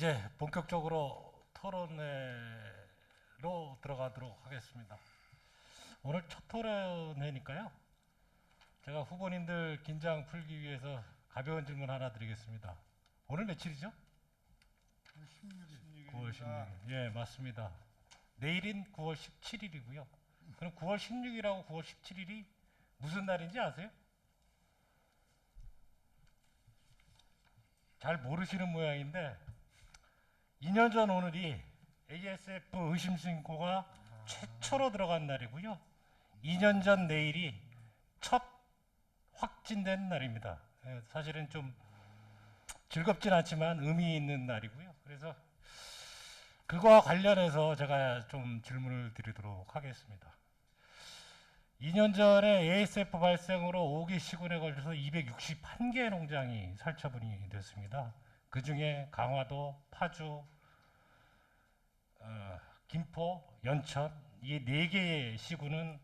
이제 본격적으로 토론회로 들어가도록 하겠습니다. 오늘 첫 토론회니까요. 제가 후보님들 긴장 풀기 위해서 가벼운 질문 하나 드리겠습니다. 오늘 며칠이죠? 9월 16일. 예, 맞습니다. 내일인 9월 17일이고요. 그럼 9월 16일하고 9월 17일이 무슨 날인지 아세요? 잘 모르시는 모양인데 2년 전 오늘이 ASF 의심 신고가 최초로 들어간 날이고요. 2년 전 내일이 첫 확진된 날입니다. 사실은 좀 즐겁진 않지만 의미 있는 날이고요. 그래서 그거와 관련해서 제가 좀 질문을 드리도록 하겠습니다. 2년 전에 ASF 발생으로 5기 시군에 걸려서 261개 농장이 살처분이 됐습니다. 그 중에 강화도, 파주, 김포, 연천 이 4개의 시군은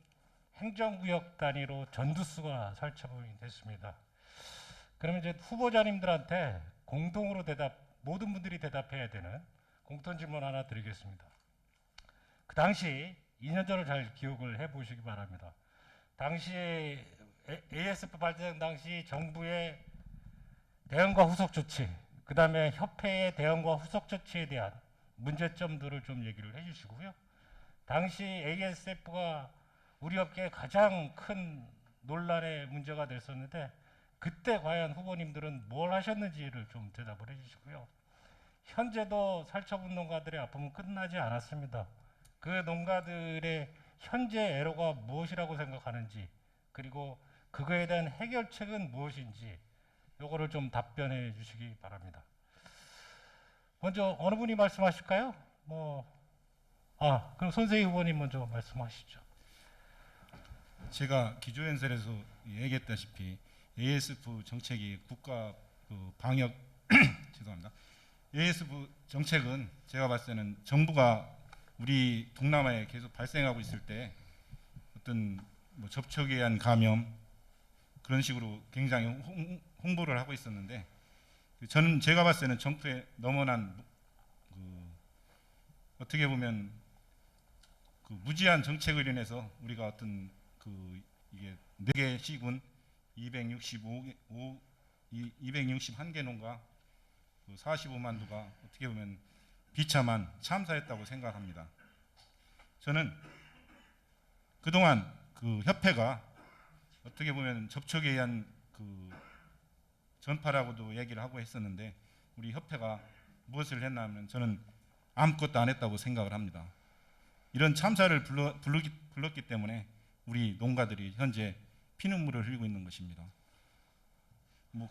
행정구역 단위로 전두수가 살처분이 됐습니다. 그러면 이제 후보자님들한테 공동으로 모든 분들이 대답해야 되는 공통 질문 하나 드리겠습니다. 그 당시 2년 전을 잘 기억을 해보시기 바랍니다. 당시 ASF 발생 당시 정부의 대응과 후속 조치, 그 다음에 협회의 대응과 후속 조치에 대한 문제점들을 좀 얘기를 해주시고요. 당시 ASF가 우리 업계의 가장 큰 논란의 문제가 됐었는데 그때 과연 후보님들은 뭘 하셨는지를 좀 대답을 해주시고요. 현재도 살처분 농가들의 아픔은 끝나지 않았습니다. 그 농가들의 현재 애로가 무엇이라고 생각하는지, 그리고 그거에 대한 해결책은 무엇인지 요거를 좀 답변해 주시기 바랍니다. 먼저 어느 분이 말씀하실까요? 그럼 손세희 후보님 먼저 말씀하시죠. 제가 기조연설에서 얘기했다시피 ASF 정책이 국가 방역 죄송합니다. ASF 정책은 제가 봤을 때는 정부가 우리 동남아에 계속 발생하고 있을 때 어떤 접촉에 의한 감염 그런 식으로 굉장히 홍보를 하고 있었는데 저는 제가 봤을 때는 정부의 너무난 어떻게 보면 무지한 정책을 인해서 우리가 어떤 이게 4개 시군 261개 농가 45만 두가 어떻게 보면 비참한 참사였다고 생각합니다. 저는 그동안 협회가 어떻게 보면 접촉에 의한 전파라고도 얘기를 하고 했었는데 우리 협회가 무엇을 했나 하면 저는 아무것도 안 했다고 생각을 합니다. 이런 참사를 불렀기 때문에 우리 농가들이 현재 피눈물을 흘리고 있는 것입니다.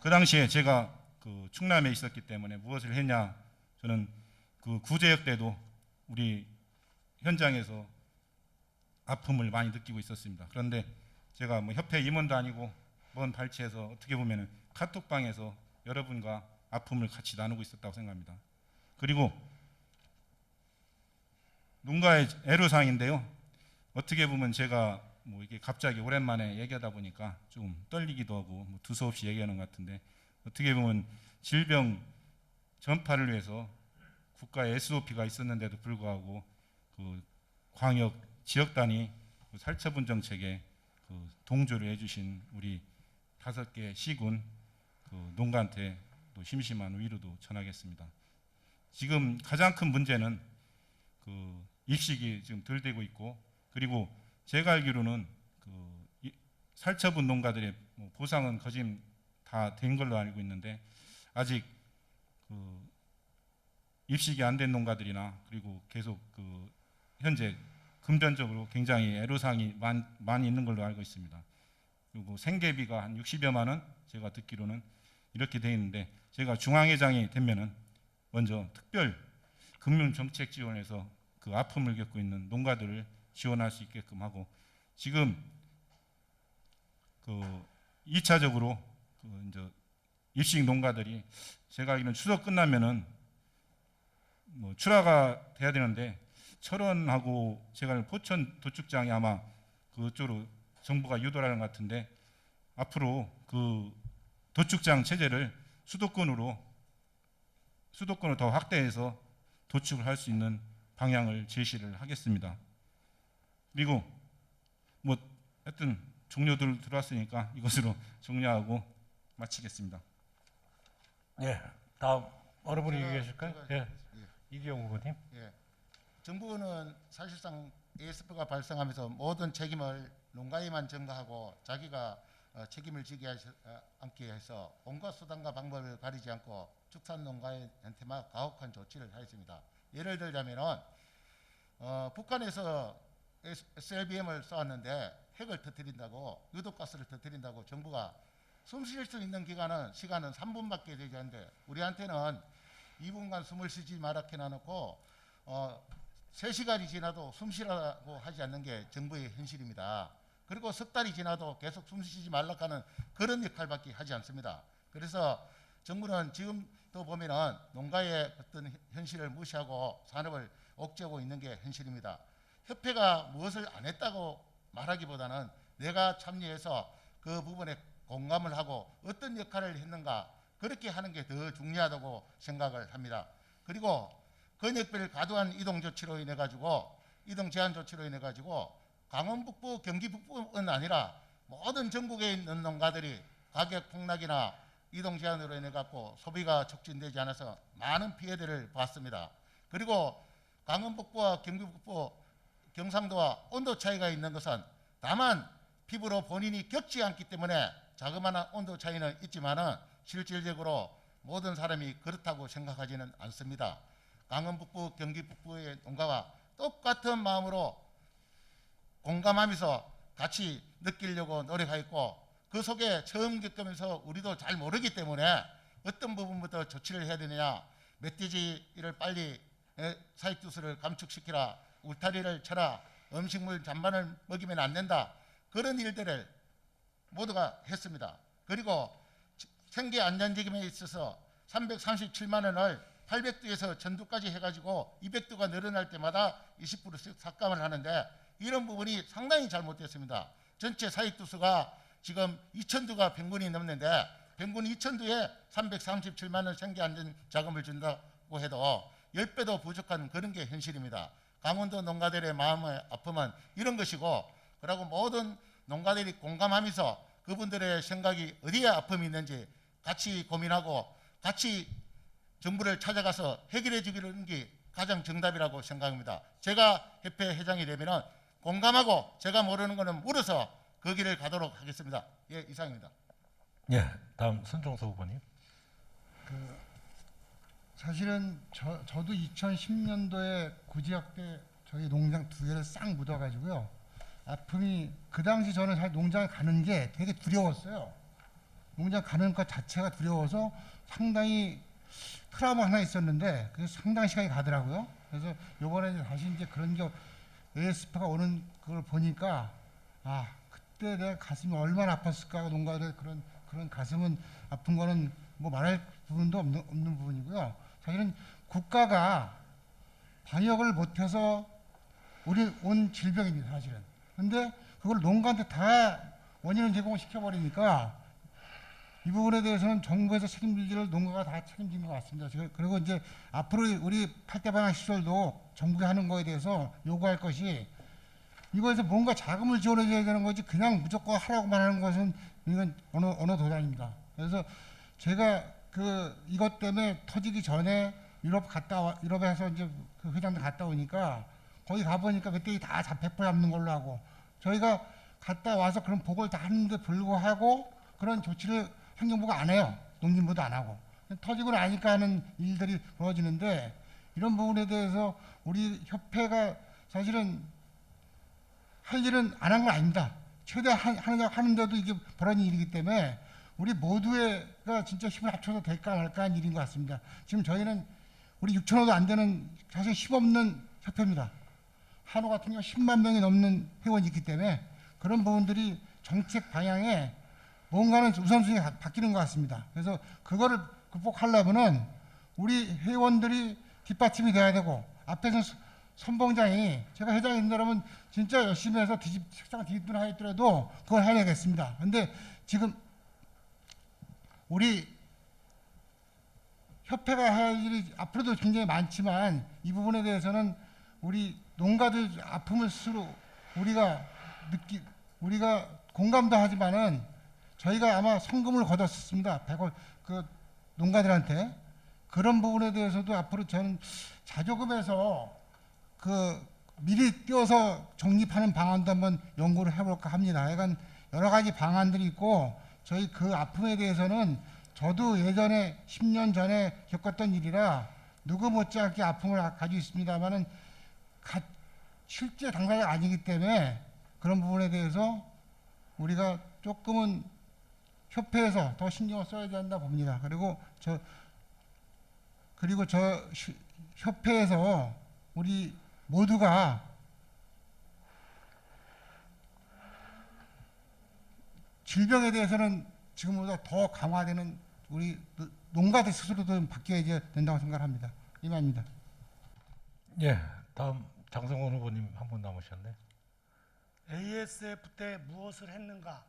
그 당시에 제가 충남에 있었기 때문에 무엇을 했냐, 저는 구제역 때도 우리 현장에서 아픔을 많이 느끼고 있었습니다. 그런데 제가 협회 임원도 아니고 먼 발치에서 어떻게 보면 카톡방에서 여러분과 아픔을 같이 나누고 있었다고 생각합니다. 그리고 농가의 애로사항인데요. 어떻게 보면 제가 이게 갑자기 오랜만에 얘기하다 보니까 좀 떨리기도 하고 두서없이 얘기하는 것 같은데 어떻게 보면 질병 전파를 위해서 국가의 SOP가 있었는데도 불구하고 광역 지역 단위 살처분 정책에 동조를 해주신 우리 5개 시군 농가한테 또 심심한 위로도 전하겠습니다. 지금 가장 큰 문제는 입식이 지금 덜 되고 있고, 그리고 제가 알기로는 살처분 농가들의 보상은 거진 다 된 걸로 알고 있는데 아직 입식이 안 된 농가들이나 그리고 계속 현재 금전적으로 굉장히 애로사항이 많이 있는 걸로 알고 있습니다. 그리고 생계비가 한 60여만 원 제가 듣기로는 이렇게 돼 있는데 제가 중앙회장이 되면은 먼저 특별 금융정책 지원에서 아픔을 겪고 있는 농가들을 지원할 수 있게끔 하고, 지금 2차적으로 이제 입식 농가들이 제가 알기로는 추석 끝나면은 출하가 돼야 되는데 철원하고 제가 포천 도축장이 아마 그쪽으로 정부가 유도를 하는 것 같은데 앞으로 도축장 체제를 수도권으로 수도권을 더 확대해서 도축을 할 수 있는 방향을 제시를 하겠습니다. 그리고 뭐 하여튼 종료들 들어왔으니까 이것으로 종료하고 마치겠습니다. 예, 다음 어느 분이 제가- 계실까요? 제가- 예, 이기영 후보님. 예. 정부는 사실상 ASF가 발생하면서 모든 책임을 농가에만 전가하고 자기가 책임을 지지 않게 해서 온갖 수단과 방법을 가리지 않고 축산 농가한테만 가혹한 조치를 하였습니다. 예를 들자면은 북한에서 SLBM을 쏘았는데 핵을 터뜨린다고, 유독가스를 터뜨린다고 정부가 숨 쉴 수 있는 시간은 3분밖에 되지 않는데 우리한테는 2분간 숨을 쉬지 말아 해놔놓고 3시간이 지나도 숨 쉬라고 하지 않는 게 정부의 현실입니다. 그리고 석 달이 지나도 계속 숨 쉬지 말라고 하는 그런 역할밖에 하지 않습니다. 그래서 정부는 지금도 보면은 농가의 어떤 현실을 무시하고 산업을 억제하고 있는 게 현실입니다. 협회가 무엇을 안 했다고 말하기보다는 내가 참여해서 그 부분에 공감을 하고 어떤 역할을 했는가, 그렇게 하는 게 더 중요하다고 생각을 합니다. 그리고 근역별 과도한 이동 조치로 인해 가지고, 이동 제한 조치로 인해 가지고 강원 북부, 경기 북부뿐 아니라 모든 전국에 있는 농가들이 가격 폭락이나 이동 제한으로 인해 갖고 소비가 촉진되지 않아서 많은 피해들을 봤습니다. 그리고 강원 북부와 경기 북부, 경상도와 온도 차이가 있는 것은 다만 피부로 본인이 겪지 않기 때문에 자그마한 온도 차이는 있지만은 실질적으로 모든 사람이 그렇다고 생각하지는 않습니다. 강원 북부, 경기 북부의 농가와 똑같은 마음으로 공감하면서 같이 느끼려고 노력하였고, 그 속에 처음 겪으면서 우리도 잘 모르기 때문에 어떤 부분부터 조치를 해야 되느냐, 멧돼지를 빨리 사육두수를 감축시키라, 울타리를 쳐라, 음식물 잔반을 먹이면 안 된다, 그런 일들을 모두가 했습니다. 그리고 생계 안전지킴에 있어서 337만 원을 800두에서 1000두까지 해가지고 200두가 늘어날 때마다 20%씩 삭감을 하는데, 이런 부분이 상당히 잘못됐습니다. 전체 사육두수가 지금 2000두가 평균이 넘는데 평균 2000두에 337만 원 생계 안전 자금을 준다고 해도 10배도 부족한 그런 게 현실입니다. 강원도 농가들의 마음의 아픔은 이런 것이고, 그리고 모든 농가들이 공감하면서 그분들의 생각이 어디에 아픔이 있는지 같이 고민하고 같이 정부를 찾아가서 해결해 주기는 게 가장 정답이라고 생각합니다. 제가 협회 회장이 되면은 공감하고 제가 모르는 거는 물어서 그 길을 가도록 하겠습니다. 예, 이상입니다. 예, 다음 손종서 후보님. 사실은 저도 2010년도에 구지역 때 저희 농장 2개를 싹 묻어가지고요. 아픔이, 그 당시 저는 사실 농장에 가는 게 되게 두려웠어요. 농장 가는 것 자체가 두려워서 상당히 트라우마 하나 있었는데 그게 상당히 시간이 가더라고요. 그래서 요번에 다시 이제 그런 게 ASF가 오는 그걸 보니까, 아, 그때 내 가슴이 얼마나 아팠을까. 농가들 그런 가슴은 아픈 거는 뭐 말할 부분도 없는 부분이고요. 사실은 국가가 방역을 못해서 우리 온 질병입니다, 사실은. 근데 그걸 농가한테 다 원인을 제공시켜버리니까 이 부분에 대해서는 정부에서 책임질을 농가가 다 책임진 것 같습니다. 그리고 이제 앞으로 우리 팔대방학 시설도 정부가 하는 거에 대해서 요구할 것이, 이거에서 뭔가 자금을 지원해줘야 되는 거지 그냥 무조건 하라고만 하는 것은 이건 어느 도단입니다. 그래서 제가 이것 때문에 터지기 전에 유럽에서 이제 그 회장들 갔다 오니까 거기 가보니까 그때 다 100% 잡는 걸로 하고, 저희가 갔다 와서 그런 보고를 다 하는데 불구하고 그런 조치를 환경부가 안 해요. 농림부도 안 하고. 터지고 나니까 하는 일들이 벌어지는데, 이런 부분에 대해서 우리 협회가 사실은 할 일은 안 한 건 아닙니다. 최대한 하는데도 이게 벌어진 일이기 때문에 우리 모두가 진짜 힘을 합쳐서 될까 말까 하는 일인 것 같습니다. 지금 저희는 우리 6천호도 안 되는 사실 힘없는 협회입니다. 한호 같은 경우 10만 명이 넘는 회원이 있기 때문에 그런 부분들이 정책 방향에 뭔가는 우선순위가 바뀌는 것 같습니다. 그래서 그거를 극복하려면은 우리 회원들이 뒷받침이 돼야 되고, 앞에서 선봉장이, 제가 회장이 된다면 진짜 열심히 해서 책상 뒤집기나 하더라도 그걸 해야 되겠습니다. 근데 지금 우리 협회가 해야 할 일이 앞으로도 굉장히 많지만 이 부분에 대해서는 우리 농가들 아픔을 스스로 우리가 공감도 하지만은 저희가 아마 성금을 거뒀습니다. 100원 그 농가들한테 그런 부분에 대해서도 앞으로 저는 자조금에서 그 미리 띄워서 적립하는 방안도 한번 연구를 해볼까 합니다. 약간 여러 가지 방안들이 있고 저희 그 아픔에 대해서는 저도 예전에 10년 전에 겪었던 일이라 누구 못지않게 아픔을 가지고 있습니다만은 실제 당사자가 아니기 때문에 그런 부분에 대해서 우리가 조금은 협회에서 더 신경을 써야 된다 봅니다. 그리고 저 협회에서 우리 모두가 질병에 대해서는 지금보다 더 강화되는 우리 농가들 스스로도 좀 바뀌어야 된다고 생각합니다. 이만입니다. 예, 다음 장성원 후보님 한 분 남으셨네. ASF 때 무엇을 했는가?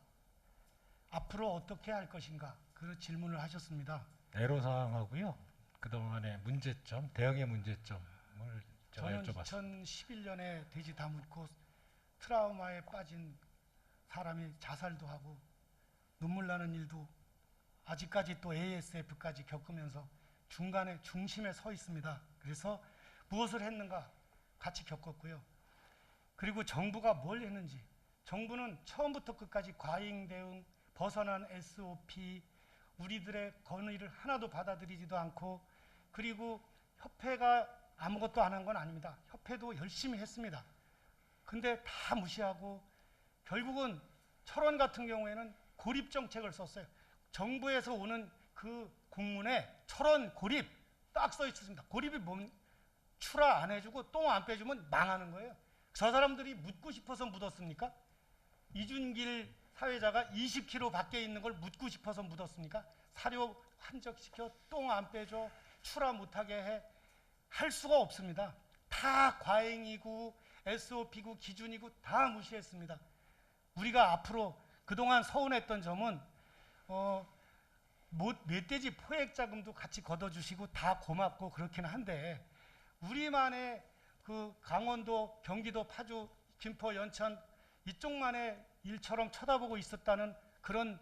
앞으로 어떻게 할 것인가? 그런 질문을 하셨습니다. 애로사항하고요. 그동안의 문제점, 대응의 문제점을 제가 저는 여쭤봤습니다. 2011년에 돼지 다 묻고 트라우마에 빠진 사람이 자살도 하고 눈물 나는 일도 아직까지 또 ASF까지 겪으면서 중심에 서 있습니다. 그래서 무엇을 했는가 같이 겪었고요. 그리고 정부가 뭘 했는지, 정부는 처음부터 끝까지 과잉 대응, 벗어난 SOP, 우리들의 건의를 하나도 받아들이지도 않고, 그리고 협회가 아무것도 안 한 건 아닙니다. 협회도 열심히 했습니다. 근데 다 무시하고 결국은 철원 같은 경우에는 고립 정책을 썼어요. 정부에서 오는 그 공문에 철원 고립 딱 써 있습니다. 고립이 추라 안 해주고 똥 안 빼주면 망하는 거예요. 저 사람들이 묻고 싶어서 묻었습니까? 이준길 사회자가 20km 밖에 있는 걸 묻고 싶어서 묻었습니까? 사료 한적시켜 똥 안 빼줘 추라 못하게 해 할 수가 없습니다. 다 과잉이고 SOP고 기준이고 다 무시했습니다. 우리가 앞으로 그동안 서운했던 점은 멧돼지 포획 자금도 같이 걷어주시고 다 고맙고 그렇긴 한데 우리만의 그 강원도, 경기도, 파주, 김포, 연천 이쪽만의 일처럼 쳐다보고 있었다는 그런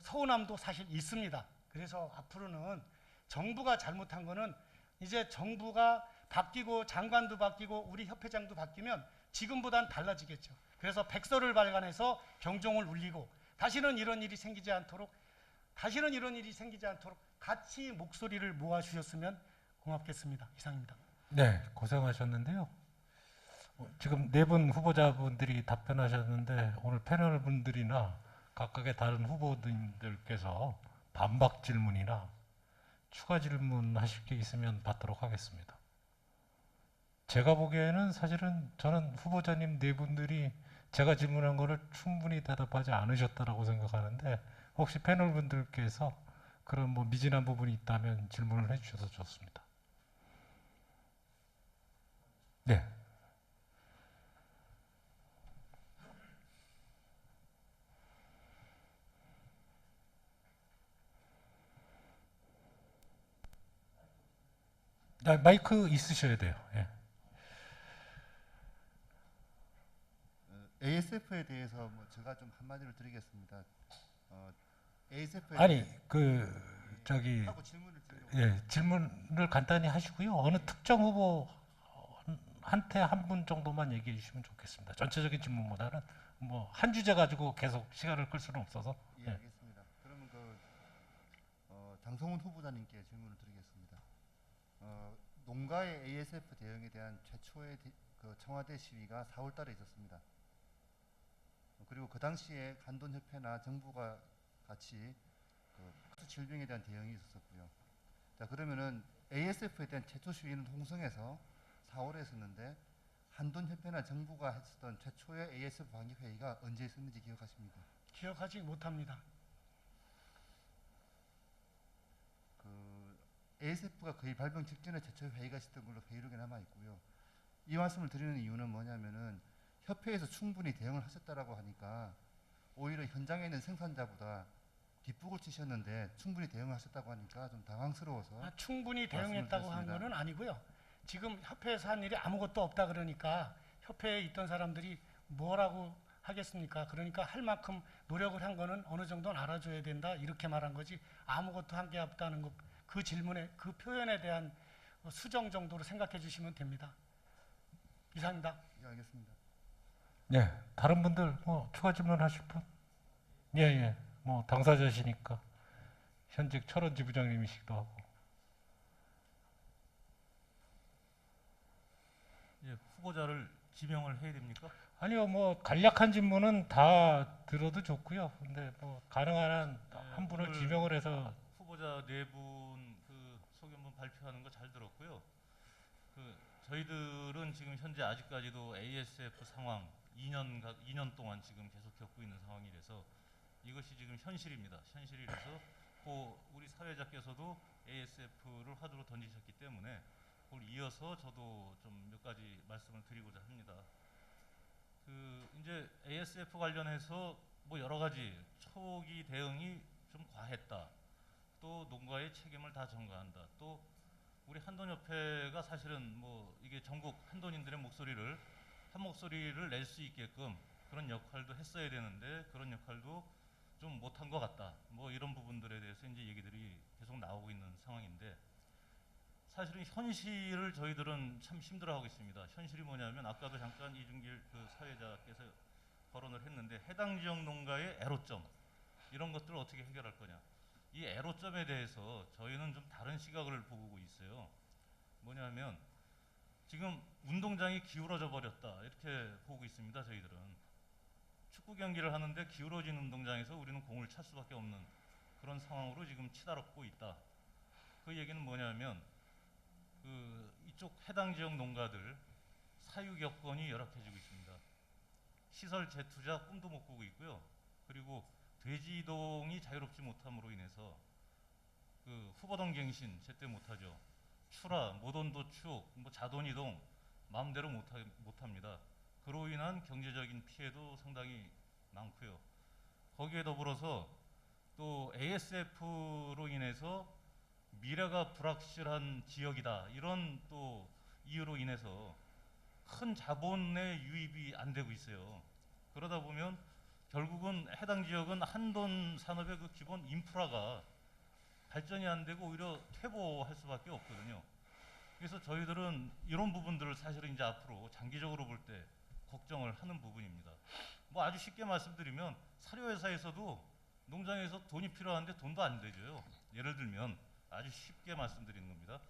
서운함도 사실 있습니다. 그래서 앞으로는 정부가 잘못한 거는 이제 정부가 바뀌고 장관도 바뀌고 우리 협회장도 바뀌면 지금보단 달라지겠죠. 그래서 백서를 발간해서 경종을 울리고 다시는 이런 일이 생기지 않도록 같이 목소리를 모아주셨으면 고맙겠습니다. 이상입니다. 네, 고생하셨는데요. 지금 네 분 후보자분들이 답변하셨는데 오늘 패널 분들이나 각각의 다른 후보들께서 반박 질문이나 추가 질문하실 게 있으면 받도록 하겠습니다. 제가 보기에는 사실은 저는 후보자님 네 분들이 제가 질문한 거를 충분히 대답하지 않으셨다라고 생각하는데 혹시 패널 분들께서 그런 뭐 미진한 부분이 있다면 질문을 해주셔서 좋습니다. 네. 마이크 있으셔야 돼요. 예. ASF에 대해서 뭐 제가 좀 한마디를 드리겠습니다. ASF에 아니 저기 하고 질문을 드리려고 예, 질문을 간단히 하시고요. 어느 특정 후보한테 한 분 정도만 얘기해 주시면 좋겠습니다. 전체적인 질문보다는 뭐 한 주제 가지고 계속 시간을 끌 수는 없어서. 예, 알겠습니다. 그러면 장성훈 후보자님께 질문을 드리겠습니다. 농가의 ASF 대응에 대한 최초의 청와대 시위가 4월달에 있었습니다. 그리고 그 당시에 한돈협회나 정부가 같이 질병에 대한 대응이 있었고요. 자, 그러면은 ASF에 대한 최초 시위는 홍성에서 4월에 있었는데 한돈협회나 정부가 했었던 최초의 ASF 방역 회의가 언제 있었는지 기억하십니까? 기억하지 못합니다. ASF가 거의 발병 직전에 최초 회의가 있었던 걸로 회의록에 남아 있고요. 이 말씀을 드리는 이유는 뭐냐면은 협회에서 충분히 대응을 하셨다라고 하니까 오히려 현장에 있는 생산자보다 빗불을 치셨는데 충분히 대응하셨다고 하니까 좀 당황스러워서 충분히 말씀을 대응했다고 한 드렸습니다. 거는 아니고요. 지금 협회에서 한 일이 아무것도 없다 그러니까 협회에 있던 사람들이 뭐라고 하겠습니까? 그러니까 할 만큼 노력을 한 거는 어느 정도는 알아줘야 된다 이렇게 말한 거지 아무것도 한 게 없다는 거 그 질문에 그 표현에 대한 수정 정도로 생각해 주시면 됩니다. 이상입니다. 예, 알겠습니다. 네, 다른 분들 뭐 추가 질문하실 분? 예, 예. 뭐 당사자시니까 현직 철원 지부장님이시기도 하고. 예, 후보자를 지명을 해야 됩니까? 아니요, 뭐 간략한 질문은 다 들어도 좋고요. 근데 뭐 가능한 한 한 분을 오늘 지명을 해서 후보자 네 분 그 소견문 발표하는 거 잘 들었고요. 그 저희들은 지금 현재 아직까지도 ASF 상황 2년 동안 지금 계속 겪고 있는 상황이라서 이것이 지금 현실입니다. 현실이라서 우리 사회자께서도 ASF를 화두로 던지셨기 때문에 그걸 이어서 저도 좀 몇 가지 말씀을 드리고자 합니다. 그 이제 ASF 관련해서 뭐 여러 가지 초기 대응이 좀 과했다. 또 농가의 책임을 다 전가한다. 또 우리 한돈협회가 사실은 뭐 이게 전국 한돈인들의 목소리를 한 목소리를 낼 수 있게끔 그런 역할도 했어야 되는데 그런 역할도 좀 못한 것 같다. 뭐 이런 부분들에 대해서 이제 얘기들이 계속 나오고 있는 상황인데 사실은 현실을 저희들은 참 힘들어하고 있습니다. 현실이 뭐냐면 아까도 잠깐 이준길 그 사회자께서 거론을 했는데 해당 지역 농가의 애로점 이런 것들을 어떻게 해결할 거냐. 이 애로점에 대해서 저희는 좀 다른 시각을 보고 있어요. 뭐냐면 지금 운동장이 기울어져 버렸다 이렇게 보고 있습니다. 저희들은 축구 경기를 하는데 기울어진 운동장에서 우리는 공을 찰 수밖에 없는 그런 상황으로 지금 치달았고 있다. 그 얘기는 뭐냐면 이쪽 해당 지역 농가들 사육 여건이 열악해지고 있습니다. 시설 재투자 꿈도 못 꾸고 있고요. 그리고 돼지 이동이 자유롭지 못함으로 인해서 후보동 갱신 제때 못하죠. 출하, 모돈 도축, 뭐 자돈 이동 마음대로 못합니다. 그로 인한 경제적인 피해도 상당히 많고요. 거기에 더불어서 또 ASF로 인해서 미래가 불확실한 지역이다 이런 또 이유로 인해서 큰 자본의 유입이 안 되고 있어요. 그러다 보면 결국은 해당 지역은 한돈 산업의 그 기본 인프라가 발전이 안 되고 오히려 퇴보할 수밖에 없거든요. 그래서 저희들은 이런 부분들을 사실은 이제 앞으로 장기적으로 볼 때 걱정을 하는 부분입니다. 뭐 아주 쉽게 말씀드리면 사료회사에서도 농장에서 돈이 필요한데 돈도 안 되죠. 예를 들면 아주 쉽게 말씀드리는 겁니다.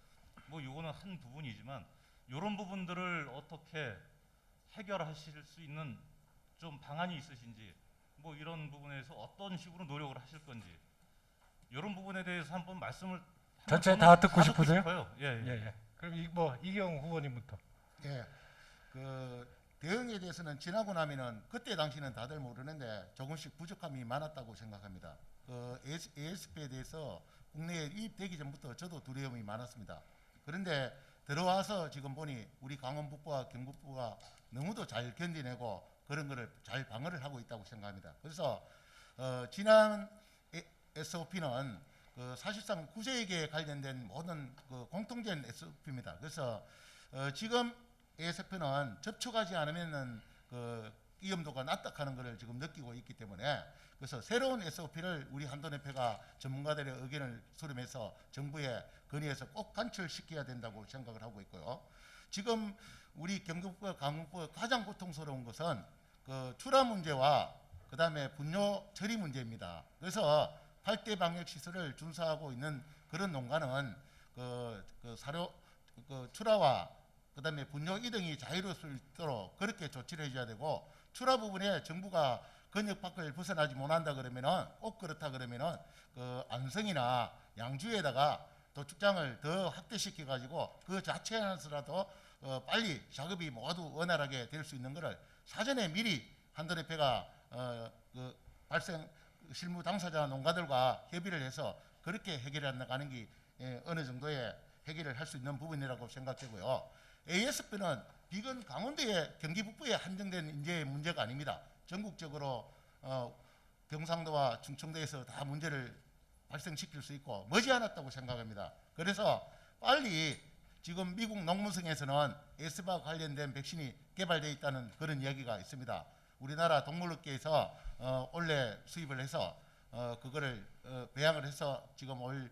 뭐 이거는 한 부분이지만 이런 부분들을 어떻게 해결하실 수 있는 좀 방안이 있으신지 뭐 이런 부분에서 어떤 식으로 노력을 하실 건지 이런 부분에 대해서 한번 말씀을 전체 다 듣고 싶으세요? 싶어요. 예, 예. 예, 예. 그럼 이경 후보님부터. 예, 그 대응에 대해서는 지나고 나면은 그때 당시는 다들 모르는데 조금씩 부족함이 많았다고 생각합니다. 그 ASF에 대해서 국내에 유입되기 전부터 저도 두려움이 많았습니다. 그런데 들어와서 지금 보니 우리 강원북부와 경북부가 너무도 잘 견디내고 그런 거를 잘 방어를 하고 있다고 생각합니다. 그래서 지난 SOP는 사실상 구제액에 관련된 모든 공통된 SOP입니다. 그래서 지금 ASF는 접촉하지 않으면은 위험도가 낮다 하는 것을 지금 느끼고 있기 때문에 그래서 새로운 SOP를 우리 한돈협회가 전문가들의 의견을 수렴해서 정부에 건의해서 꼭 관철시켜야 된다고 생각을 하고 있고요. 지금 우리 경북과 강원북 가장 고통스러운 것은 출하 문제와 그다음에 분뇨 처리 문제입니다. 그래서 8대 방역 시설을 준수하고 있는 그런 농가는 사료 출하와 그다음에 분뇨 이동이 자유로울 수 있도록 그렇게 조치를 해줘야 되고 출하 부분에 정부가 권역 밖을 벗어나지 못한다 그러면은 꼭 그렇다 그러면은 안성이나 양주에다가 도축장을 더 확대시켜 가지고 그 자체에서라도 빨리 작업이 모두 원활하게 될 수 있는 것을 사전에 미리 한돈협회가 발생 실무 당사자 농가들과 협의를 해서 그렇게 해결해 나가는 게 어느 정도의 해결을 할 수 있는 부분이라고 생각되고요. ASF는 비건 강원도의 경기 북부에 한정된 인재의 문제가 아닙니다. 전국적으로 경상도와 충청도에서 다 문제를 발생시킬 수 있고 머지않았다고 생각합니다. 그래서 빨리 지금 미국 농무성에서는 에스바 관련된 백신이 개발되어 있다는 그런 이야기가 있습니다. 우리나라 동물업계에서 올해 수입을 해서 그거를 배양을 해서 지금 올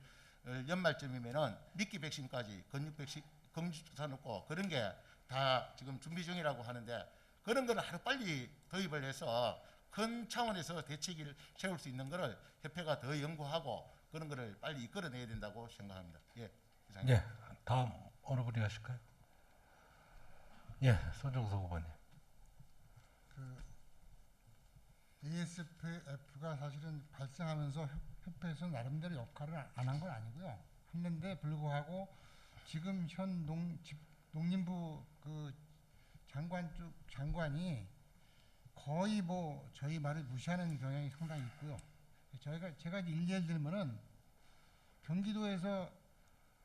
연말쯤이면은 미끼 백신까지 건육 백신 검주사 놓고 그런 게 다 지금 준비 중이라고 하는데 그런 거는 하루 빨리 도입을 해서 큰 차원에서 대책을 세울 수 있는 거를 협회가 더 연구하고 그런 거를 빨리 이끌어내야 된다고 생각합니다. 예, 이상입니다. 예, 다음 어느 분이 하실까요? 예, 손정석 후보님. 그 ASF가 사실은 발생하면서 협회에서 나름대로 역할을 안 한 건 아니고요. 했는데 불구하고 지금 현 농림부 그 장관이 거의 뭐 저희 말을 무시하는 경향이 상당히 있고요. 제가 예를 들면은 경기도에서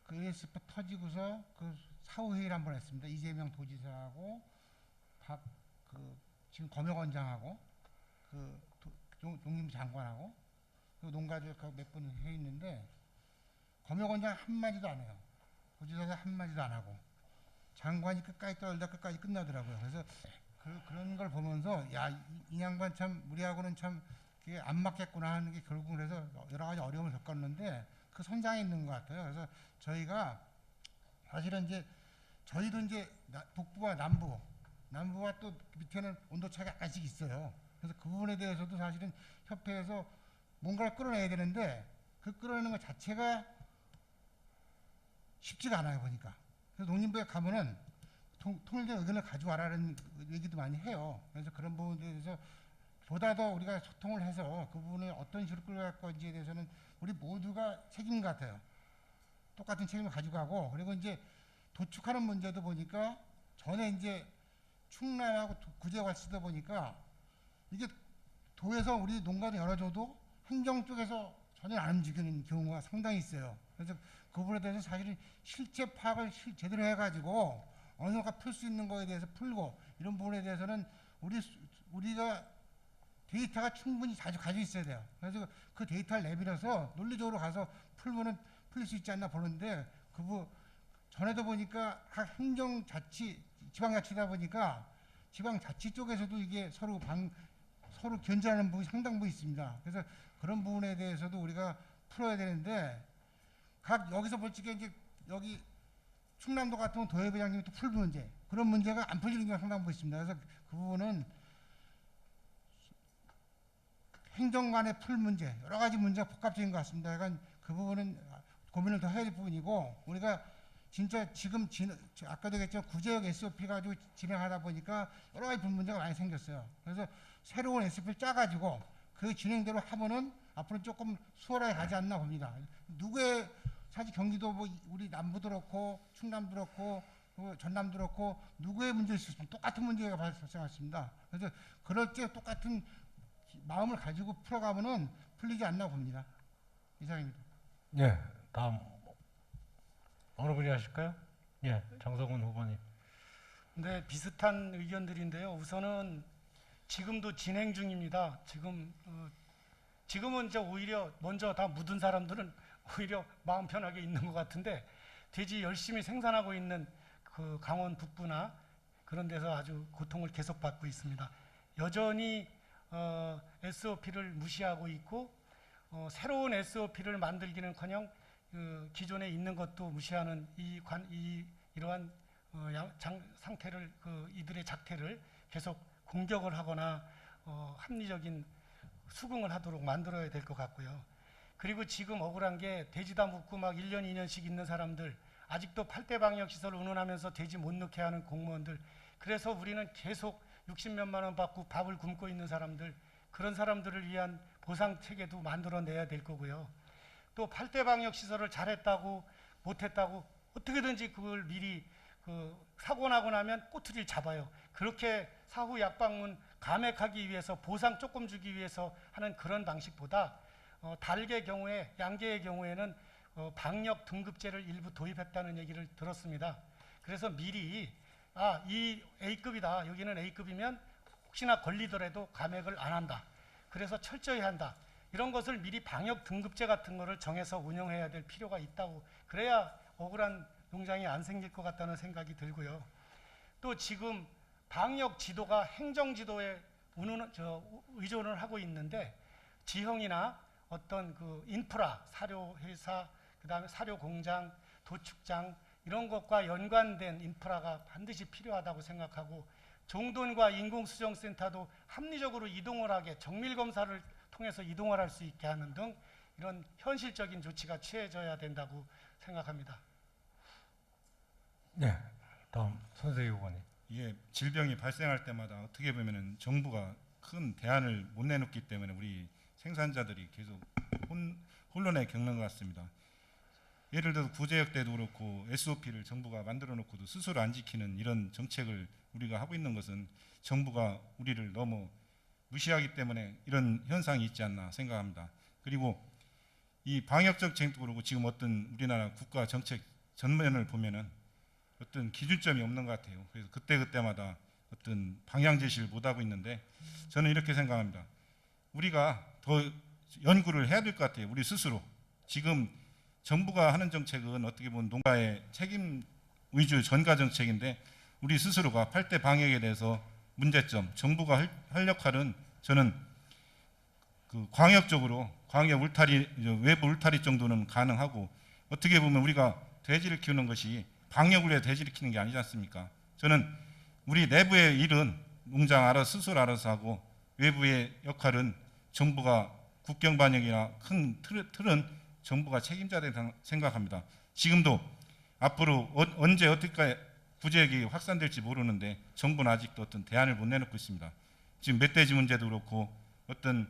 그 ASF 터지고서 그 사후회의를 한번 했습니다. 이재명 도지사하고 지금 검역원장하고 농림부 장관하고 그 농가족하고 몇 번 회의했는데 검역원장 한마디도 안 해요. 도지사가 한마디도 안 하고 장관이 끝까지 떨다 끝까지 끝나더라고요. 그래서 그런 걸 보면서 이 양반 참 우리하고는 참 그게 안 맞겠구나 하는 게 결국은 그래서 여러 가지 어려움을 겪었는데 그 선장에 있는 것 같아요. 그래서 저희가 사실은 이제 저희도 이제 북부와 남부와 또 밑에는 온도 차이가 약간씩 있어요. 그래서 그 부분에 대해서도 사실은 협회에서 뭔가를 끌어내야 되는데 그 끌어내는 것 자체가 쉽지가 않아요, 보니까. 그래서 농림부에 가면은 통일된 의견을 가져와라는 얘기도 많이 해요. 그래서 그런 부분에 대해서 보다 더 우리가 소통을 해서 그 부분을 어떤 식으로 끌어갈 건지에 대해서는 우리 모두가 책임인 것 같아요. 똑같은 책임을 가지고 가고 그리고 이제 도축하는 문제도 보니까 전에 이제 충남하고 구제가 쓰다 보니까 이게 도에서 우리 농가를 열어줘도 행정 쪽에서 전혀 안 움직이는 경우가 상당히 있어요. 그래서 그 부분에 대해서 사실은 실체 파악을 제대로 해가지고 어느 정도 풀 수 있는 거에 대해서 풀고 이런 부분에 대해서는 우리가 데이터가 충분히 자주 가지고 있어야 돼요. 그래서 그 데이터를 내밀어서 논리적으로 가서 풀면은 풀릴 수 있지 않나 보는데 전에도 보니까 각 행정자치, 지방자치다 보니까 지방자치 쪽에서도 이게 서로 견제하는 부분이 상당 부분 있습니다. 그래서 그런 부분에 대해서도 우리가 풀어야 되는데 여기서 벌칙에 이제 여기 충남도 같은 도의회장님이 또 풀 문제 그런 문제가 안 풀리는 경우가 상당 부분 있습니다. 그래서 그 부분은 행정관의 풀 문제 여러 가지 문제가 복합적인 것 같습니다. 그러니까 그 부분은 고민을 더 해야 될 부분이고 우리가 진짜 지금 아까도 얘기했지만 구제역 SOP 가지고 진행하다 보니까 여러 가지 문제가 많이 생겼어요. 그래서 새로운 SOP를 짜가지고 그 진행대로 하면은 앞으로 조금 수월하게 가지 않나 봅니다. 사실 경기도 뭐 우리 남부도 그렇고 충남도 그렇고 전남도 그렇고 누구의 문제일 수 있습니다. 똑같은 문제가 발생했습니다. 그래서 그럴 때 똑같은 마음을 가지고 풀어가면은 풀리지 않나 봅니다. 이상입니다. 예, 다음 어느 분이 하실까요? 예, 장성훈 후보님. 네, 비슷한 의견들인데요. 우선은 지금도 진행 중입니다. 지금은 이제 오히려 먼저 다 묻은 사람들은 오히려 마음 편하게 있는 것 같은데 돼지 열심히 생산하고 있는 그 강원 북부나 그런 데서 아주 고통을 계속 받고 있습니다. 여전히 SOP를 무시하고 있고 새로운 SOP를 만들기는커녕 기존에 있는 것도 무시하는 이러한 상태를 이들의 작태를 계속 공격을 하거나 합리적인 수긍을 하도록 만들어야 될 것 같고요. 그리고 지금 억울한 게 돼지다 묻고 막 1년, 2년씩 있는 사람들, 아직도 8대 방역 시설 운운하면서 돼지 못 넣게 하는 공무원들, 그래서 우리는 계속 60몇만 원 받고 밥을 굶고 있는 사람들, 그런 사람들을 위한 보상 체계도 만들어내야 될 거고요. 또 8대 방역 시설을 잘했다고 못했다고 어떻게든지 그걸 미리 사고 나고 나면 꼬투리를 잡아요. 그렇게 사후 약방문 감액하기 위해서 보상 조금 주기 위해서 하는 그런 방식보다 닭의 경우에 양계의 경우에는 방역 등급제를 일부 도입했다는 얘기를 들었습니다. 그래서 미리 이 A급이다. 여기는 A급이면 혹시나 걸리더라도 감액을 안 한다. 그래서 철저히 한다. 이런 것을 미리 방역 등급제 같은 거를 정해서 운영해야 될 필요가 있다고, 그래야 억울한 농장이 안 생길 것 같다는 생각이 들고요. 또 지금 방역 지도가 행정 지도에 의존을 하고 있는데, 지형이나 어떤 그 인프라, 사료 회사, 그다음에 사료 공장, 도축장 이런 것과 연관된 인프라가 반드시 필요하다고 생각하고, 종돈과 인공수정센터도 합리적으로 이동을 하게, 정밀 검사를 통해서 이동을 할 수 있게 하는 등 이런 현실적인 조치가 취해져야 된다고 생각합니다. 네, 다음 손세희 의원님. 이게 질병이 발생할 때마다 어떻게 보면은 정부가 큰 대안을 못 내놓기 때문에 우리 생산자들이 계속 혼란에 겪는 것 같습니다. 예를 들어서 구제역 때도 그렇고 SOP를 정부가 만들어 놓고도 스스로 안 지키는 이런 정책을 우리가 하고 있는 것은 정부가 우리를 너무 무시하기 때문에 이런 현상이 있지 않나 생각합니다. 그리고 이 방역 정책도 그렇고 지금 어떤 우리나라 국가 정책 전면을 보면은 어떤 기준점이 없는 것 같아요. 그래서 그때마다 어떤 방향 제시를 못 하고 있는데, 저는 이렇게 생각합니다. 우리가 더 연구를 해야 될 것 같아요. 우리 스스로. 지금 정부가 하는 정책은 어떻게 보면 농가의 책임 위주 전가 정책인데, 우리 스스로가 8대 방역에 대해서 문제점, 정부가 할 역할은 저는 그 광역적으로 광역 울타리, 외부 울타리 정도는 가능하고, 어떻게 보면 우리가 돼지를 키우는 것이 방역을 위해 돼지를 키우는 게 아니지 않습니까? 저는 우리 내부의 일은 농장 알아서 스스로 알아서 하고, 외부의 역할은 정부가 국경 반영이나 큰 틀은 정부가 책임져야 생각합니다. 지금도 앞으로 언제 어떻게 구제역이 확산될지 모르는데 정부는 아직도 어떤 대안을 못 내놓고 있습니다. 지금 멧돼지 문제도 그렇고 어떤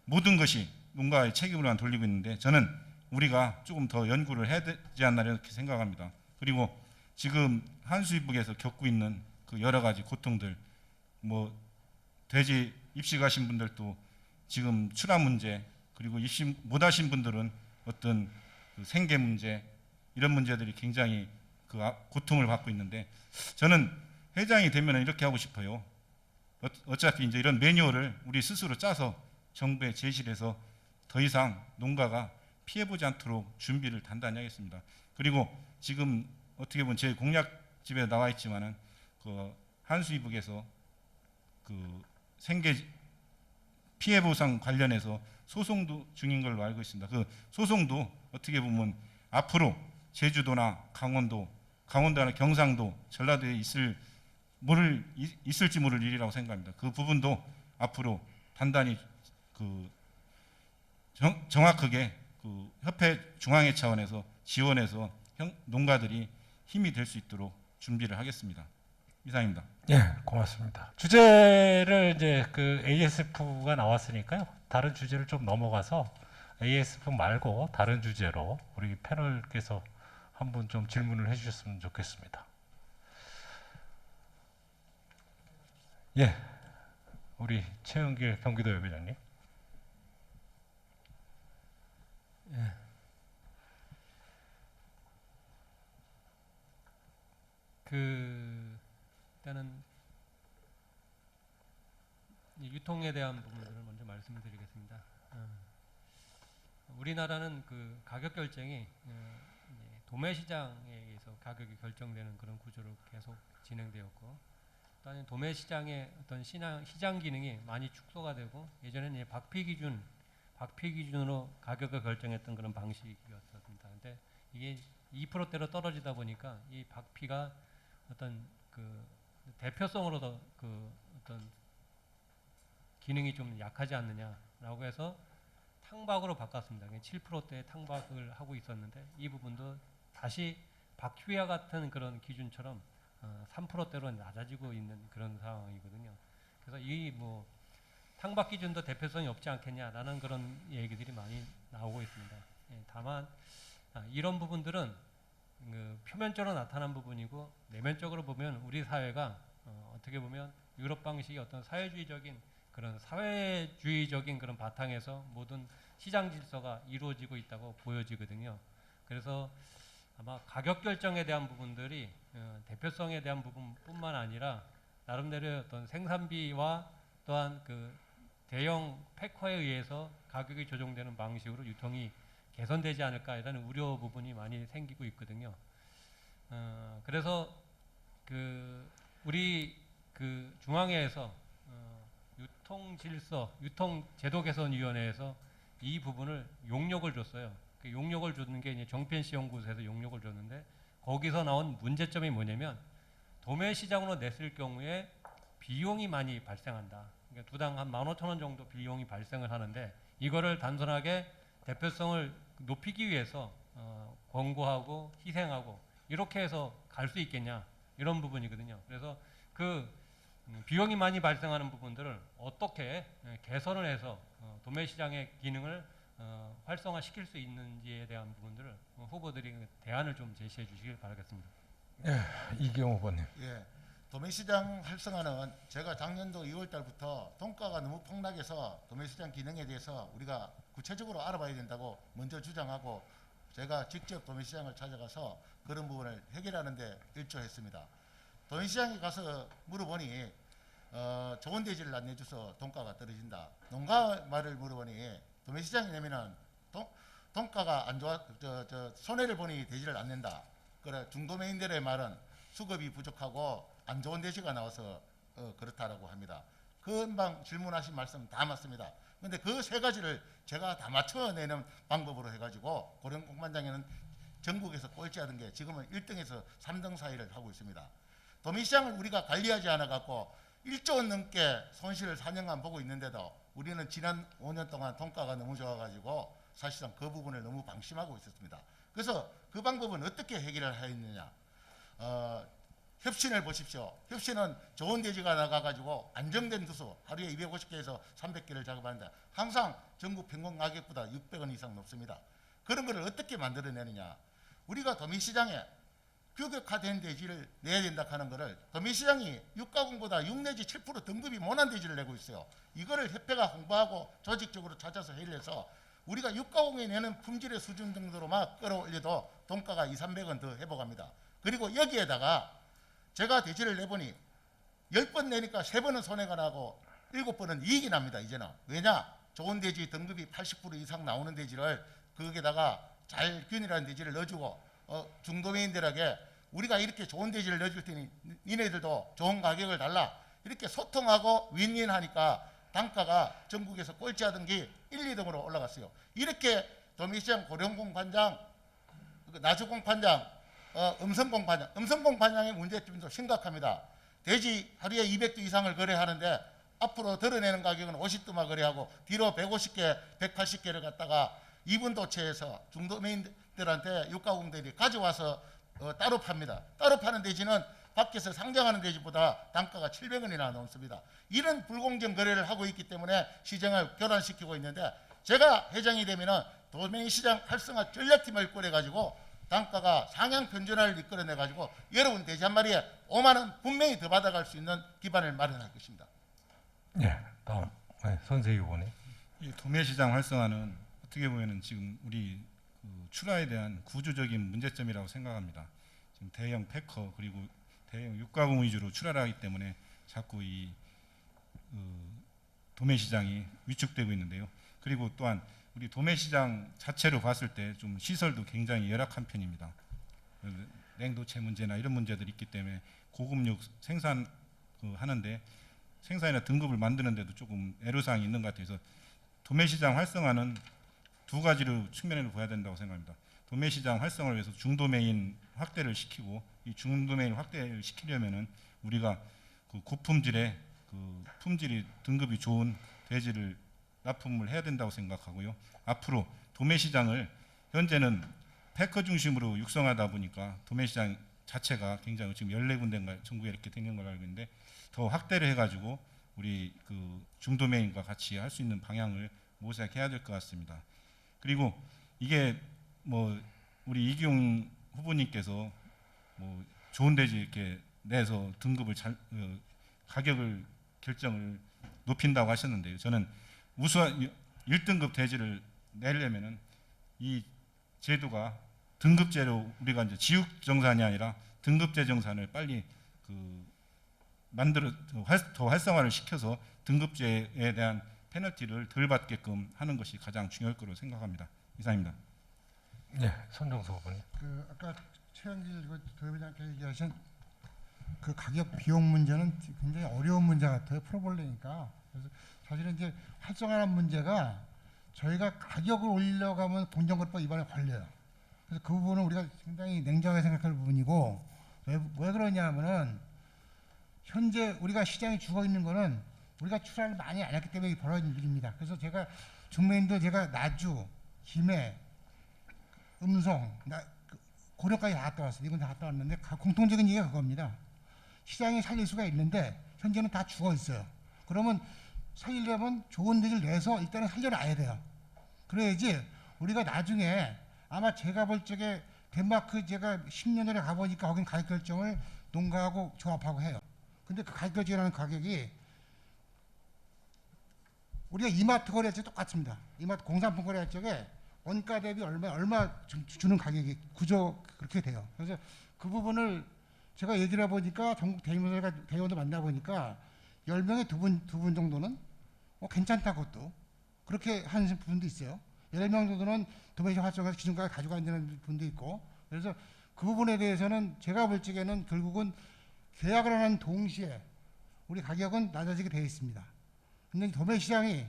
모든 것이 농가의 책임으로만 돌리고 있는데, 저는 우리가 조금 더 연구를 해야 되지 않나 이렇게 생각합니다. 그리고 지금 한수입국에서 겪고 있는 그 여러 가지 고통들, 뭐 돼지 입식하신 분들도 지금 출하 문제, 그리고 입식 못하신 분들은 어떤 그 생계 문제, 이런 문제들이 굉장히 그 고통을 받고 있는데, 저는 회장이 되면 이렇게 하고 싶어요. 어차피 이제 이런 매뉴얼을 우리 스스로 짜서 정부에 제시를 해서 더 이상 농가가 피해보지 않도록 준비를 단단히 하겠습니다. 그리고 지금 어떻게 보면 제 공약집에 나와 있지만은 그 한수이북에서 그 생계 피해 보상 관련해서 소송도 중인 걸로 알고 있습니다. 그 소송도 어떻게 보면 앞으로 제주도나 강원도나 경상도, 전라도에 있을지 모를 일이라고 생각합니다. 그 부분도 앞으로 단단히 그 정확하게 그 협회 중앙회 차원에서 지원해서 농가들이 힘이 될 수 있도록 준비를 하겠습니다. 이상입니다. 예, 고맙습니다. 주제를 이제 그 ASF가 나왔으니까요. 다른 주제를 좀 넘어가서 ASF 말고 다른 주제로 우리 패널께서 한 분 좀 질문을 해주셨으면 좋겠습니다. 예, 우리 최은길 경기도 여배장님. 예. 일단은 유통에 대한 부분들을 먼저 말씀을 드리겠습니다. 우리나라는 그 가격 결정이 도매 시장에 의해서 가격이 결정되는 그런 구조로 계속 진행되었고, 또한 도매 시장의 어떤 시장 기능이 많이 축소가 되고, 예전에는 박피 기준으로 가격을 결정했던 그런 방식이었습니다. 근데 이게 2%대로 떨어지다 보니까 이 박피가 어떤 그 대표성으로도 그 어떤 기능이 좀 약하지 않느냐라고 해서 탕박으로 바꿨습니다. 7%대 탕박을 하고 있었는데, 이 부분도 다시 박피와 같은 그런 기준처럼 3%대로 낮아지고 있는 그런 상황이거든요. 그래서 이 뭐 탕박 기준도 대표성이 없지 않겠냐라는 그런 얘기들이 많이 나오고 있습니다. 다만 이런 부분들은 그 표면적으로 나타난 부분이고, 내면적으로 보면 우리 사회가 어떻게 보면 유럽 방식의 어떤 사회주의적인 그런 바탕에서 모든 시장 질서가 이루어지고 있다고 보여지거든요. 그래서 아마 가격 결정에 대한 부분들이 대표성에 대한 부분뿐만 아니라 나름대로의 어떤 생산비와 또한 그 대형 패커에 의해서 가격이 조정되는 방식으로 유통이 개선되지 않을까라는 우려 부분이 많이 생기고 있거든요. 그래서 우리 중앙회에서 유통질서, 유통제도개선위원회에서 이 부분을 용역을 줬어요. 그 용역을 줬는 게 이제 정편시 연구소에서 용역을 줬는데 거기서 나온 문제점이 뭐냐면 도매 시장으로 냈을 경우에 비용이 많이 발생한다. 그러니까 두당 한 15,000원 정도 비용이 발생을 하는데 이거를 단순하게 대표성을 높이기 위해서 권고하고 희생하고 이렇게 해서 갈 수 있겠냐 이런 부분이거든요. 그래서 비용이 많이 발생하는 부분들을 어떻게 개선을 해서 도매 시장의 기능을 활성화시킬 수 있는지에 대한 부분들을 후보들이 대안을 좀 제시해 주시길 바라겠습니다. 이기용 후보님. 예, 도매시장 활성화는 제가 작년도 2월 달부터 동가가 너무 폭락해서 도매시장 기능에 대해서 우리가 구체적으로 알아봐야 된다고 먼저 주장하고 제가 직접 도매시장을 찾아가서 그런 부분을 해결하는 데 일조했습니다. 도매시장에 가서 물어보니 좋은 대지를 안 내줘서 동가가 떨어진다. 농가 말을 물어보니 도매시장에 내면은 동가가 안 좋아 손해를 보니 대지를 안 낸다. 그래 중도매인들의 말은 수급이 부족하고 안 좋은 대지가 나와서 그렇다라고 합니다. 금방 질문하신 말씀 다 맞습니다. 근데 그 세 가지를 제가 다 맞춰내는 방법으로 해가지고 고령공판장에는 전국에서 꼴찌하던 게 지금은 1등에서 3등 사이를 하고 있습니다. 도매시장을 우리가 관리하지 않아 갖고 1조 원 넘게 손실을 4년간 보고 있는데도 우리는 지난 5년 동안 동가가 너무 좋아가지고 사실상 그 부분을 너무 방심하고 있었습니다. 그래서 그 방법은 어떻게 해결을 하였느냐? 협신을 보십시오. 협신은 좋은 대지가 나가가지고 안정된 두수 하루에 250개에서 300개를 작업하는데 항상 전국 평균 가격보다 600원 이상 높습니다. 그런 것을 어떻게 만들어내느냐? 우리가 도매시장에 규격화된 대지를 내야 된다 하는 것을 도매시장이 육가공보다 6 내지 7% 등급이 못한 대지를 내고 있어요. 이거를 협회가 홍보하고 조직적으로 찾아서 해결해서 우리가 육가공이 내는 품질의 수준 정도로 막 끌어올려도 동가가 200~300원 더 회복합니다. 그리고 여기에다가 제가 대지를 내보니 10번 내니까 3번은 손해가 나고 7번은 이익이 납니다. 이제는. 왜냐? 좋은 대지 등급이 80% 이상 나오는 대지를 거기에다가 잘 균일한 대지를 넣어주고 중도매인들에게 우리가 이렇게 좋은 대지를 넣어줄 테니 니네들도 좋은 가격을 달라. 이렇게 소통하고 윈윈하니까 단가가 전국에서 꼴찌하던 게 1, 2등으로 올라갔어요. 이렇게 도매시장 고령공판장, 나주공판장, 음성공판장, 음성공판장의 문제점도 심각합니다. 대지 하루에 200두 이상을 거래하는데 앞으로 드러내는 가격은 50두만 거래하고 뒤로 150개, 180개를 갖다가 이분도체에서 중도매인들한테 육가공들이 가져와서 따로 팝니다. 따로 파는 대지는 밖에서 상장하는 대지보다 단가가 700원이나 넘습니다. 이런 불공정 거래를 하고 있기 때문에 시장을 교란시키고 있는데 제가 회장이 되면은 도매시장 활성화 전략팀을 꾸려가지고 단가가 상향 편준화를 이끌어내가지고 여러분 대지 한 마리에 5만 원 분명히 더 받아갈 수 있는 기반을 마련할 것입니다. 예, 다음 선세희 후보님. 이 도매시장 활성화는 어떻게 보면은 지금 우리 출하에 대한 구조적인 문제점이라고 생각합니다. 지금 대형 패커 그리고 대형 육가공 위주로 출하를 하기 때문에 자꾸 이 도매시장이 위축되고 있는데요. 그리고 또한 우리 도매시장 자체로 봤을 때 좀 시설도 굉장히 열악한 편입니다. 냉도체 문제나 이런 문제들이 있기 때문에 고급육 생산 하는데 생산이나 등급을 만드는데도 조금 애로사항이 있는 것 같아서 도매시장 활성화는 두 가지로 측면으로 봐야 된다고 생각합니다. 도매시장 활성화를 위해서 중도매인 확대를 시키고 이 중도매인 확대를 시키려면은 우리가 그 고품질의 품질이 등급이 좋은 대지를 납품을 해야 된다고 생각하고요. 앞으로 도매시장을 현재는 패커 중심으로 육성하다 보니까 도매시장 자체가 굉장히 지금 14군데인가 전국에 이렇게 되는 걸 알고 있는데 더 확대를 해가지고 우리 중도매인과 같이 할 수 있는 방향을 모색해야 될 것 같습니다. 그리고 이게 우리 이기용 후보님께서 좋은 대지 이렇게 내서 등급을 가격을 결정을 높인다고 하셨는데요. 저는 우수한 1등급 대지를 내려면은 이 제도가 등급제로 우리가 이제 지육정산이 아니라 등급제 정산을 빨리 더 활성화를 시켜서 등급제에 대한 페널티를 덜 받게끔 하는 것이 가장 중요할 거로 생각합니다. 이상입니다. 네, 손정수 후보님. 그 아까 최영길 도의회장께서 얘기하신 그 가격 비용 문제는 굉장히 어려운 문제 같아요. 풀어보려니까. 그래서 사실은 이제 활성화하는 문제가 저희가 가격을 올리려고 하면 공정거래법 위반에 걸려요. 그래서 그 부분은 우리가 상당히 냉정하게 생각할 부분이고, 왜 그러냐면은 현재 우리가 시장에 죽어 있는 거는 우리가 출하를 많이 안 했기 때문에 벌어진 일입니다. 그래서 제가 중매인도 제가 나주, 김해, 음성, 고려까지 다 갔다 왔어요. 이건 다 갔다 왔는데 공통적인 얘기가 그겁니다. 시장이 살릴 수가 있는데 현재는 다 죽어 있어요. 그러면 살리려면 좋은 데를 내서 일단은 살려놔야 돼요. 그래야지 우리가 나중에 아마 제가 볼 적에 덴마크 제가 10년 전에 가보니까 거긴 가격 결정을 농가하고 조합하고 해요. 근데 그 가격 결정이라는 가격이 우리가 이마트 거래할 때 똑같습니다. 이마트 공산품 거래할 적에 원가 대비 얼마 주는 가격이 구조 그렇게 돼요. 그래서 그 부분을 제가 얘기를 해보니까 전국 대의원들 만나보니까 10명에 두 분 정도는 괜찮다 그것도 그렇게 하는 분도 있어요. 10명 정도는 도매시 활성화해서 기준가를 가져가야 되는 분도 있고, 그래서 그 부분에 대해서는 제가 볼 적에는 결국은 계약을 하는 동시에 우리 가격은 낮아지게 되어 있습니다. 근데 도매시장이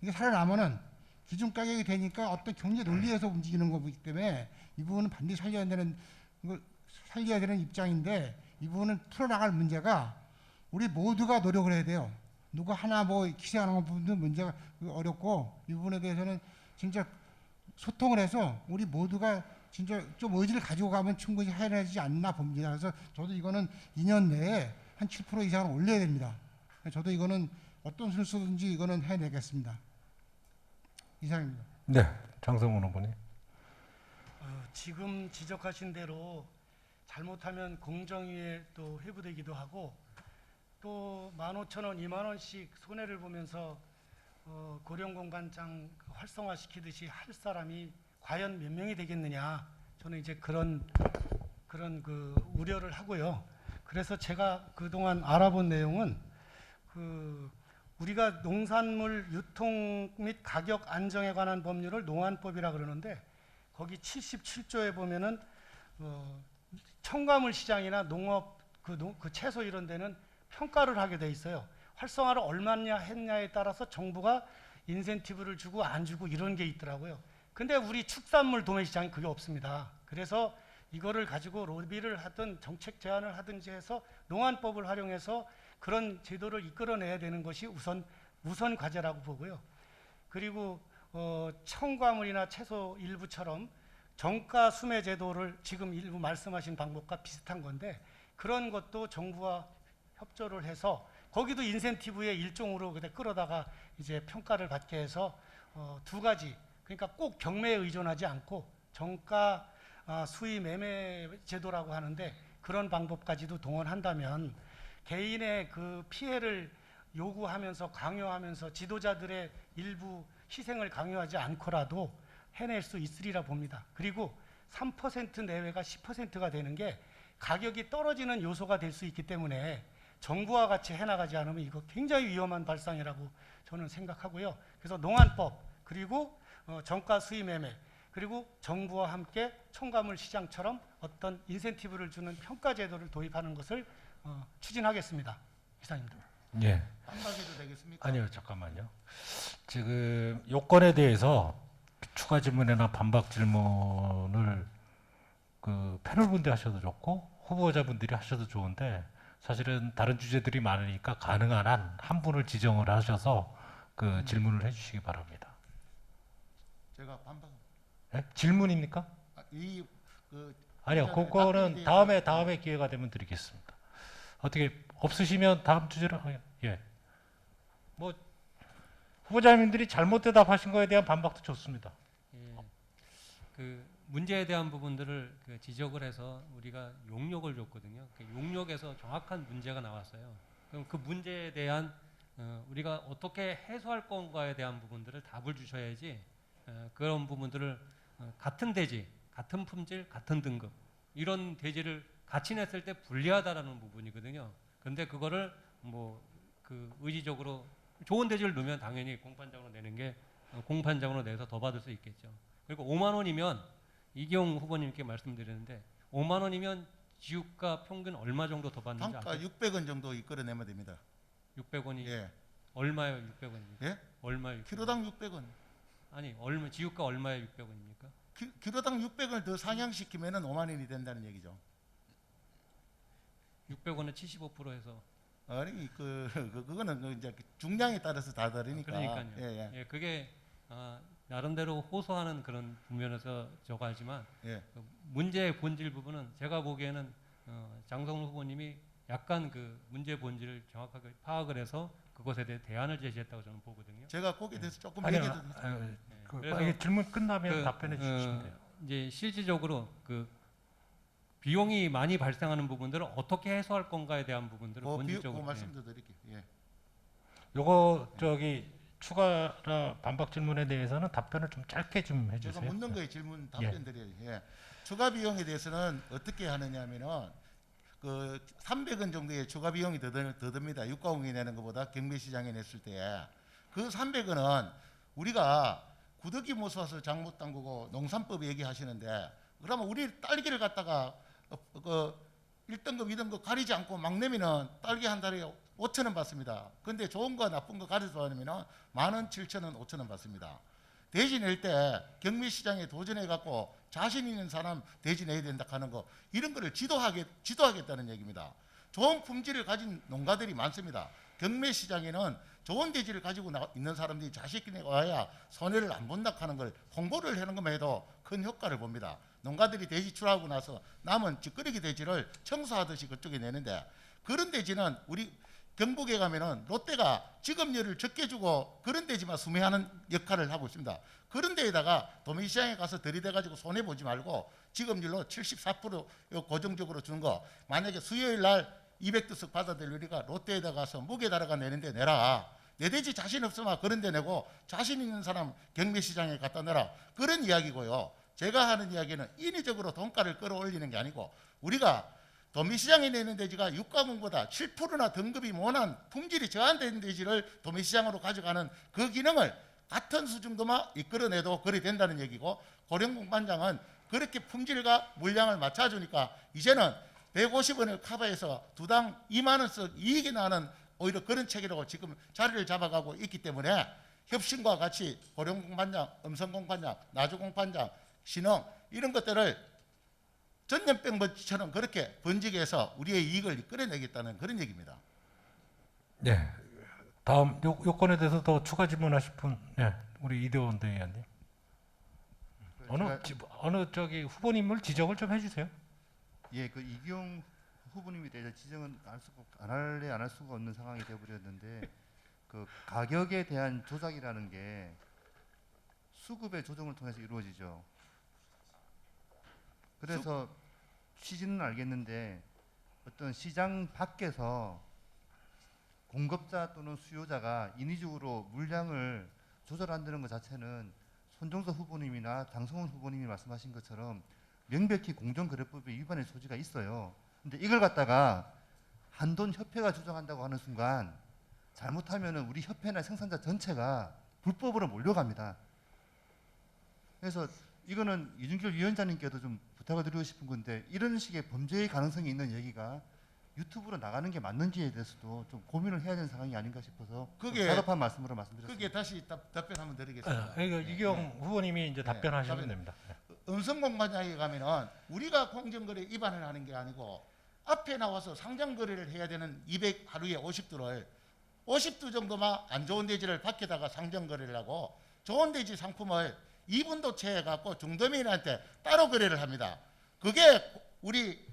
이게 살아나면은 기준 가격이 되니까 어떤 경제 논리에서 움직이는 거기 때문에 이 부분은 반드시 살려야 되는 입장인데, 이 부분은 풀어나갈 문제가 우리 모두가 노력을 해야 돼요. 누구 하나 기세하는 부분도 문제가 어렵고, 이 부분에 대해서는 진짜 소통을 해서 우리 모두가 진짜 좀 의지를 가지고 가면 충분히 해내지 않나 봅니다. 그래서 저도 이거는 2년 내에 한 7% 이상은 올려야 됩니다. 저도 이거는 어떤 수를 쓰든지 이거는 해내겠습니다. 이상입니다. 네, 장성훈 후보님. 지금 지적하신 대로 잘못하면 공정위에 또 회부되기도 하고, 또 15,000원, 2만 원씩 손해를 보면서 고령공간장 활성화시키듯이 할 사람이 과연 몇 명이 되겠느냐, 저는 이제 그런 그 우려를 하고요. 그래서 제가 그동안 알아본 내용은 우리가 농산물 유통 및 가격 안정에 관한 법률을 농안법이라 그러는데, 거기 77조에 보면은 첨가물 시장이나 농업 그 채소 이런 데는 평가를 하게 돼 있어요. 활성화를 얼마냐 했냐에 따라서 정부가 인센티브를 주고 안 주고 이런 게 있더라고요. 근데 우리 축산물 도매시장이 그게 없습니다. 그래서 이거를 가지고 로비를 하든 정책 제안을 하든지 해서 농안법을 활용해서 그런 제도를 이끌어내야 되는 것이 우선 과제라고 보고요. 그리고 첨가물이나 채소 일부처럼 정가 수매 제도를 지금 일부 말씀하신 방법과 비슷한 건데, 그런 것도 정부와 협조를 해서 거기도 인센티브의 일종으로 끌어다가 이제 평가를 받게 해서 두 가지, 그러니까 꼭 경매에 의존하지 않고 정가 수의 매매 제도라고 하는데, 그런 방법까지도 동원한다면 개인의 그 피해를 요구하면서 강요하면서 지도자들의 일부 희생을 강요하지 않고라도 해낼 수 있으리라 봅니다. 그리고 3% 내외가 10%가 되는 게 가격이 떨어지는 요소가 될 수 있기 때문에 정부와 같이 해나가지 않으면 이거 굉장히 위험한 발상이라고 저는 생각하고요. 그래서 농안법, 그리고 정가 수의 매매, 그리고 정부와 함께 첨가물 시장처럼 어떤 인센티브를 주는 평가 제도를 도입하는 것을 추진하겠습니다. 이상입니다. 예. 반박해도 되겠습니까? 아니요, 잠깐만요. 지금 요건에 대해서 추가 질문이나 반박 질문을 그 패널분들이 하셔도 좋고 후보자분들이 하셔도 좋은데, 사실은 다른 주제들이 많으니까 가능한 한 한 분을 지정을 하셔서 그 질문을 해주시기 바랍니다. 제가 반박. 예? 질문입니까? 답변에 아니요, 그거는 대해서- 다음에 기회가 되면 드리겠습니다. 어떻게 없으시면 다음 주제로 예. 뭐 후보자님들이 잘못 대답하신 거에 대한 반박도 좋습니다. 예, 그 문제에 대한 부분들을 지적을 해서 우리가 용역을 줬거든요. 그 용역에서 정확한 문제가 나왔어요. 그럼 그 문제에 대한 우리가 어떻게 해소할 건가에 대한 부분들을 답을 주셔야지, 그런 부분들을 같은 대지, 같은 품질, 같은 등급 이런 대지를 같이 냈을 때 불리하다라는 부분이거든요. 그런데 그거를 그 의지적으로 좋은 대지를 넣으면 당연히 공판장으로 내는 게 공판장으로 내서 더 받을 수 있겠죠. 그리고 5만 원이면 이기용 후보님께 말씀드리는데 5만 원이면 지유가 평균 얼마 정도 더 받는지 단가 아세요? 600원 정도 이끌어내면 됩니다. 600원이 예. 얼마예요? 600원입니까? 예? 얼마예요? 600원? 키로당 600원. 아니 얼마 지유가 얼마에 600원입니까? 키로당 600원을 더 상향시키면은 5만 원이 된다는 얘기죠. 600원에 75%해서 아니 그거는 그 이제 중량에 따라서 다 다르니까. 그러니까요. 예, 예. 예, 그게 나름대로 호소하는 그런 국면에서 저거 하지만 예. 그 문제의 본질 부분은 제가 보기에는 장성훈 후보님이 약간 그 문제 본질을 정확하게 파악을 해서 그것에 대해 대안을 제시했다고 저는 보거든요. 제가 거기에 대해서 조금 아니요, 얘기해도 되죠. 그래서 이게 질문 끝나면 답변해 주시면 돼요. 이제 실질적으로 그 비용이 많이 발생하는 부분들을 어떻게 해소할 건가에 대한 부분들을 그 본질적으로 말씀도 드릴게요. 예. 요거 추가나 반박 질문에 대해서는 답변을 좀 짧게 좀 제가 해주세요. 묻는 거에 질문 답변 드려요. 예. 추가 비용에 대해서는 어떻게 하느냐면은 그 300원 정도의 추가 비용이 더 듭니다. 유가공이 내는 것보다 경매시장에 냈을 때 그 300원은 우리가 구더기 못 사서 장 못 담그고 농산법 얘기하시는데 그러면 우리 딸기를 갖다가 그 1등급, 2등급 가리지 않고 막 내면은 딸기 한 달에 5,000원 받습니다. 근데 좋은 거 나쁜 거 가려서 하면은 10,000원, 7,000원, 5,000원 받습니다. 대지 낼 때 경매시장에 도전해 갖고 자신 있는 사람 대지 내야 된다 하는 거 이런 거를 지도하겠다는 얘기입니다. 좋은 품질을 가진 농가들이 많습니다. 경매시장에는 좋은 대지를 가지고 있는 사람들이 자식이 와야 손해를 안 본다 하는 걸 홍보를 하는 것만 해도 큰 효과를 봅니다. 농가들이 대지 출하하고 나서 남은 찌끄레기 대지를 청소하듯이 그쪽에 내는데 그런 대지는 우리 경북에 가면은 롯데가 지급료를 적게 주고 그런 데지만 수매하는 역할을 하고 있습니다. 그런 데에다가 도매시장에 가서 들이대가지고 손해보지 말고 지급률로 74% 고정적으로 주는 거 만약에 수요일 날 200두석 받아들 우리가 롯데에다 가서 무게 달아가 내는데 내라. 내 돼지 자신 없으면 그런 데 내고 자신 있는 사람 경매시장에 갖다 내라. 그런 이야기고요. 제가 하는 이야기는 인위적으로 돈가를 끌어올리는 게 아니고 우리가 도매시장에 내는 돼지가 유가공보다 7%나 등급이 못한 품질이 저하되는 돼지를 도매시장으로 가져가는 그 기능을 같은 수준도만 이끌어내도 그리 된다는 얘기고 고령공판장은 그렇게 품질과 물량을 맞춰주니까 이제는 150원을 커버해서 두당 2만 원씩 이익이 나는 오히려 그런 체계로 지금 자리를 잡아가고 있기 때문에 협신과 같이 고령공판장, 음성공판장, 나주공판장, 신흥 이런 것들을 전염병처럼 그렇게 번지게 해서 우리의 이익을 이끌어내겠다는 그런 얘기입니다. 네. 다음 요건에 대해서 더 추가 질문하실 분, 네, 우리 이대원 대의원님. 어느 후보님을 지적을 좀 해주세요. 예, 그 이기용 후보님에 대해서 지적은 안 할 수가 없는 상황이 되어버렸는데 그 가격에 대한 조작이라는 게 수급의 조정을 통해서 이루어지죠. 그래서 취지는 알겠는데 어떤 시장 밖에서 공급자 또는 수요자가 인위적으로 물량을 조절한다는 것 자체는 손정서 후보님이나 장성훈 후보님이 말씀하신 것처럼 명백히 공정거래법의 위반의 소지가 있어요. 근데 이걸 갖다가 한돈협회가 조정한다고 하는 순간 잘못하면은 우리 협회나 생산자 전체가 불법으로 몰려갑니다. 그래서 이거는 이준길 위원장님께도 좀 부탁을 드리고 싶은 건데 이런 식의 범죄의 가능성이 있는 얘기가 유튜브로 나가는 게 맞는지에 대해서도 좀 고민을 해야 되는 상황이 아닌가 싶어서 그게 다급한 말씀으로 말씀드렸습니다. 그게 다시 답변 한번 드리겠습니다. 이기용 후보님이 이제 답변하시면 됩니다. 음성공판장에 가면은 우리가 공정거래 위반을 하는 게 아니고 앞에 나와서 상장거래를 해야 되는 200 하루에 50두를 50두 정도만 안 좋은 돼지를 밖에다가 상장거래를 하고 좋은 돼지 상품을 2분도체 해갖고 중도민한테 따로 거래를 합니다. 그게 우리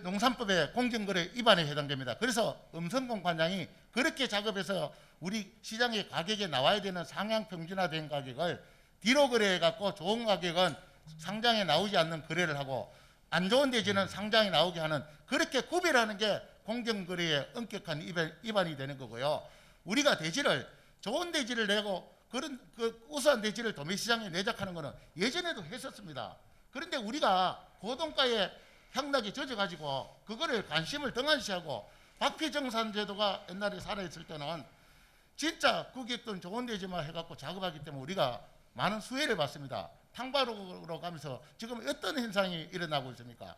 농산법의 공정거래 위반에 해당됩니다. 그래서 음성공판장이 그렇게 작업해서 우리 시장의 가격에 나와야 되는 상향 평준화된 가격을 뒤로 거래해갖고 좋은 가격은 상장에 나오지 않는 거래를 하고 안 좋은 돼지는 상장에 나오게 하는 그렇게 구별하는 게 공정거래의 엄격한 위반이 되는 거고요. 우리가 돼지를 좋은 돼지를 내고 그런 그 우수한 돼지를 도매시장에 내작하는 거는 예전에도 했었습니다. 그런데 우리가 고동가에 향락이 젖어가지고 그거를 관심을 등한시하고 박피정산 제도가 옛날에 살아있을 때는 진짜 고객돈 좋은 돼지만 해갖고 작업하기 때문에 우리가 많은 수혜를 받습니다. 탕바로 가면서 지금 어떤 현상이 일어나고 있습니까?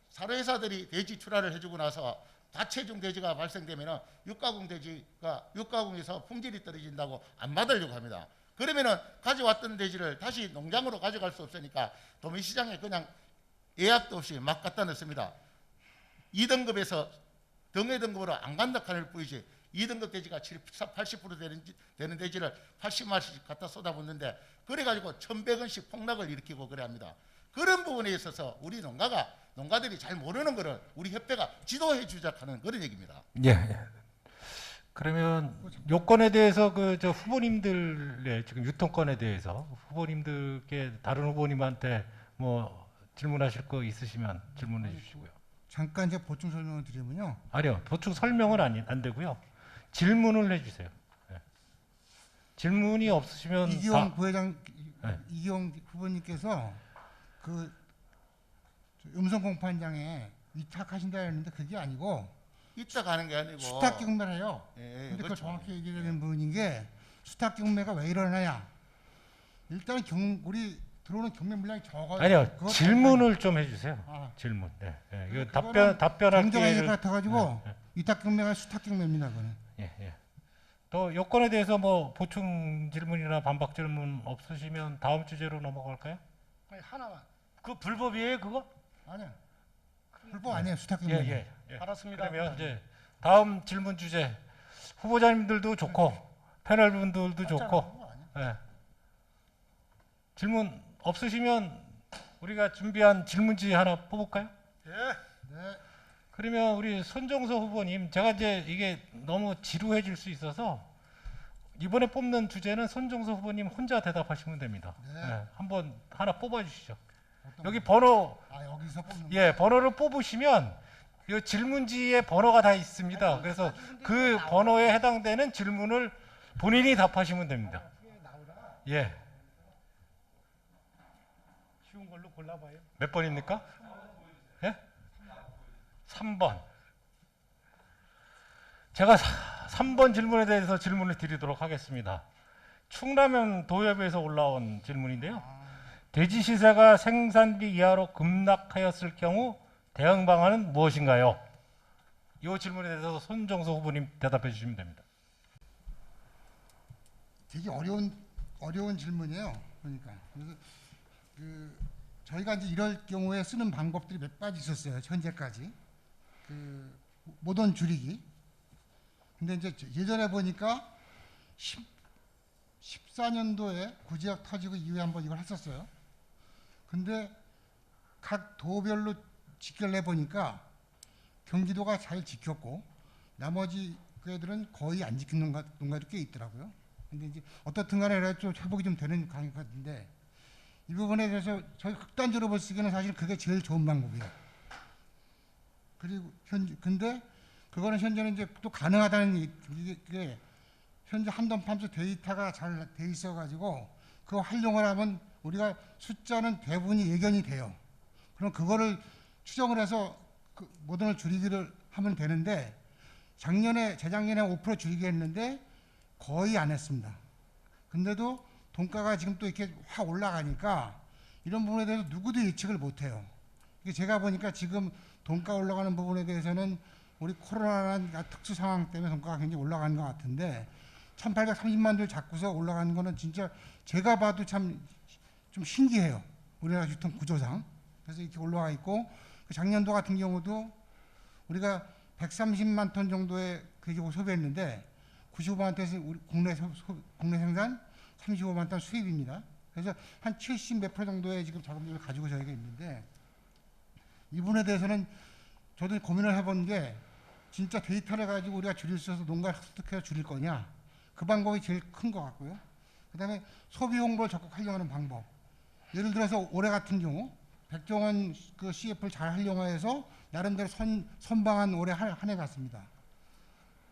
사료회사들이 돼지 출하를 해주고 나서 다체중 돼지가 발생되면 육가공 돼지가 육가공에서 품질이 떨어진다고 안 받으려고 합니다. 그러면은 가져왔던 돼지를 다시 농장으로 가져갈 수 없으니까 도매시장에 그냥 예약도 없이 막 갖다 넣습니다. 2등급에서 등회 등급으로 안 간다 하는 뿐이지 2등급 돼지가 80% 되는 돼지를 80만 원씩 갖다 쏟아붓는데 그래가지고 1,100원씩 폭락을 일으키고 그래 합니다. 그런 부분에 있어서 우리 농가들이 잘 모르는 거를 우리 협회가 지도해 주자 하는 그런 얘기입니다. 예. 예. 그러면 요건에 대해서 그 저 후보님들의 지금 유통권에 대해서 후보님들께 다른 후보님한테 뭐 질문하실 거 있으시면 질문해 주시고요. 잠깐 제가 보충 설명을 드리면요. 아니요, 보충 설명은 안 되고요. 질문을 해주세요. 예. 질문이 없으시면 이기용 부회장, 네. 이기용 후보님께서 그 음성 공판장에 위탁하신다 했는데 그게 아니고 이따 가는 게 아니고 수탁 경매를 해요. 예, 근데 그걸 그렇죠. 정확히 얘기하는 부분인 게 수탁 경매가 왜 일어나냐? 일단 우리 들어오는 경매 물량이 적어요. 아니요, 그거 질문을 좀 해주세요. 아, 질문. 네. 예. 이거 그거는 답변할 정정하기 기회를. 같아가지고 위탁 경매가 수탁 경매입니다. 그거는. 예, 예. 또 요건에 대해서 뭐 보충 질문이나 반박 질문 없으시면 다음 주제로 넘어갈까요? 아니, 하나만. 그 불법이에요, 그거? 아니요. 불법 아니에요. 수탁 예, 경매. 예. 예. 알았습니다. 그러면 이제 다음 질문 주제 후보자님들도 좋고 패널 분들도 좋고 예. 질문 없으시면 우리가 준비한 질문지 하나 뽑을까요? 네. 그러면 우리 손정서 후보님, 제가 이제 이게 너무 지루해질 수 있어서 이번에 뽑는 주제는 손정서 후보님 혼자 대답하시면 됩니다. 네. 예, 한번 하나 뽑아주시죠. 어떤 여기 거? 번호, 여기서 뽑는 거. 예, 번호를 뽑으시면 이 질문지에 번호가 다 있습니다. 그래서 그 번호에 해당되는 질문을 본인이 답하시면 됩니다. 예, 쉬운 걸로 골라봐요. 몇 번입니까? 예? 3번. 제가 3번 질문에 대해서 질문을 드리도록 하겠습니다. 충남형 도협에서 올라온 질문인데요. 돼지 시세가 생산비 이하로 급락하였을 경우 대응 방안은 무엇인가요? 이 질문에 대해서 손정서 후보님 대답해 주시면 됩니다. 되게 어려운 질문이에요. 그러니까 그래서 저희가 이제 이럴 경우에 쓰는 방법들이 몇 가지 있었어요. 현재까지 모던 줄이기. 근데 이제 예전에 보니까 14년도에 구제약 터지고 이후에 한번 이걸 했었어요. 근데 각 도별로 직결해 보니까 경기도가 잘 지켰고 나머지 그 애들은 거의 안 지킨 농가도 꽤 있더라고요. 근데 이제 어떻든 간에 좀 회복이 좀 되는 강의 같은데 이 부분에 대해서 저희 극단적으로 볼 수 있는 사실 그게 제일 좋은 방법이에요. 그리고 근데 그거는 현재는 이제 또 가능하다는 이게 현재 한돈팜스 데이터가 잘 돼 있어가지고 그거 활용을 하면 우리가 숫자는 대부분이 예견이 돼요. 그럼 그거를 추정을 해서 그 모던을 줄이기를 하면 되는데 재작년에 5% 줄이게 했는데 거의 안 했습니다. 근데도 돈가가 지금 또 이렇게 확 올라가니까 이런 부분에 대해서 누구도 예측을 못해요. 이게 제가 보니까 지금 돈가 올라가는 부분에 대해서는 우리 코로나라는 특수 상황 때문에 돈가가 굉장히 올라가는 것 같은데 1830만 들 잡고서 올라가는 거는 진짜 제가 봐도 참 좀 신기해요. 우리나라 유통 구조상. 그래서 이렇게 올라가 있고 작년도 같은 경우도 우리가 130만 톤 정도의 돼지고기 소비했는데 95만 톤에서 우리 국내 생산 35만 톤 수입입니다. 그래서 한 70 몇 프로 정도의 지금 자금률을 가지고 저희가 있는데 이 부분에 대해서는 저도 고민을 해본 게 진짜 데이터를 가지고 우리가 줄일 수 있어서 농가를 습득해서 줄일 거냐 그 방법이 제일 큰 것 같고요. 그 다음에 소비 홍보를 적극 활용하는 방법. 예를 들어서 올해 같은 경우 백종원 그 CF를 잘 활용해서 나름대로 선방한 올해 한 해 같습니다.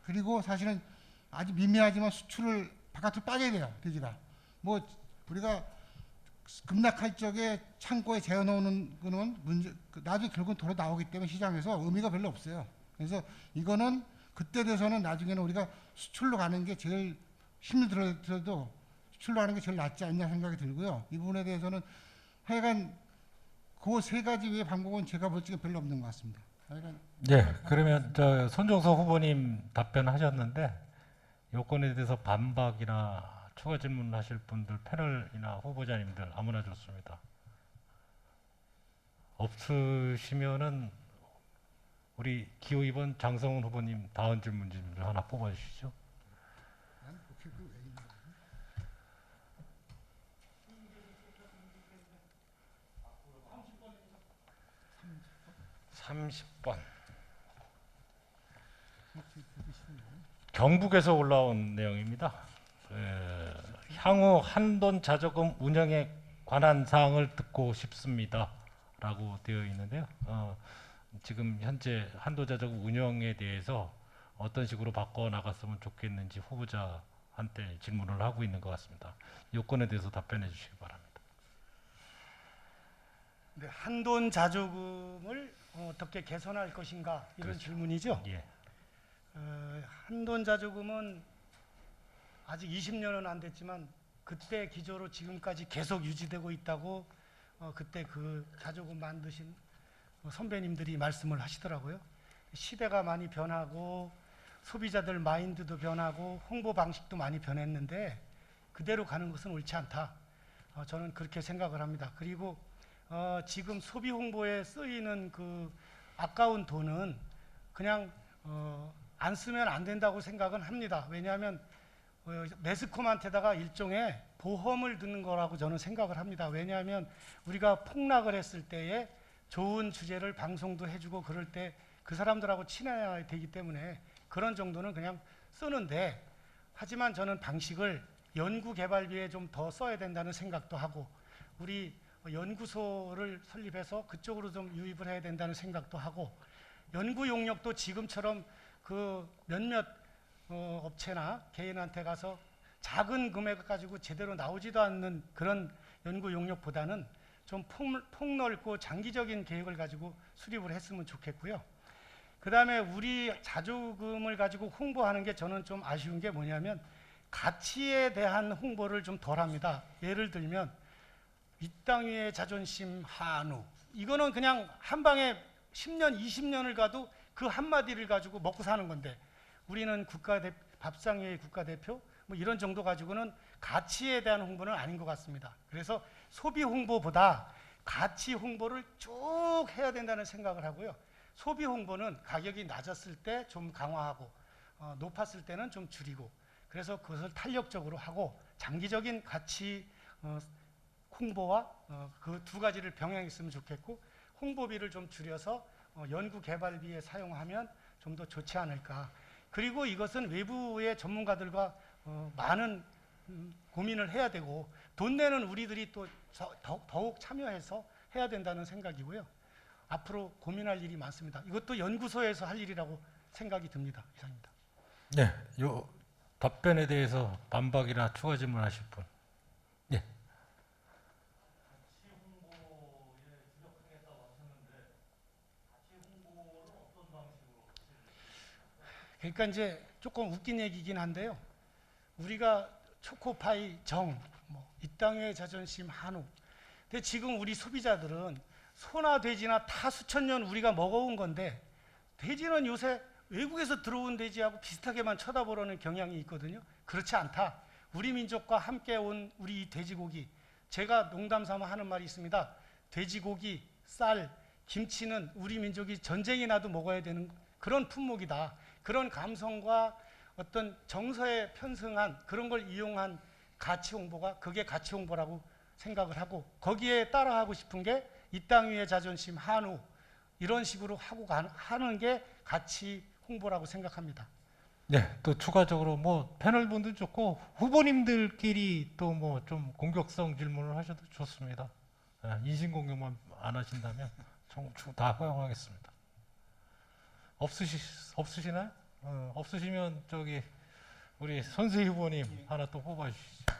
그리고 사실은 아주 미미하지만 수출을 바깥으로 빠져야 돼요. 돼지가. 뭐 우리가 급락할 적에 창고에 재워놓는 거는 나중에 결국은 돌아 나오기 때문에 시장에서 의미가 별로 없어요. 그래서 이거는 그때 돼서는 나중에는 우리가 수출로 가는 게 제일 힘이 들어도 수출로 하는 게 제일 낫지 않냐 생각이 들고요. 이 부분에 대해서는 하여간 그 세 가지 외의 방법은 제가 볼 적에 별로 없는 것 같습니다. 하여간 네, 그러면 저 손종서 후보님 답변하셨는데 요건에 대해서 반박이나 추가 질문하실 분들 패널이나 후보자님들 아무나 좋습니다. 없으시면은 우리 기호 2번 장성훈 후보님 다음 질문지를 하나 뽑아주시죠. 난 그렇게 그 왜 있나. 30번. 경북에서 올라온 내용입니다. 향후 한돈 자조금 운영에 관한 사항을 듣고 싶습니다라고 되어 있는데요. 지금 현재 한도 자조금 운영에 대해서 어떤 식으로 바꿔 나갔으면 좋겠는지 후보자한테 질문을 하고 있는 것 같습니다. 요건에 대해서 답변해 주시기 바랍니다. 네, 한돈 자조금을 어떻게 개선할 것인가 이런 그렇죠. 질문이죠. 예. 한돈 자조금은 아직 20년은 안 됐지만 그때 기조로 지금까지 계속 유지되고 있다고 그때 그 자조금 만드신 선배님들이 말씀을 하시더라고요. 시대가 많이 변하고 소비자들 마인드도 변하고 홍보 방식도 많이 변했는데 그대로 가는 것은 옳지 않다. 저는 그렇게 생각을 합니다. 그리고 지금 소비 홍보에 쓰이는 그 아까운 돈은 그냥 안 쓰면 안 된다고 생각은 합니다. 왜냐하면 매스컴한테다가 일종의 보험을 드는 거라고 저는 생각을 합니다. 왜냐하면 우리가 폭락을 했을 때에 좋은 주제를 방송도 해주고 그럴 때 그 사람들하고 친해야 되기 때문에 그런 정도는 그냥 쓰는데, 하지만 저는 방식을 연구 개발비에 좀 더 써야 된다는 생각도 하고 우리 연구소를 설립해서 그쪽으로 좀 유입을 해야 된다는 생각도 하고, 연구 용역도 지금처럼 그 몇몇 업체나 개인한테 가서 작은 금액 가지고 제대로 나오지도 않는 그런 연구 용역보다는 좀 폭넓고 장기적인 계획을 가지고 수립을 했으면 좋겠고요. 그 다음에 우리 자조금을 가지고 홍보하는 게 저는 좀 아쉬운 게 뭐냐면 가치에 대한 홍보를 좀 덜 합니다. 예를 들면 이 땅 위의 자존심 한우, 이거는 그냥 한 방에 10년, 20년을 가도 그 한마디를 가지고 먹고 사는 건데 우리는 밥상 위의 국가대표 뭐 이런 정도 가지고는 가치에 대한 홍보는 아닌 것 같습니다. 그래서 소비 홍보보다 가치 홍보를 쭉 해야 된다는 생각을 하고요. 소비 홍보는 가격이 낮았을 때 좀 강화하고 높았을 때는 좀 줄이고, 그래서 그것을 탄력적으로 하고 장기적인 가치 홍보와 그 두 가지를 병행했으면 좋겠고, 홍보비를 좀 줄여서 연구 개발비에 사용하면 좀 더 좋지 않을까. 그리고 이것은 외부의 전문가들과 많은 고민을 해야 되고 돈 내는 우리들이 또 더욱 참여해서 해야 된다는 생각이고요. 앞으로 고민할 일이 많습니다. 이것도 연구소에서 할 일이라고 생각이 듭니다. 이상입니다. 네, 요 답변에 대해서 반박이나 추가 질문하실 분. 네. 그러니까 이제 조금 웃긴 얘기긴 한데요. 우리가 초코파이 정, 이 땅의 자존심 한우. 근데 지금 우리 소비자들은 소나 돼지나 다 수천 년 우리가 먹어온 건데 돼지는 요새 외국에서 들어온 돼지하고 비슷하게만 쳐다보려는 경향이 있거든요. 그렇지 않다. 우리 민족과 함께 온 우리 돼지고기, 제가 농담 삼아 하는 말이 있습니다. 돼지고기, 쌀, 김치는 우리 민족이 전쟁이 나도 먹어야 되는 그런 품목이다. 그런 감성과 어떤 정서에 편승한 그런 걸 이용한 가치 홍보가 그게 가치 홍보라고 생각을 하고, 거기에 따라하고 싶은 게 이 땅 위의 자존심 한우, 이런 식으로 하는 게 가치 홍보라고 생각합니다. 네, 또 추가적으로 뭐 패널 분도 좋고 후보님들끼리 또 뭐 좀 공격성 질문을 하셔도 좋습니다. 인신 공격만 안 하신다면 다 허용하겠습니다. 없으시나요? 없으시면 저기 우리 손세희 후보님 하나 또 뽑아주시죠.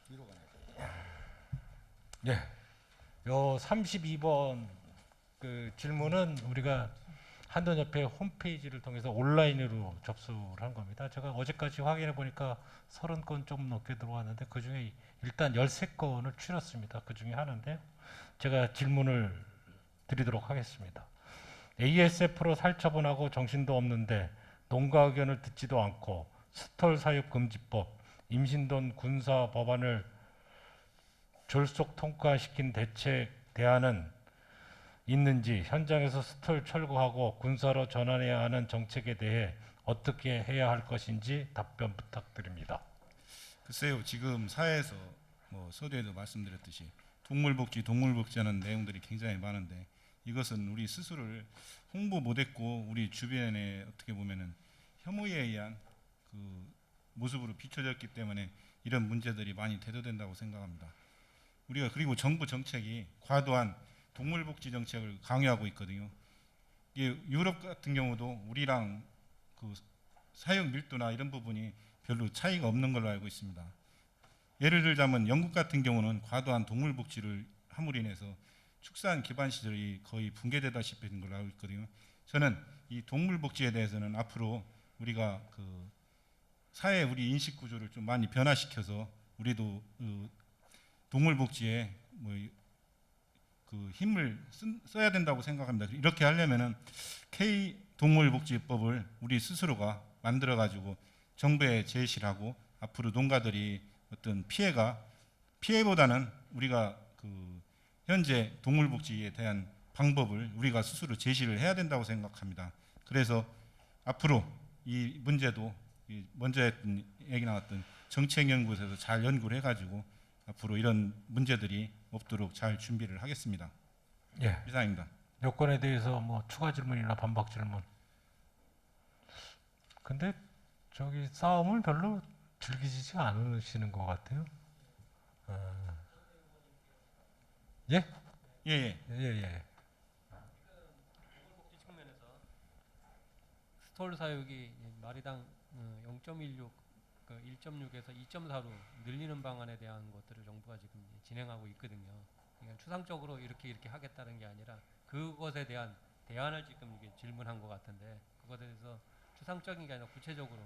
뒤로 가네. 예. 요 32번 그 질문은 우리가 한돈협회 홈페이지를 통해서 온라인으로 접수를 한 겁니다. 제가 어제까지 확인해 보니까 30건 좀 넘게 들어왔는데 그 중에 일단 13건을 추렸습니다. 그 중에 하나인데요. 제가 질문을 드리도록 하겠습니다. ASF로 살처분하고 정신도 없는데 농가 의견을 듣지도 않고 스톨 사육 금지법, 임신돈 군사 법안을 졸속 통과시킨 대책 대안은 있는지, 현장에서 스톨 철거하고 군사로 전환해야 하는 정책에 대해 어떻게 해야 할 것인지 답변 부탁드립니다. 글쎄요, 지금 사회에서 뭐 서두에도 말씀드렸듯이 동물복지하는 내용들이 굉장히 많은데 이것은 우리 스스로를 홍보 못했고 우리 주변에 어떻게 보면은 혐오에 의한 그 모습으로 비춰졌기 때문에 이런 문제들이 많이 대두된다고 생각합니다. 우리가 그리고 정부 정책이 과도한 동물복지 정책을 강요하고 있거든요. 이게 유럽 같은 경우도 우리랑 그 사육 밀도나 이런 부분이 별로 차이가 없는 걸로 알고 있습니다. 예를 들자면 영국 같은 경우는 과도한 동물복지를 함으로 인해서 축산 기반 시설이 거의 붕괴되다시피 된 걸로 알고 있거든요. 저는 이 동물복지에 대해서는 앞으로 우리가 그 사회 우리 인식 구조를 좀 많이 변화시켜서 우리도 그 동물복지에 뭐 그 힘을 써야 된다고 생각합니다. 이렇게 하려면은 K 동물복지법을 우리 스스로가 만들어 가지고 정부에 제시를 하고 앞으로 농가들이 어떤 피해보다는 우리가 그 현재 동물복지에 대한 방법을 우리가 스스로 제시를 해야 된다고 생각합니다. 그래서 앞으로 이 문제도 먼저 얘기 나왔던 정책연구소에서 잘 연구를 해가지고 앞으로 이런 문제들이 없도록 잘 준비를 하겠습니다. 예. 이상입니다. 요건에 대해서 뭐 추가 질문이나 반박 질문. 근데 저기 싸움을 별로 즐기지 않으시는 것 같아요. 예? 예. 예. 동물복지 측면에서 스톨 사육이 마리당 0.16, 1.6에서 2.4로 늘리는 방안에 대한 것들을 정부가 지금 진행하고 있거든요. 그러니까 추상적으로 이렇게 하겠다는 게 아니라 그것에 대한 대안을 지금 이게 질문한 것 같은데 그것에 대해서 추상적인 게 아니라 구체적으로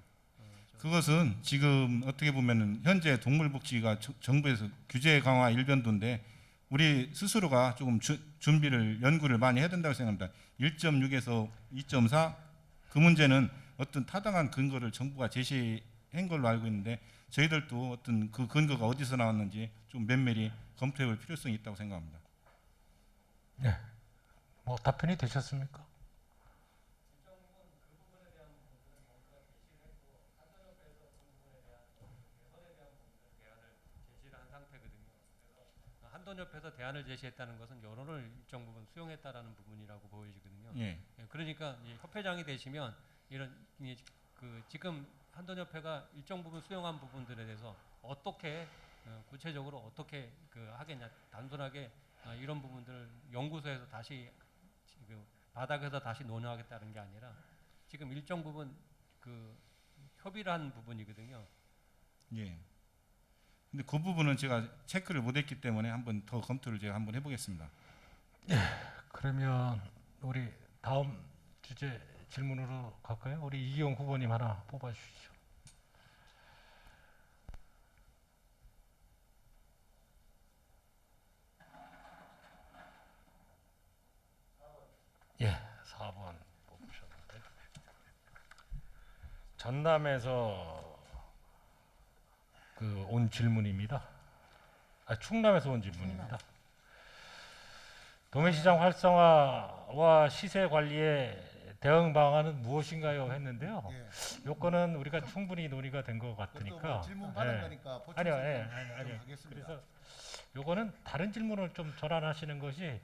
그것은 지금 어떻게 보면은 현재 동물복지가 정부에서 규제 강화 일변도인데 우리 스스로가 조금 준비를 연구를 많이 해야 된다고 생각합니다. 1.6에서 2.4 그 문제는 어떤 타당한 근거를 정부가 제시한 걸로 알고 있는데 저희들도 어떤 그 근거가 어디서 나왔는지 좀 면밀히 검토해 볼 필요성이 있다고 생각합니다. 예. 뭐 답변이 되셨습니까? 한돈협회에서 대안을 제시했다는 것은 여론을 일정 부분 수용했다라는 부분이라고 보여지거든요. 예. 그러니까 이제 협회장이 되시면 이런 그 지금 한돈협회가 일정 부분 수용한 부분들에 대해서 어떻게 구체적으로 어떻게 그 하겠냐, 단순하게 이런 부분들을 연구소에서 다시 지금 바닥에서 다시 논의하겠다는 게 아니라 지금 일정 부분 그 협의를 한 부분이거든요. 예. 근데 그 부분은 제가 체크를 못했기 때문에 한번 더 검토를 제가 한번 해보겠습니다. 그러면 우리 다음 주제 질문으로 갈까요? 우리 이기용 후보님 하나 뽑아주시죠. 예, 4번 뽑으셨는데 전남에서 온 질문입니다. 충남에서 온 질문입니다. 도매시장 활성화와 시세 관리의 대응 방안은 무엇인가요? 했는데요. 예. 요거는 우리가 충분히 논의가 된 것 같으니까. 뭐 질문 받은 예. 거니까 보충 아니요, 좀 하겠습니다. 그래서 요거는 다른 질문을 좀 전환하시는 것이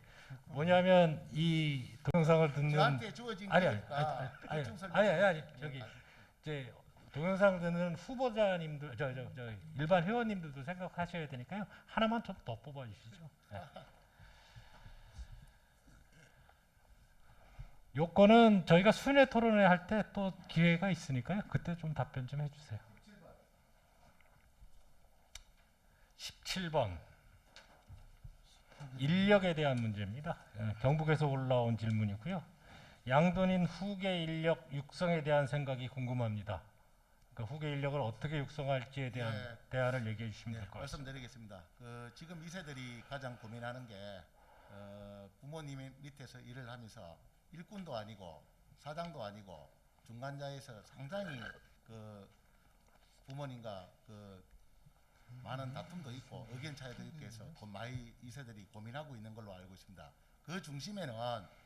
뭐냐면 이 동영상을 듣는 저한테 주어진 거니까 보충 설명. 아니 저기 이제 동영상 듣는 후보자님들 저 일반 회원님들도 생각하셔야 되니까요. 하나만 좀 더 뽑아 주시죠. 네. 요거는 저희가 순회 토론회 할 때 또 기회가 있으니까요. 그때 좀 답변 좀 해주세요. 17번. 인력에 대한 문제입니다. 경북에서 올라온 질문이고요. 양돈인 후계 인력 육성에 대한 생각이 궁금합니다. 그러니까 후계 인력을 어떻게 육성할지에 대한 예. 대안을 얘기해 주시면 될 것 같습니다. 말씀드리겠습니다. 지금 2세들이 가장 고민하는 게 부모님 밑에서 일을 하면서 일꾼도 아니고 사장도 아니고 중간자에서 상당히 부모님과 많은 다툼도 있고 의견 차이도 있고 해서 많이 2세들이 고민하고 있는 걸로 알고 있습니다. 그 중심에는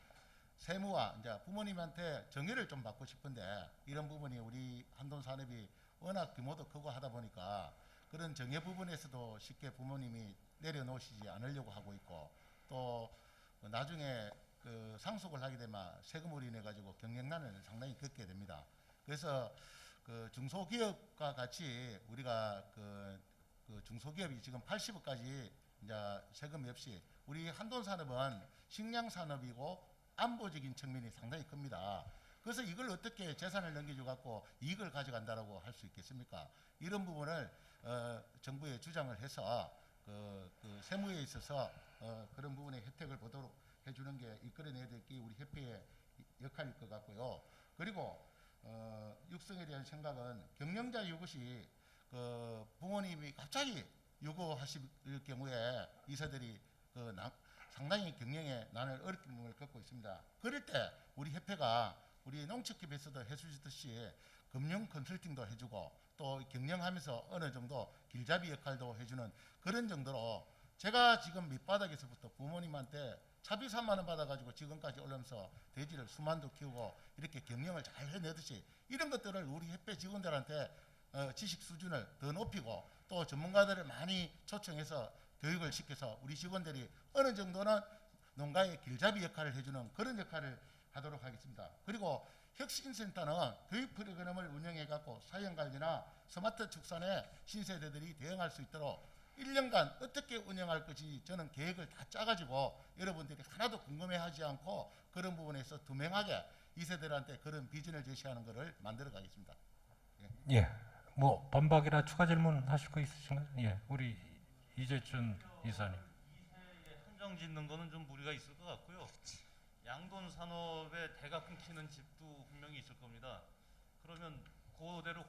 세무와 이제 부모님한테 정의를 좀 받고 싶은데 이런 부분이 우리 한돈 산업이 워낙 규모도 크고 하다 보니까 그런 정의 부분에서도 쉽게 부모님이 내려놓으시지 않으려고 하고 있고 또 나중에 상속을 하게 되면 세금으로 인해 가지고 경영난을 상당히 겪게 됩니다. 그래서 중소기업과 같이 우리가 중소기업이 지금 80억까지 이제 세금이 없이 우리 한돈 산업은 식량 산업이고 안보적인 측면이 상당히 큽니다. 그래서 이걸 어떻게 재산을 넘겨줘 갖고 이익을 가져간다라고 할 수 있겠습니까? 이런 부분을 정부에 주장을 해서 세무에 있어서 그런 부분의 혜택을 보도록 해주는 게 이끌어내야 될 게 우리 협회의 역할일 것 같고요. 그리고 육성에 대한 생각은 경영자 이것이 부모님이 갑자기 요구하실 경우에 이사들이 상당히 경영에 나는 어려움을 겪고 있습니다. 그럴 때 우리 협회가 우리 농축협에서도 해주듯이 금융 컨설팅도 해주고 또 경영하면서 어느 정도 길잡이 역할도 해주는 그런 정도로 제가 지금 밑바닥에서부터 부모님한테 차비 3만 원 받아가지고 지금까지 올라오면서 돼지를 수만도 키우고 이렇게 경영을 잘 해내듯이 이런 것들을 우리 협회 직원들한테 지식 수준을 더 높이고 또 전문가들을 많이 초청해서 교육을 시켜서 우리 직원들이 어느 정도는 농가의 길잡이 역할을 해주는 그런 역할을 하도록 하겠습니다. 그리고 혁신센터는 교육 프로그램을 운영해갖고 사형관리나 스마트 축산에 신세대들이 대응할 수 있도록 1년간 어떻게 운영할 것인지 저는 계획을 다 짜가지고 여러분들이 하나도 궁금해하지 않고 그런 부분에서 투명하게 2세들한테 그런 비전을 제시하는 것을 만들어 가겠습니다. 예, 뭐 반박이나 추가 질문 하실 거 있으신가요? 예, 우리 이재춘 이사님. 2세에 한정 짓는 거는 좀 무리가 있을 것 같고요. 양돈 산업에 대가 끊기는 집도 분명히 있을 겁니다. 그러면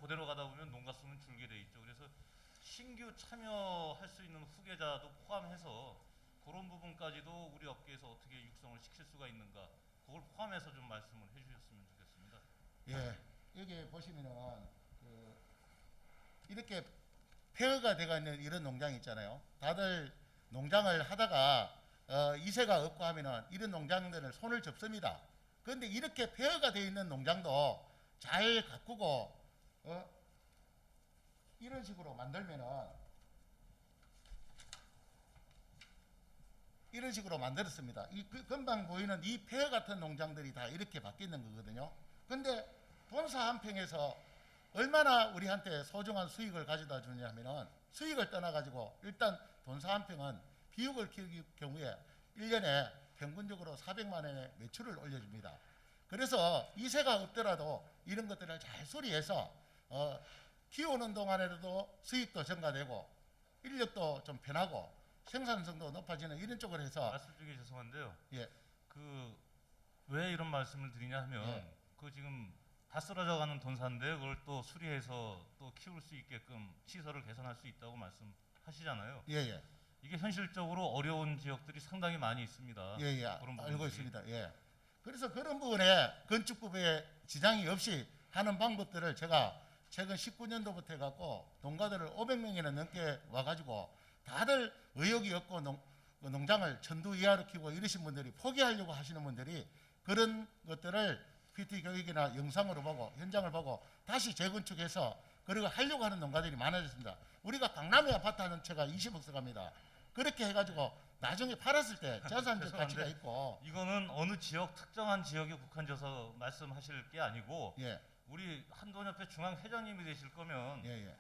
그대로 가다 보면 농가 수는 줄게 돼 있죠. 그래서 신규 참여할 수 있는 후계자도 포함해서 그런 부분까지도 우리 업계에서 어떻게 육성을 시킬 수가 있는가 그걸 포함해서 좀 말씀을 해주셨으면 좋겠습니다. 예, 여기 보시면은 이렇게 폐허가 되어 있는 이런 농장이 있잖아요. 다들 농장을 하다가 2세가 없고 하면은 이런 농장들을 손을 접습니다. 그런데 이렇게 폐허가 되어 있는 농장도 잘 가꾸고 이런 식으로 만들면은 이런 식으로 만들었습니다. 금방 보이는 이 폐허 같은 농장들이 다 이렇게 바뀌는 거거든요. 근데 본사 한 평에서 얼마나 우리한테 소중한 수익을 가져다 주냐 하면은 수익을 떠나가지고 일단 본사 한 평은 비육을 키우기 경우에 1년에 평균적으로 400만 원의 매출을 올려줍니다. 그래서 2세가 없더라도 이런 것들을 잘 수리해서 키우는 동안에도 수익도 증가되고 인력도 좀 편하고 생산성도 높아지는 이런 쪽으로 해서 말씀 중에 죄송한데요. 예. 왜 이런 말씀을 드리냐 하면 예. 지금 다 쓰러져 가는 돈사인데 그걸 또 수리해서 또 키울 수 있게끔 시설을 개선할 수 있다고 말씀하시잖아요. 예. 이게 현실적으로 어려운 지역들이 상당히 많이 있습니다. 예. 그런 알고 부분들이. 있습니다. 예. 그래서 그런 부분에 건축법에 지장이 없이 하는 방법들을 제가 최근 19년도부터 해갖고 농가들을 500명이나 넘게 와가지고 다들 의욕이 없고 농장을 천두 이하로 키우고 이러신 분들이 포기하려고 하시는 분들이 그런 것들을 PT 교육이나 영상으로 보고 현장을 보고 다시 재건축해서 그리고 하려고 하는 농가들이 많아졌습니다. 우리가 강남의 아파트 한 채가 20억 들어갑니다. 그렇게 해가지고 나중에 팔았을 때 자산적 가치가 있고 이거는 어느 지역 특정한 지역에 국한져서 말씀하실 게 아니고 예. 우리 한돈협회 중앙회장님이 되실 거면 예.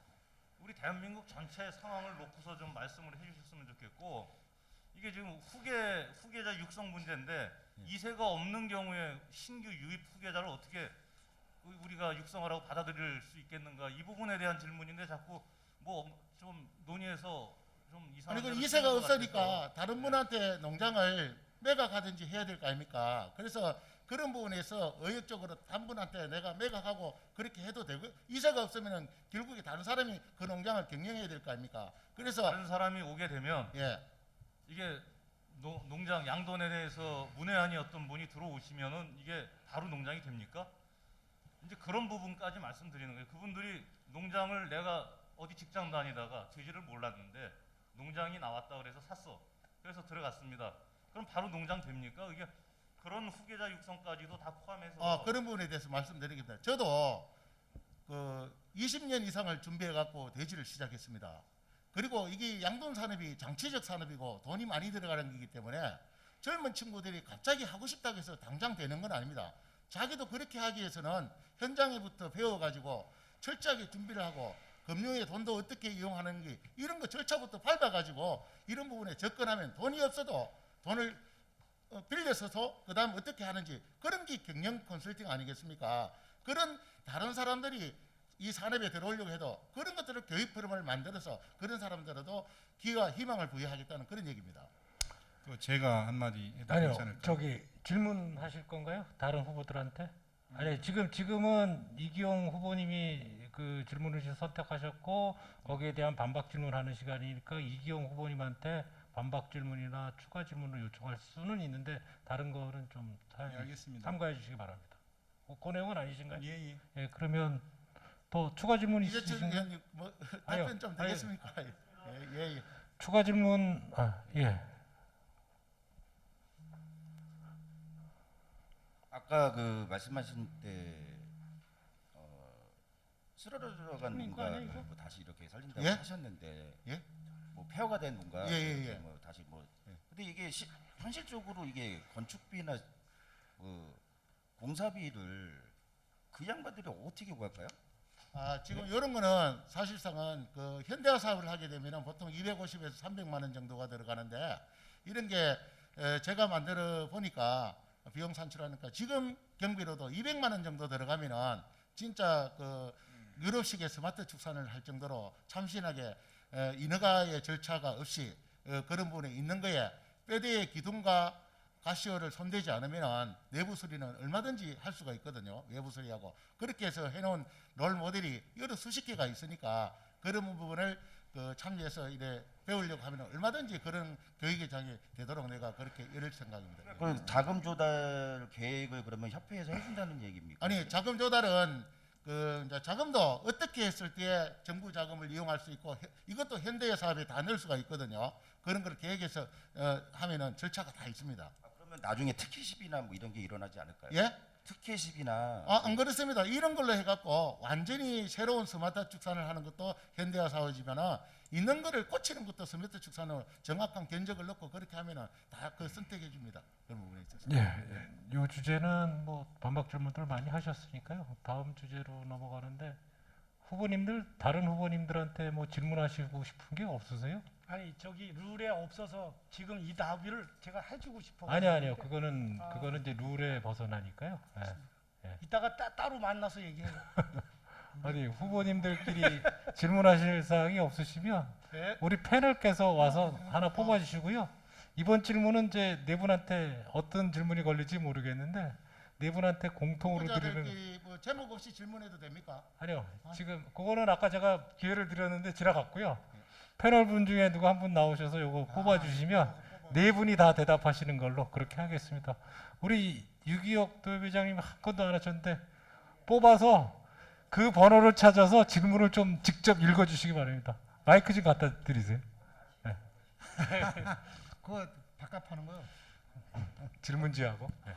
우리 대한민국 전체 상황을 놓고서 좀 말씀을 해주셨으면 좋겠고 이게 지금 후계자 육성 문제인데 2세가 없는 경우에 신규 유입 후계자를 어떻게 우리가 육성하라고 받아들일 수 있겠는가 이 부분에 대한 질문인데 자꾸 뭐 좀 논의해서 좀 이상한 아니 그 데로 이세가 튀는 것 없으니까 같아서. 다른 분한테 농장을 매각하든지 해야 될 거 아닙니까? 그래서 그런 부분에서 의욕적으로 한 분한테 내가 매각하고 그렇게 해도 되고 이세가 없으면은 결국에 다른 사람이 그 농장을 경영해야 될 거 아닙니까? 그래서 다른 사람이 오게 되면 예, 이게 농장 양돈에 대해서 문외한이 어떤 분이 들어오시면은 이게 바로 농장이 됩니까? 이제 그런 부분까지 말씀드리는 거예요. 그분들이 농장을 내가 어디 직장 다니다가 되지를 몰랐는데 농장이 나왔다 그래서 샀어. 그래서 들어갔습니다. 그럼 바로 농장 됩니까? 이게 그런 후계자 육성까지도 다 포함해서 그런 부분에 대해서 말씀드리겠습니다. 저도 그 20년 이상을 준비해 갖고 대지를 시작했습니다. 그리고 이게 양돈 산업이 장치적 산업이고 돈이 많이 들어가는 거기 때문에 젊은 친구들이 갑자기 하고 싶다고 해서 당장 되는 건 아닙니다. 자기도 그렇게 하기 위해서는 현장에부터 배워가지고 철저하게 준비를 하고 금융의 돈도 어떻게 이용하는지 이런 거 절차부터 밟아가지고 이런 부분에 접근하면 돈이 없어도 돈을 빌려서서 그 다음 어떻게 하는지 그런 게 경영 컨설팅 아니겠습니까? 그런 다른 사람들이 이 산업에 들어오려고 해도 그런 것들을 교육 프로그램을 만들어서 그런 사람들에도 기회와 희망을 부여하겠다는 그런 얘기입니다. 그 제가 한마디 해도 아니요, 괜찮을까요? 저기 질문하실 건가요? 다른 후보들한테? 아니 지금은 이기용 후보님이 그 질문을 선택하셨고 거기에 대한 반박 질문하는 시간이니까 이기용 후보님한테 반박 질문이나 추가 질문을 요청할 수는 있는데 다른 거는 좀 예, 알겠습니다. 삼가해 주시기 바랍니다. 그 내용은 아니신가요? 예, 예. 예, 그러면 더 추가 질문 이제 있으신가요? 의원님 뭐 답변 좀 아니요. 되겠습니까? 예. 추가 질문 예. 아까 그 말씀하신 때 쓰러져간 뭔가 뭐 다시 이렇게 살린다고 예? 하셨는데 예? 뭐 폐허가 된 뭔가 예. 뭐 다시 뭐 예. 근데 이게 현실적으로 이게 건축비나 그 공사비를 그 양반들이 어떻게 구할까요? 지금 이런 거는 사실상은 그 현대화 사업을 하게 되면 보통 250에서 300만 원 정도가 들어가는데 이런 게 제가 만들어 보니까 비용 산출하니까 지금 경비로도 200만 원 정도 들어가면은 진짜 그 유럽식의 스마트 축산을 할 정도로 참신하게 인허가의 절차가 없이 그런 부분에 있는 거에 뼈대의 기둥과 가시오를 손대지 않으면 내부 수리는 얼마든지 할 수가 있거든요. 외부 수리하고 그렇게 해서 해놓은 롤 모델이 여러 수십 개가 있으니까 그런 부분을 참여해서 이래 배우려고 하면 얼마든지 그런 교육의 장이 되도록 내가 그렇게 이럴 생각입니다. 그 자금 조달 계획을 그러면 협회에서 해준다는 얘기입니까? 아니 자금 조달은 이제 자금도 어떻게 했을 때 정부 자금을 이용할 수 있고 이것도 현대의 사업에 다 넣을 수가 있거든요. 그런 걸 계획해서 하면은 절차가 다 있습니다. 그러면 나중에 특혜십이나 뭐 이런 게 일어나지 않을까요? 예? 특혜십이나 안 그렇습니다. 이런 걸로 해갖고 완전히 새로운 스마트 축산을 하는 것도 현대화 사업이지만 있는 거를 고치는 것도 스마트 축산으로 정확한 견적을 넣고 그렇게 하면은 다 그 선택해 줍니다. 그런 부분에 있어서. 예. 이 주제는 뭐 반박 질문들 많이 하셨으니까요. 다음 주제로 넘어가는데 후보님들 다른 후보님들한테 뭐 질문하시고 싶은 게 없으세요? 아니 저기 룰에 없어서 지금 이 답을 제가 해주고 싶어. 아니요. 그거는 이제 룰에 벗어나니까요. 예. 이따가 따로 만나서 얘기해요. 아니 후보님들끼리 질문하실 사항이 없으시면 네. 우리 패널께서 와서 하나 뽑아주시고요. 이번 질문은 이제 네 분한테 어떤 질문이 걸릴지 모르겠는데 네 분한테 공통으로 드리는. 후보자들끼리 뭐 제목 없이 질문해도 됩니까? 아니요. 지금 그거는 아까 제가 기회를 드렸는데 지나갔고요. 패널 분 중에 누구 한 분 나오셔서 요거 뽑아주시면 네 분이 다 대답하시는 걸로 그렇게 하겠습니다. 우리 유기혁 도의회장님 한 건도 안 하셨는데 뽑아서 그 번호를 찾아서 질문을 좀 직접 읽어주시기 바랍니다. 마이크 좀 갖다 드리세요. 네. 그거 바깥 파는 거요. 질문지하고. 네.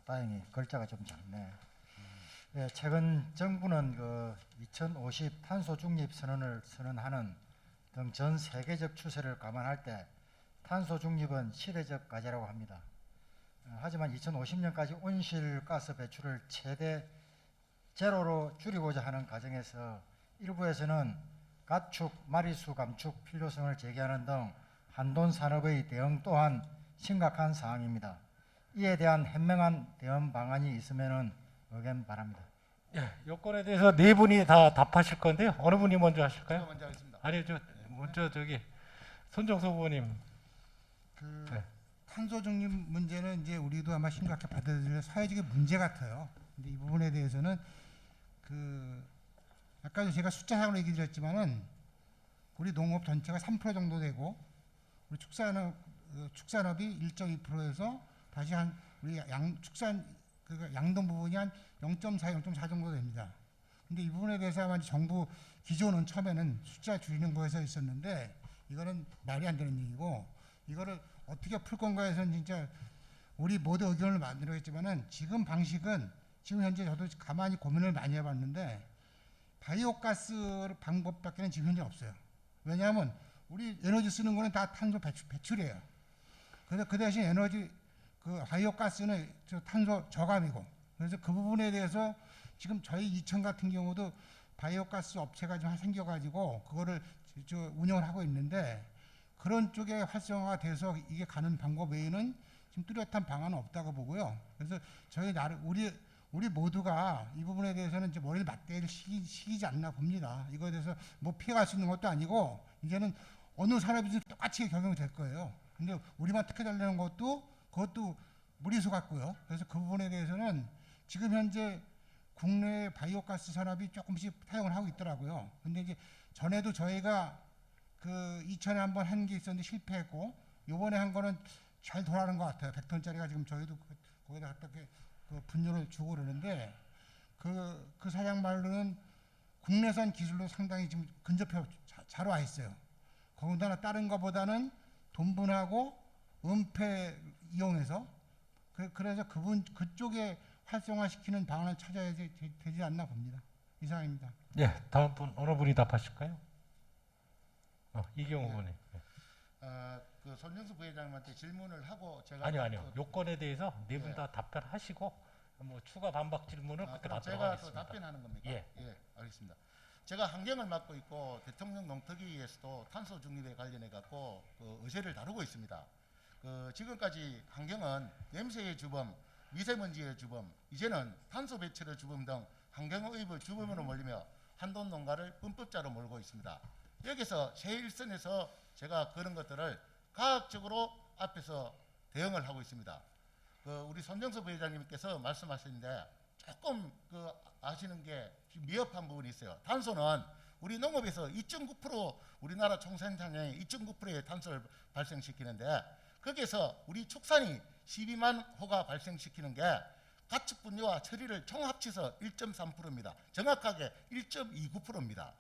다행히 글자가 좀 작네. 예, 최근 정부는 그 2050 탄소 중립 선언을 선언하는 등 전 세계적 추세를 감안할 때 탄소 중립은 시대적 과제라고 합니다. 하지만 2050년까지 온실가스 배출을 최대 제로로 줄이고자 하는 과정에서 일부에서는 가축, 마리수 감축 필요성을 제기하는 등 한돈 산업의 대응 또한 심각한 사항입니다. 이에 대한 현명한 대응 방안이 있으면은 의견 바랍니다. 예, 요건에 대해서 네 분이 다 답하실 건데요. 어느 분이 먼저 하실까요? 제가 먼저 하겠습니다. 아니 저 먼저 저기 손정수 후보님. 그 네. 탄소 중립 문제는 이제 우리도 아마 심각하게 받아들일 사회적인 문제 같아요. 근데 이 부분에 대해서는 그 아까도 제가 숫자상으로 얘기 드렸지만은 우리 농업 전체가 3% 정도 되고 우리 축산업이 1.2%에서 다시 한 우리 축산 그 양동 부분이 한 0.4 정도 됩니다. 근데 이 부분에 대해서 아마 정부 기존은 처음에는 숫자 줄이는 거에서 있었는데 이거는 말이 안 되는 얘기고 이거를 어떻게 풀 건가 해서는 진짜 우리 모두 의견을 만들어야겠지만은 지금 방식은 지금 현재 저도 가만히 고민을 많이 해봤는데 바이오가스 방법밖에는 지금 현재 없어요. 왜냐하면 우리 에너지 쓰는 거는 다 탄소 배출이에요. 그래서 그 대신 에너지 그 바이오가스는 저 탄소 저감이고 그래서 그 부분에 대해서 지금 저희 이천 같은 경우도 바이오가스 업체가 좀 생겨가지고 그거를 저 운영을 하고 있는데 그런 쪽에 활성화가 돼서 이게 가는 방법 외에는 지금 뚜렷한 방안은 없다고 보고요. 그래서 저희 우리 모두가 이 부분에 대해서는 이제 머리를 맞대일 시기지 않나 봅니다. 이거에 대해서 뭐 피해갈 수 있는 것도 아니고 이제는 어느 산업이든 똑같이 적용될 거예요. 근데 우리만 특혜 달라는 그것도 무리수 같고요. 그래서 그 부분에 대해서는 지금 현재 국내 바이오가스 산업이 조금씩 사용을 하고 있더라고요. 근데 이제 전에도 저희가 그 이천에 한번 한 게 있었는데 실패했고 요번에 한 거는 잘 돌아가는 것 같아요. 100톤짜리가 지금 저희도 거기다 갖다 그 분뇨를 주고 그러는데 그 사장 말로는 국내산 기술로 상당히 지금 근접해 잘 와 있어요. 거기다가 다른 것보다는 돈분하고 은폐 이용해서 그래서 그쪽에 활성화시키는 방안을 찾아야 되지 않나 봅니다. 이상입니다. 예, 다음 분 어느 분이 답하실까요? 이경호 후보님. 그 손정수 부회장님한테 질문을 하고 제가 아니요. 요건에 대해서 네 분 다 답변하시고 뭐 추가 반박 질문을 그때 그럼 받도록 제가 또 하겠습니다. 답변하는 겁니까? 예. 알겠습니다. 제가 환경을 맡고 있고 대통령 농특위에서도 탄소 중립에 관련해 갖고 그 의제를 다루고 있습니다. 그 지금까지 환경은 냄새의 주범, 미세먼지의 주범, 이제는 탄소 배출의 주범 등 환경의의 주범으로 몰리며 한돈 농가를 범법자로 몰고 있습니다. 여기서 제1선에서 제가 그런 것들을 과학적으로 앞에서 대응을 하고 있습니다. 그 우리 손정수 부회장님께서 말씀하시는데 조금 그 아시는 게 미흡한 부분이 있어요. 탄소는 우리 농업에서 2.9% 우리나라 총생산량의 2.9%의 탄소를 발생시키는데 거기에서 우리 축산이 12만 호가 발생시키는 게 가축분뇨와 처리를 총 합쳐서 1.3%입니다. 정확하게 1.29%입니다.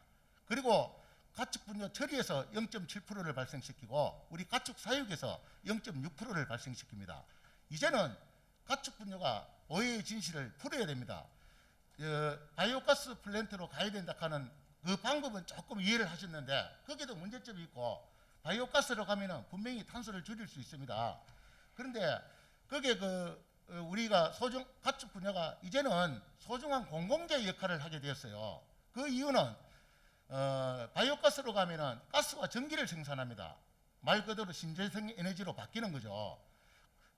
그리고 가축분뇨 처리에서 0.7%를 발생시키고 우리 가축 사육에서 0.6%를 발생시킵니다. 이제는 가축분뇨가 오해의 진실을 풀어야 됩니다. 바이오가스 플랜트로 가야 된다 하는 그 방법은 조금 이해를 하셨는데 거기도 문제점이 있고 바이오가스로 가면은 분명히 탄소를 줄일 수 있습니다. 그런데 거기에 우리가 가축 분야가 이제는 소중한 공공재 역할을 하게 되었어요. 그 이유는 바이오가스로 가면은 가스와 전기를 생산합니다. 말 그대로 신재생 에너지로 바뀌는 거죠.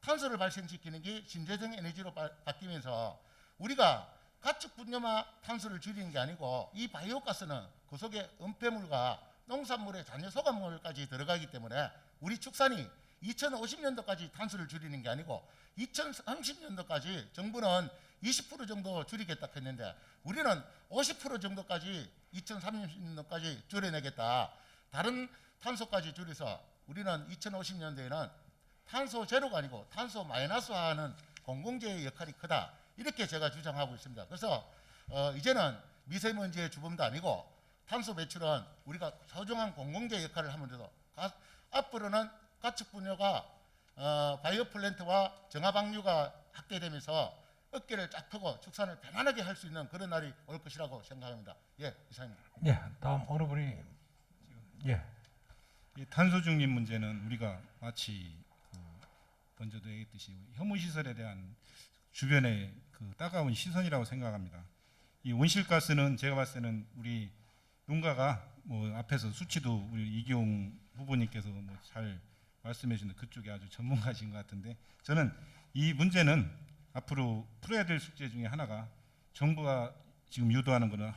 탄소를 발생시키는 게 신재생 에너지로 바뀌면서 우리가 가축 분뇨만 탄소를 줄이는 게 아니고 이 바이오가스는 그 속에 은폐물과 농산물의 잔여 소각물까지 들어가기 때문에 우리 축산이 2050년도까지 탄소를 줄이는 게 아니고 2030년도까지 정부는 20% 정도 줄이겠다 했는데 우리는 50% 정도까지 2030년도까지 줄여내겠다. 다른 탄소까지 줄여서 우리는 2050년도에는 탄소 제로가 아니고 탄소 마이너스화하는 공공재의 역할이 크다. 이렇게 제가 주장하고 있습니다. 그래서 이제는 미세먼지의 주범도 아니고 탄소 배출은 우리가 소중한 공공재 역할을 하면서 앞으로는 가축분뇨가 바이오 플랜트와 정화방류가 확대되면서 어깨를 쫙 펴고 축산을 편안하게 할 수 있는 그런 날이 올 것이라고 생각합니다. 예, 이상입니다. 예, 다음 어느 분이 예. 이 탄소 중립 문제는 우리가 마치 먼저도 얘기했듯이 혐오 시설에 대한 주변의 그 따가운 시선이라고 생각합니다. 이 온실가스는 제가 봤을 때는 우리 농가가 뭐 앞에서 수치도 우리 이기용 후보님께서 뭐 잘 말씀해 주는 그쪽에 아주 전문가신 것 같은데 저는 이 문제는 앞으로 풀어야 될 숙제 중에 하나가 정부가 지금 유도하는 것은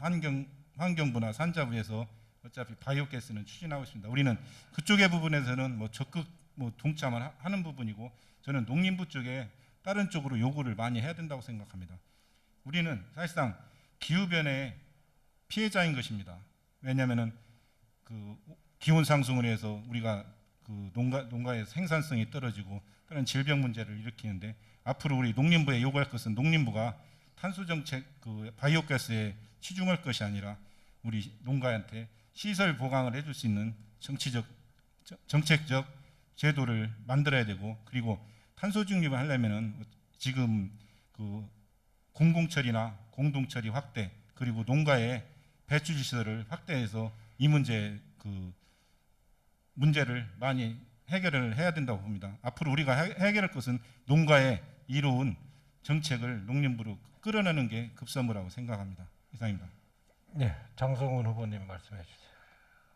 환경부나 산자부에서 어차피 바이오가스는 추진하고 있습니다. 우리는 그쪽의 부분에서는 뭐 적극 동참을 하는 부분이고 저는 농림부 쪽에 다른 쪽으로 요구를 많이 해야 된다고 생각합니다. 우리는 사실상 기후 변화의 피해자인 것입니다. 왜냐하면은 그 기온 상승으로 해서 우리가 그 농가의 생산성이 떨어지고 다른 질병 문제를 일으키는데 앞으로 우리 농림부에 요구할 것은 농림부가 탄소 정책 그 바이오가스에 치중할 것이 아니라 우리 농가한테 시설 보강을 해줄 수 있는 정책적 제도를 만들어야 되고 그리고 탄소 중립을 하려면은 지금 그 공공처리나 공동처리 확대 그리고 농가의 배출 시설을 확대해서 이 문제를 많이 해결을 해야 된다고 봅니다. 앞으로 우리가 해결할 것은 농가의 이로운 정책을 농림부로 끌어내는 게 급선무라고 생각합니다. 이상입니다. 네, 장성훈 후보님 말씀해 주세요.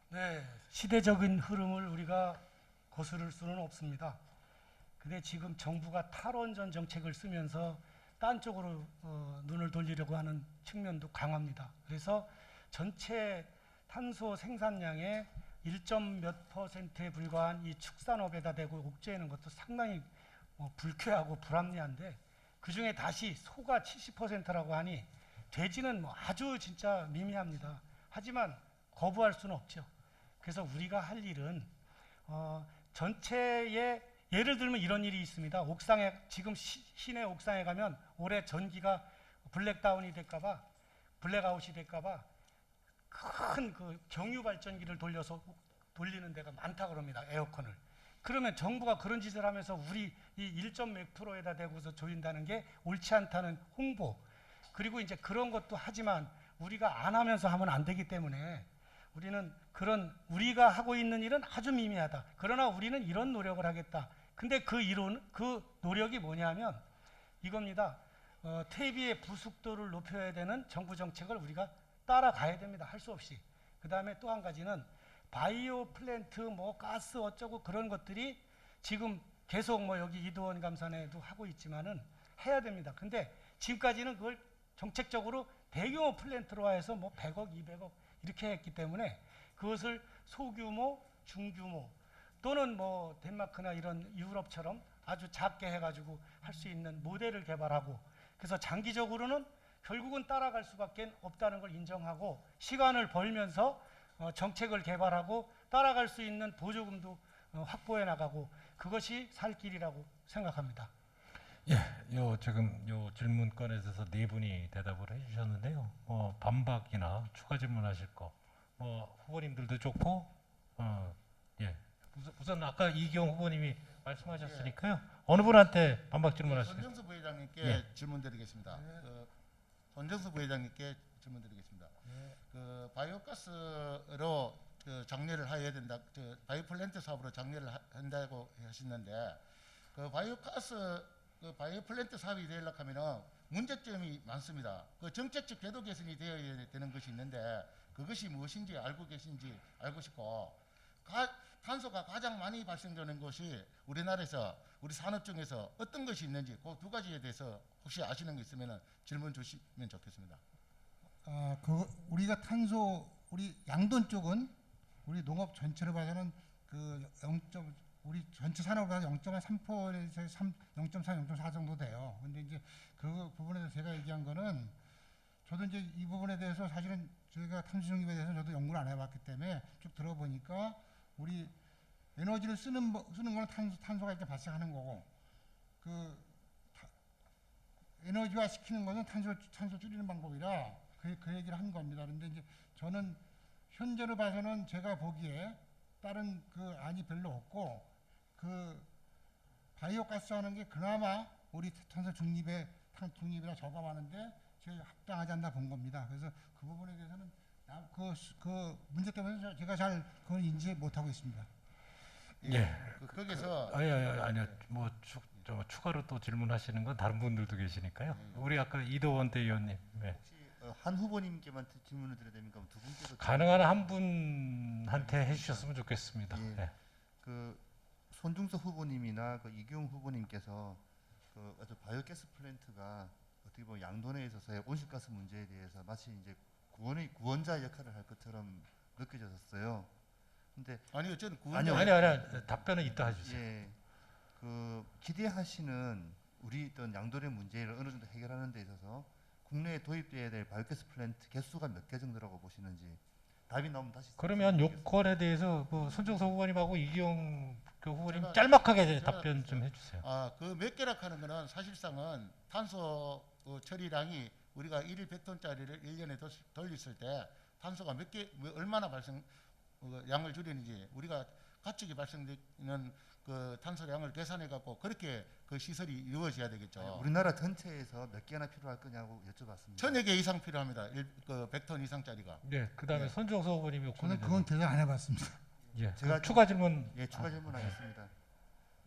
네, 시대적인 흐름을 우리가 거스를 수는 없습니다. 근데 지금 정부가 탈원전 정책을 쓰면서 딴 쪽으로 눈을 돌리려고 하는 측면도 강합니다. 그래서 전체 탄소 생산량의 1몇 %에 불과한 이 축산업에다 대고 옥죄는 것도 상당히 불쾌하고 불합리한데 그중에 다시 소가 70%라고 하니 돼지는 아주 진짜 미미합니다. 하지만 거부할 수는 없죠. 그래서 우리가 할 일은 전체의 예를 들면 이런 일이 있습니다. 옥상에 지금 시내 옥상에 가면 올해 전기가 블랙다운이 될까봐 블랙아웃이 될까봐 큰 그 경유 발전기를 돌리는 데가 많다 그럽니다. 에어컨을. 그러면 정부가 그런 짓을 하면서 우리 이 1몇 %에다 대고서 조인다는 게 옳지 않다는 홍보. 그리고 이제 그런 것도 하지만 우리가 안 하면서 하면 안 되기 때문에 우리는 우리가 하고 있는 일은 아주 미미하다. 그러나 우리는 이런 노력을 하겠다. 근데 그 노력이 뭐냐면 이겁니다. 퇴비의 부숙도를 높여야 되는 정부 정책을 우리가 따라가야 됩니다. 할 수 없이. 그 다음에 또 한 가지는 바이오 플랜트 가스 어쩌고 그런 것들이 지금 계속 여기 이도원 감사네도 하고 있지만은 해야 됩니다. 근데 지금까지는 그걸 정책적으로 대규모 플랜트로 해서 100억, 200억 이렇게 했기 때문에 그것을 소규모, 중규모 또는 덴마크나 이런 유럽처럼 아주 작게 해가지고 할 수 있는 모델을 개발하고 그래서 장기적으로는 결국은 따라갈 수밖에 없다는 걸 인정하고 시간을 벌면서 정책을 개발하고 따라갈 수 있는 보조금도 확보해 나가고 그것이 살 길이라고 생각합니다. 예, 지금 질문권에 대해서 네 분이 대답을 해주셨는데요. 반박이나 추가 질문하실 거, 후보님들도 좋고, 예, 우선 아까 이경 후보님이 말씀하셨으니까요. 어느 분한테 반박 질문하실까요? 손정수 부회장님께 예. 질문드리겠습니다. 손정수 부회장님께 질문드리겠습니다. 그 바이오가스로 장려를 해야 된다. 바이오플랜트 사업으로 장려를 한다고 하시는데 그 바이오플랜트 사업이 되려고 하면은 문제점이 많습니다. 그 정책적 제도 개선이 되어야 되는 것이 있는데 그것이 무엇인지 알고 계신지 알고 싶고 탄소가 가장 많이 발생되는 것이 우리나라에서 우리 산업 중에서 어떤 것이 있는지 그 두 가지에 대해서 혹시 아시는 게 있으면 질문 주시면 좋겠습니다. 우리가 우리 양돈 쪽은 우리 농업 전체를 봐서는 우리 전체 산업을 봐서 0.3%에서 0.3, 0.4 정도 돼요. 근데 이제 그 부분에 대해서 제가 얘기한 거는 저도 이제 이 부분에 대해서 사실은 저희가 탄소 중립에 대해서 저도 연구를 안 해봤기 때문에 쭉 들어보니까 우리 에너지를 쓰는 거는 탄소가 이렇게 발생하는 거고 에너지화 시키는 것은 탄소 줄이는 방법이라 그 얘기를 한 겁니다. 그런데 이제 저는 현재로 봐서는 제가 보기에 다른 안이 별로 없고 바이오가스 하는 게 그나마 우리 탄소 중립이나 저감하는데 제일 합당하지 않나 본 겁니다. 그래서 그 부분에 대해서는 그 문제 때문에 제가 잘 그걸 인지 못하고 있습니다. 예. 거기서 아니요. 추가로 또 질문하시는 건 다른 분들도 계시니까요. 우리 아까 이도원 대의원님. 네. 혹시 한 후보님께만 질문을 드려야 됩니까? 두 분께도 가능한 한 분한테 해주셨으면 좋겠습니다. 예. 네. 그 손중석 후보님이나 이규영 후보님께서 그 아주 바이오가스 플랜트가 어떻게 보면 양돈에 있어서의 온실가스 문제에 대해서 마치 이제 구원자 역할을 할 것처럼 느껴졌어요. 근데 아니요, 저는 아니요. 아니 답변은 이따 해주세요. 예, 그 기대하시는 우리 어떤 양돈의 문제를 어느 정도 해결하는 데 있어서 국내에 도입돼야 될 바이오가스 플랜트 개수가 몇 개 정도라고 보시는지 답이 나오면 다시 그러면 요건에 대해서 그 손정석 후보님하고 이기영 그 후보님 제가- 짤막하게 제가- 답변 좀 해주세요. 그 몇 개라 하는 거는 사실상은 탄소 처리량이 우리가 1일 100톤짜리를 1년에 돌렸을 때 탄소가 얼마나 양을 줄이는지 우리가 가축이 발생되는 그 탄소량을 계산해 갖고 그렇게 그 시설이 이루어져야 되겠죠. 우리나라 전체에서 몇 개나 필요할 거냐고 여쭤봤습니다. 1000여 개 이상 필요합니다. 100톤 이상짜리가. 네, 그다음에 예. 손정석 후보님이 요건에 저는 그건 계산 안 해봤습니다. 예, 제가 추가 질문. 예, 추가 질문하겠습니다.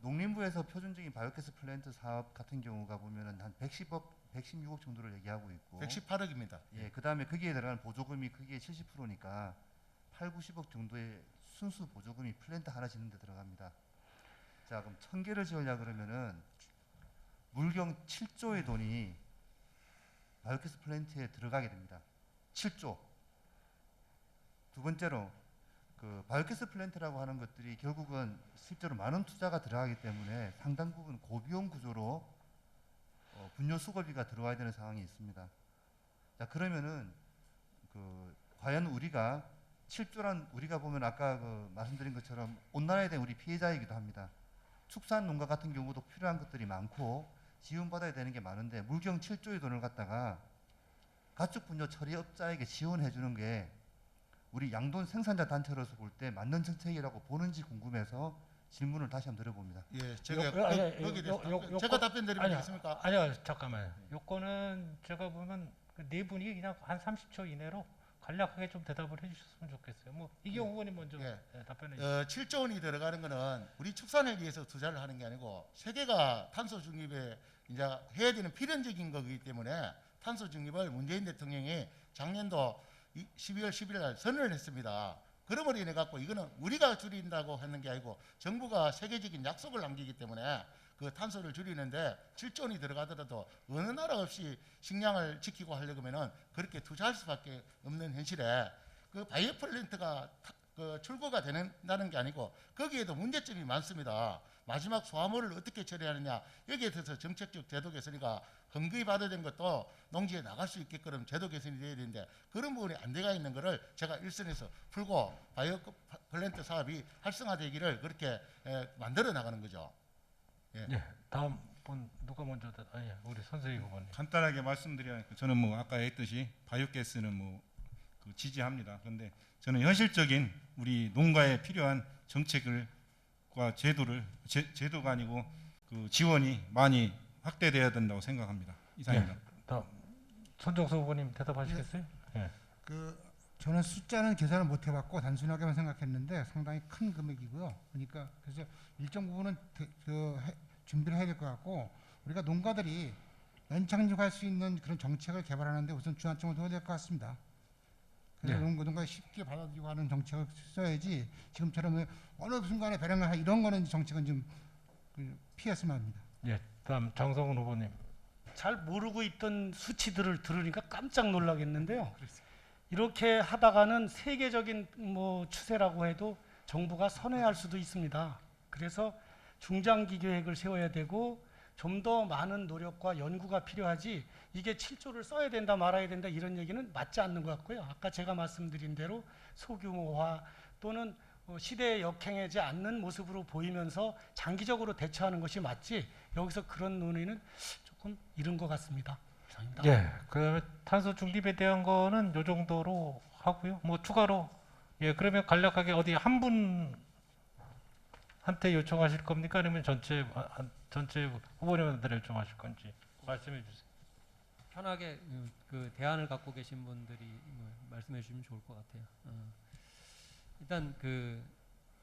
농림부에서 표준적인 바이오가스 플랜트 사업 같은 경우가 보면은 한 110억, 116억 정도를 얘기하고 있고 118억입니다. 예, 그다음에 거기에 들어가는 보조금이 크게 70%니까 8, 90억 정도의 순수 보조금이 플랜트 하나 짓는 데 들어갑니다. 자, 그럼 1000개를 지으려 그러면은 물경 7조의 돈이 바이오가스 플랜트에 들어가게 됩니다. 7조. 두 번째로 그 바이오가스 플랜트라고 하는 것들이 결국은 실제로 많은 투자가 들어가기 때문에 상당 부분 고비용 구조로 분뇨 수거비가 들어와야 되는 상황이 있습니다. 자, 그러면은 그 과연 우리가 7조란 우리가 보면 아까 그 말씀드린 것처럼 온난화에 대한 우리 피해자이기도 합니다. 축산 농가 같은 경우도 필요한 것들이 많고 지원받아야 되는 게 많은데 물경 7조의 돈을 갖다가 가축 분뇨 처리업자에게 지원해 주는 게 우리 양돈 생산자 단체로서 볼 때 맞는 정책이라고 보는지 궁금해서 질문을 다시 한번 드려봅니다. 예, 제가 요- 제가 답변 드리면 아니요. 되겠습니까? 아니요, 잠깐만요. 요거는 제가 보면 그네 분이 그냥 한 30초 이내로 간략하게 좀 대답을 해주셨으면 좋겠어요. 뭐 이기영 후보님 먼저 예. 답변해 주세요. 7조 원이 들어가는 거는 우리 축산을 위해서 투자를 하는 게 아니고 세계가 탄소 중립에 이제 해야 되는 필연적인 거기 때문에 탄소 중립을 문재인 대통령이 작년도 12월 10일 날 선언을 했습니다. 그러므로 인해 갖고 이거는 우리가 줄인다고 하는 게 아니고 정부가 세계적인 약속을 남기기 때문에 그 탄소를 줄이는데 7조 원이 들어가더라도 어느 나라 없이 식량을 지키고 하려고 하면은 그렇게 투자할 수밖에 없는 현실에 그 바이오 플랜트가 그 출고가 된다는 게 아니고 거기에도 문제점이 많습니다. 마지막 소화물을 어떻게 처리하느냐 여기에 대해서 정책적 제도 개선이가 흔거히 받아된 것도 농지에 나갈 수 있게끔 제도 개선이 되어야 되는데 그런 부분이 안 돼가 있는 거를 제가 일선에서 풀고 바이오 플랜트 사업이 활성화되기를 그렇게 만들어 나가는 거죠. 예. 예, 다음 분 누가 먼저 우리 선생님 후보님. 간단하게 말씀드려야 저는 뭐 아까 했듯이 바이오가스는 뭐 그 지지합니다. 그런데 저는 현실적인 우리 농가에 필요한 정책과 제도가 아니고 그 지원이 많이 확대돼야 된다고 생각합니다. 이상입니다. 다음 손정석 후보님 대답하시겠어요? 예. 저는 숫자는 계산을 못 해봤고 단순하게만 생각했는데 상당히 큰 금액이고요. 그러니까 그래서 일정 부분은 준비를 해야 될 것 같고 우리가 농가들이 연착륙할 수 있는 그런 정책을 개발하는데 우선 주안점을 둬야 될 것 같습니다. 그래서 농가가 쉽게 받아들이고 하는 정책을 써야지 지금처럼 어느 순간에 배령을 할 이런 거는 정책은 좀 피했으면 합니다. 예, 다음 장성훈 후보님. 잘 모르고 있던 수치들을 들으니까 깜짝 놀라겠는데요. 이렇게 하다가는 세계적인 추세라고 해도 정부가 선회할 수도 있습니다. 그래서 중장기 계획을 세워야 되고 좀 더 많은 노력과 연구가 필요하지 이게 7조를 써야 된다 말아야 된다 이런 얘기는 맞지 않는 것 같고요. 아까 제가 말씀드린 대로 소규모화 또는 시대에 역행하지 않는 모습으로 보이면서 장기적으로 대처하는 것이 맞지 여기서 그런 논의는 조금 이른 것 같습니다. 감사합니다. 예, 그다음에 탄소 중립에 대한 거는 요 정도로 하고요. 뭐 추가로 그러면 간략하게 어디 한 분한테 요청하실 겁니까? 아니면 전체 후보님한테 요청하실 건지 말씀해 주세요. 편하게 그 대안을 갖고 계신 분들이 말씀해 주시면 좋을 것 같아요. 일단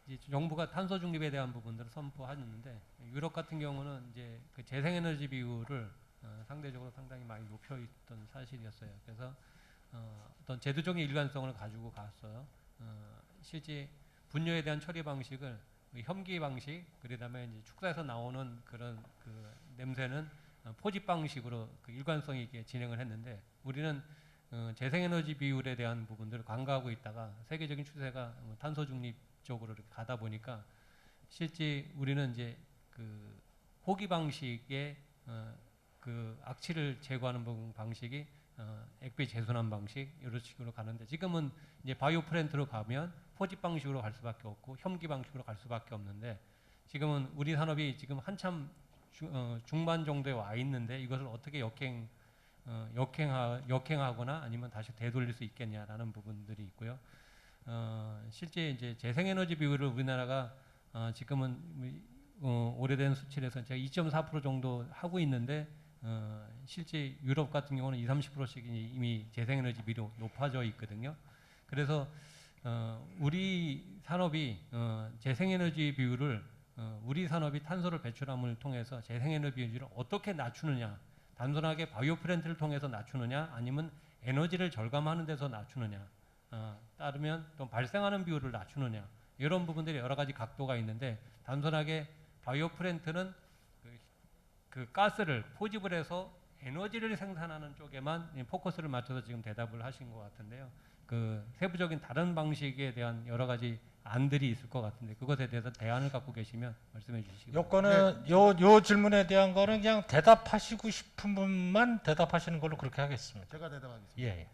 이제 정부가 탄소 중립에 대한 부분들을 선포하는데 유럽 같은 경우는 이제 그 재생에너지 비율을 상대적으로 상당히 많이 높여 있던 사실이었어요. 그래서 어떤 제도적인 일관성을 가지고 갔어요. 실제 분뇨에 대한 처리 방식을 혐기 방식, 그다음에 이제 축사에서 나오는 그런 그 냄새는 포집 방식으로 그 일관성 있게 진행을 했는데, 우리는 재생에너지 비율에 대한 부분들을 간과하고 있다가 세계적인 추세가 탄소 중립 쪽으로 이렇게 가다 보니까 실제 우리는 이제 그 호기 방식의 그 악취를 제거하는 방식이 액비 재순환 방식 이런 식으로 가는데, 지금은 이제 바이오 플랜트로 가면 포집 방식으로 갈 수밖에 없고 혐기 방식으로 갈 수밖에 없는데, 지금은 우리 산업이 지금 한참 중반 정도에 와 있는데 이것을 어떻게 역행하거나 아니면 다시 되돌릴 수 있겠냐라는 부분들이 있고요. 실제 이제 재생에너지 비율을 우리나라가 지금은 오래된 수치에서 제가 2.4% 정도 하고 있는데, 실제 유럽 같은 경우는 20-30%씩 이미 재생에너지 비율이 높아져 있거든요. 그래서 우리 산업이 재생에너지 비율을 우리 산업이 탄소를 배출함을 통해서 재생에너지 비율을 어떻게 낮추느냐, 단순하게 바이오 플랜트를 통해서 낮추느냐 아니면 에너지를 절감하는 데서 낮추느냐, 따르면 또 발생하는 비율을 낮추느냐, 이런 부분들이 여러 가지 각도가 있는데, 단순하게 바이오 플랜트는 그 가스를 포집을 해서 에너지를 생산하는 쪽에만 포커스를 맞춰서 지금 대답을 하신 것 같은데요. 그 세부적인 다른 방식에 대한 여러 가지 안들이 있을 것 같은데, 그것에 대해서 대안을 갖고 계시면 말씀해 주시기 바랍니다. 요거는 요 질문에 대한 거는 그냥 대답하시고 싶은 분만 대답하시는 걸로 그렇게 하겠습니다. 제가 대답하겠습니다. 예.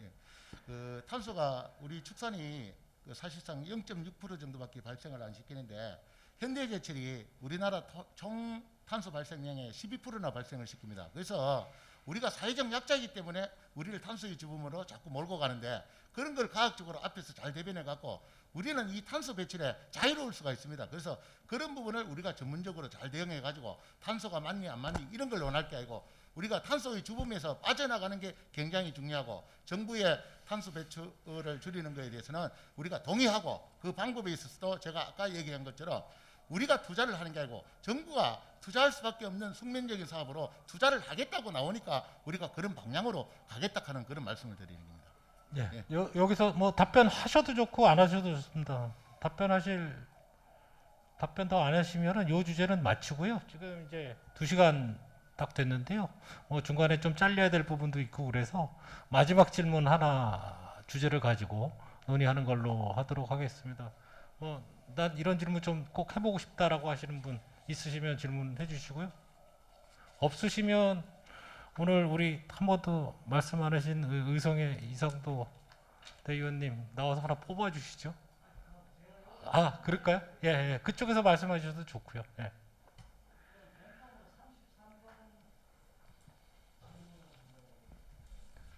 그 탄소가 우리 축산이 그 사실상 0.6% 정도밖에 발생을 안 시키는데, 현대제철이 우리나라 총 탄소 발생량의 12%나 발생을 시킵니다. 그래서 우리가 사회적 약자이기 때문에 우리를 탄소의 주범으로 자꾸 몰고 가는데, 그런 걸 과학적으로 앞에서 잘 대변해 갖고 우리는 이 탄소 배출에 자유로울 수가 있습니다. 그래서 그런 부분을 우리가 전문적으로 잘 대응해 가지고 탄소가 맞니 안 맞니 이런 걸 논할 게 아니고, 우리가 탄소의 주범에서 빠져나가는 게 굉장히 중요하고, 정부의 탄소 배출을 줄이는 것에 대해서는 우리가 동의하고, 그 방법에 있어서도 제가 아까 얘기한 것처럼 우리가 투자를 하는 게 아니고 정부가 투자할 수밖에 없는 숙명적인 사업으로 투자를 하겠다고 나오니까 우리가 그런 방향으로 가겠다 하는 그런 말씀을 드리는 겁니다. 예. 여기서 뭐 답변하셔도 좋고 안 하셔도 좋습니다. 답변 더 안 하시면은 요 주제는 마치고요. 지금 이제 2시간 딱 됐는데요. 중간에 좀 잘려야 될 부분도 있고 그래서 마지막 질문 하나 주제를 가지고 논의하는 걸로 하도록 하겠습니다. 난 이런 질문 좀 꼭 해보고 싶다라고 하시는 분 있으시면 질문해 주시고요. 없으시면 오늘 우리 한 번도 말씀 안 하신 의성의 이성도 대의원님 나와서 하나 뽑아 주시죠. 아, 그럴까요? 예. 그쪽에서 말씀하셔도 좋고요. 예.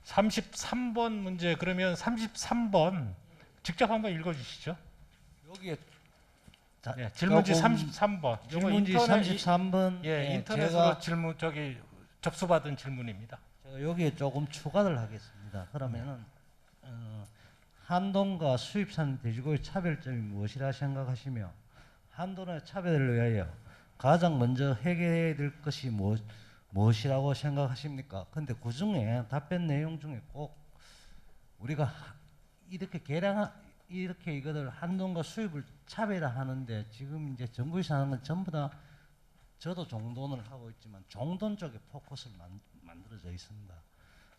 33번 문제, 그러면 33번 직접 한번 읽어 주시죠. 여기에 예, 질문지 33번. 질문지 33번. 예, 인터넷으로 질문 접수받은 질문입니다. 제가 여기에 조금 추가를 하겠습니다. 그러면은 한돈과 수입산 돼지고기 차별점이 무엇이라 생각하시며, 한돈의 차별을 위하여 가장 먼저 해결해야 될 것이 무엇이라고 생각하십니까? 근데 그 중에 답변 내용 중에 꼭 우리가 이렇게 이거를 한돈과 수입을 차별화하는데, 지금 이제 정부에서 하는 건 전부 다, 저도 종돈을 하고 있지만 종돈 쪽에 포커스를 만들어져 있습니다.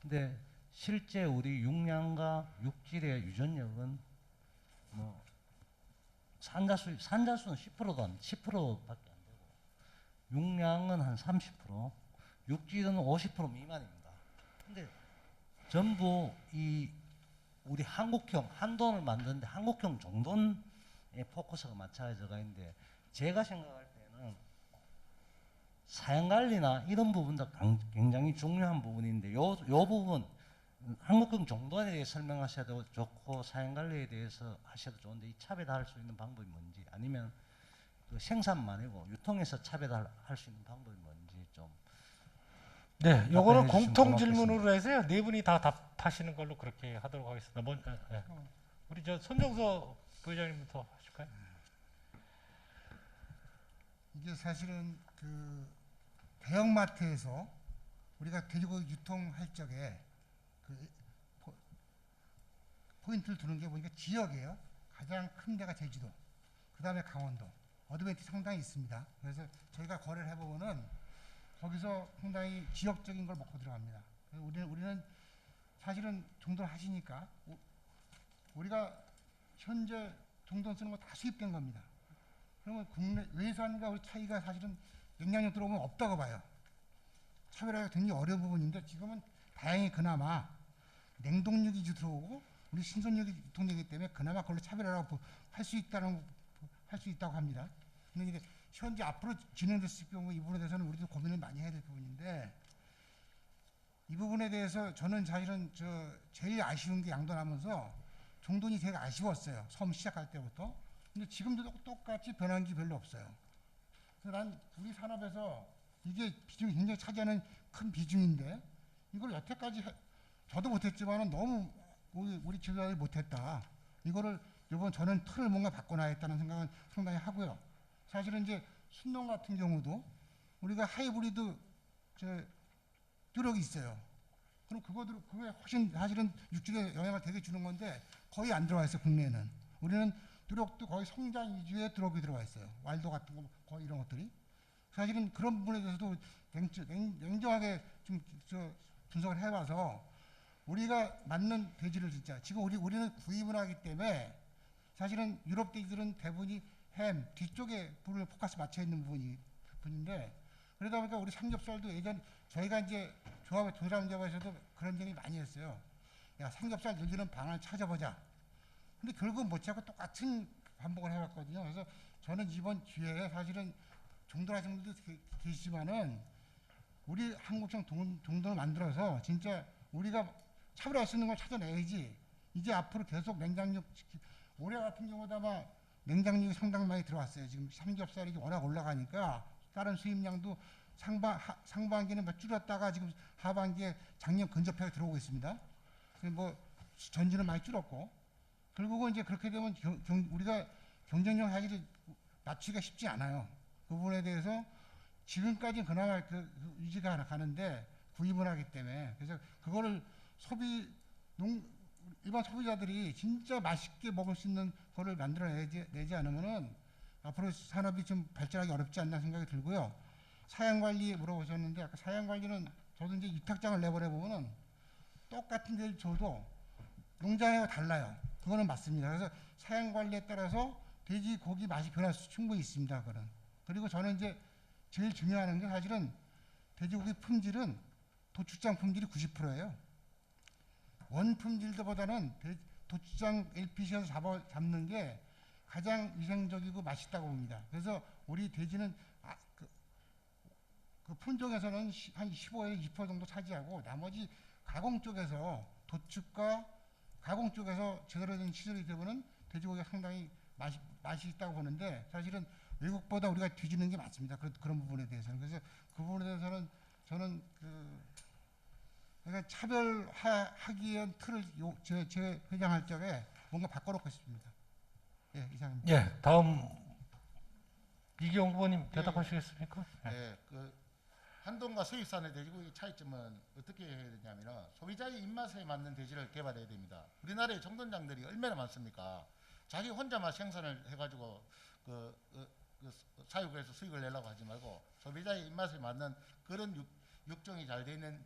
근데 실제 우리 육량과 육질의 유전력은 뭐 산자수는 10%밖에 안 되고, 육량은 한 30%, 육질은 50% 미만입니다. 근데 전부 우리 한국형 한돈을 만드는데 한국형 종돈에 포커스가 맞춰져가 있는데, 제가 생각할 때는 사양관리나 이런 부분도 굉장히 중요한 부분인데, 요 부분 한국형 종돈에 대해 설명하셔도 좋고 사양관리에 대해서 하셔도 좋은데, 이 차별화할 수 있는 방법이 뭔지, 아니면 그 생산만 아니고 유통에서 차별화할 수 있는 방법이 뭔지 좀. 네, 요거는 공통 질문으로 해서요. 네 분이 다 답하시는 걸로 그렇게 하도록 하겠습니다. 우리 손정서 부회장님부터 하실까요? 이게 사실은 그 대형마트에서 우리가 돼지고기 유통할 적에 그 포인트를 두는 게 보니까 지역이에요. 가장 큰 데가 제주도, 그 다음에 강원도, 어드밴티지 상당히 있습니다. 그래서 저희가 거래를 해보면은 거기서 상당히 지역적인 걸 먹고 들어갑니다. 그래서 우리는 사실은 종돈 하시니까 우리가 현재 종돈 쓰는 거 다 수입된 겁니다. 그러면 국내 외산과 우리 차이가 사실은 영향력 들어오면 없다고 봐요. 차별화가 굉장히 어려운 부분인데 지금은 다행히 그나마 냉동육이 들어오고 우리 신선육이 유통되기 때문에 그나마 그걸로 차별화라고 할 수 있다고 합니다. 근데 이제 현재 앞으로 진행됐을 경우 이 부분에 대해서는 우리도 고민을 많이 해야 될 부분인데 이 부분에 대해서 저는 사실은 제일 아쉬운 게 양돈하면서 종돈이 되게 아쉬웠어요. 처음 시작할 때부터. 근데 지금도 똑같이 변한 게 별로 없어요. 그래서 난 우리 산업에서 이게 비중이 굉장히 차지하는 큰 비중인데 이걸 여태까지 저도 못했지만은 너무 우리 지도자들이 못했다. 이거를 이번 저는 틀을 뭔가 바꿔놔야겠다는 생각은 상당히 하고요. 사실은 이제 순농 같은 경우도 우리가 하이브리드 뚜럭이 있어요. 그럼 그게 훨씬 사실은 육질에 영향을 되게 주는 건데 거의 안 들어와 있어요. 국내에는. 우리는 뚜럭도 거의 성장 위주의 뚜럭이 들어와 있어요. 왈도 같은 거 거의 이런 것들이. 사실은 그런 부분에 대해서도 냉정하게 좀 분석을 해봐서 우리가 맞는 돼지를 진짜 지금 우리는 구입을 하기 때문에 사실은 유럽 돼지들은 대부분이 햄 뒤쪽에 불을 포커스 맞춰 있는 부분인데 그러다 보니까 우리 삼겹살도 예전 저희가 이제 조sam조합에서도 그런 얘기 많이 했어요. 야 삼겹살 늘리는 방안을 찾아보자. 근데 결국은 못 찾고 똑같은 반복을 해왔거든요. 그래서 저는 이번 기회에 사실은 종돈하시는 분들도 계시지만은 우리 한국형 종돈을 만들어서 진짜 우리가 차별할 수 있는 걸 찾아내야지. 이제 앞으로 계속 냉장육 올해 같은 경우도 아마 냉장육이 상당히 많이 들어왔어요. 지금 삼겹살이 워낙 올라가니까 다른 수입량도 상반기는 줄였다가 지금 하반기에 작년 근접하게 들어오고 있습니다. 뭐 전지는 많이 줄었고 결국은 이제 그렇게 되면 우리가 경쟁력 사실이 맞추기가 쉽지 않아요. 그 부분에 대해서 지금까지 그나마 유지가 가는데 구입을 하기 때문에 그래서 그거를 일반 소비자들이 진짜 맛있게 먹을 수 있는 거를 만들어내지 않으면은 앞으로 산업이 좀 발전하기 어렵지 않나 생각이 들고요. 사양 관리 물어보셨는데 아까 사양 관리는 저도 이제 위탁장을 내보내 보면은 똑같은 데를 줘도 농장하고 달라요. 그거는 맞습니다. 그래서 사양 관리에 따라서 돼지 고기 맛이 변할 수 충분히 있습니다. 그런. 그리고 저는 이제 제일 중요한 게 사실은 돼지고기 품질은 도축장 품질이 90%예요. 원 품질보다는 도축장 LPC에서 잡는 게 가장 위생적이고 맛있다고 봅니다. 그래서 우리 돼지는 그 품종에서는 한 15에서 20% 정도 차지하고 나머지 가공 쪽에서 도축과 가공 쪽에서 제대로 된 시설이 되면은 돼지고기가 상당히 맛이 있다고 보는데 사실은 외국보다 우리가 뒤지는 게 많습니다. 그런 부분에 대해서는. 그래서 그 부분에 대해서는 저는 그러니까 차별화하기 위한 틀을 제 회장할 적에 뭔가 바꿔놓고 싶습니다. 예, 이상입니다. 예, 다음 이기용 후보님 대답하시겠습니까? 네, 한돈과 수입산의 돼지고기 차이점은 어떻게 해야 되냐면 소비자의 입맛에 맞는 돼지를 개발해야 됩니다. 우리나라의 정돈장들이 얼마나 많습니까? 자기 혼자만 생산을 해가지고 사육에서 수익을 내려고 하지 말고 소비자의 입맛에 맞는 그런 육종이 잘 되어 있는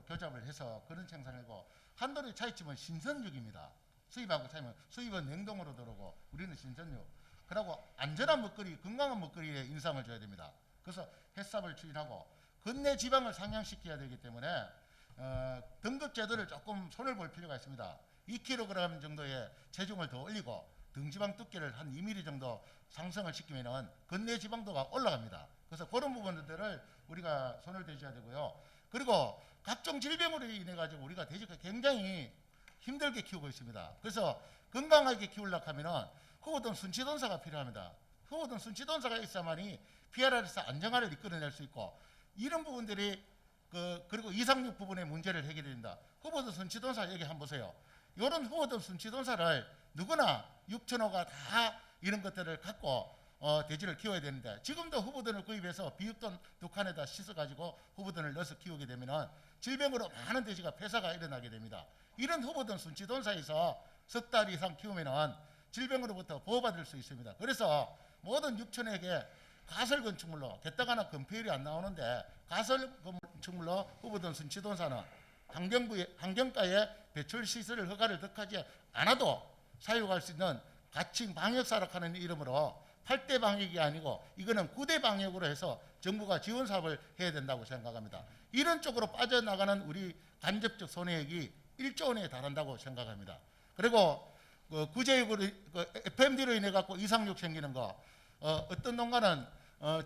교잡을 해서 그런 생산을 하고 한돈의 차이점은 신선육입니다. 수입하고 차이면 수입은 냉동으로 들어오고 우리는 신선육. 그리고 안전한 먹거리, 건강한 먹거리에 인상을 줘야 됩니다. 그래서 햇삽을 추진하고 근내 지방을 상향시켜야 되기 때문에 등급 제도를 조금 손을 볼 필요가 있습니다. 2kg 정도의 체중을 더 올리고 등지방 두께를 한 2mm 정도 상승을 시키면은 근내 지방도가 올라갑니다. 그래서 그런 부분들을 우리가 손을 대셔야 되고요. 그리고 각종 질병으로 인해 가지고 우리가 돼지가 굉장히 힘들게 키우고 있습니다. 그래서 건강하게 키우려고 하면은 후보든 순치돈사가 필요합니다. 후보든 순치돈사가 있어야만이 PRR에서 안정화를 이끌어낼 수 있고 이런 부분들이 그리고 이상육 부분의 문제를 해결해야 된다. 후보든 순치돈사 얘기 한번 보세요. 이런 후보든 순치돈사를 누구나 6,000호가 다 이런 것들을 갖고 돼지를 키워야 되는데 지금도 후보든을 구입해서 비육돈 두 칸에다 씻어가지고 후보든을 넣어서 키우게 되면은 질병으로 많은 돼지가 폐사가 일어나게 됩니다. 이런 후보든 순치돈사에서 석 달 이상 키우면은 질병으로부터 보호받을 수 있습니다. 그래서 모든 육촌에게 가설 건축물로 게다가나 건폐율이 안 나오는데 가설 건축물로 후보든 순치돈사는 환경가에 배출 시설 허가를 득하지 않아도 사용할 수 있는 가칭 방역사락하는 이름으로 8대 방역이 아니고 이거는 9대 방역으로 해서 정부가 지원 사업을 해야 된다고 생각합니다. 이런 쪽으로 빠져나가는 우리 간접적 손해액이 1조 원에 달한다고 생각합니다. 그리고 구제역으로 FMD로 인해 갖고 이상육 생기는 거 어떤 농가는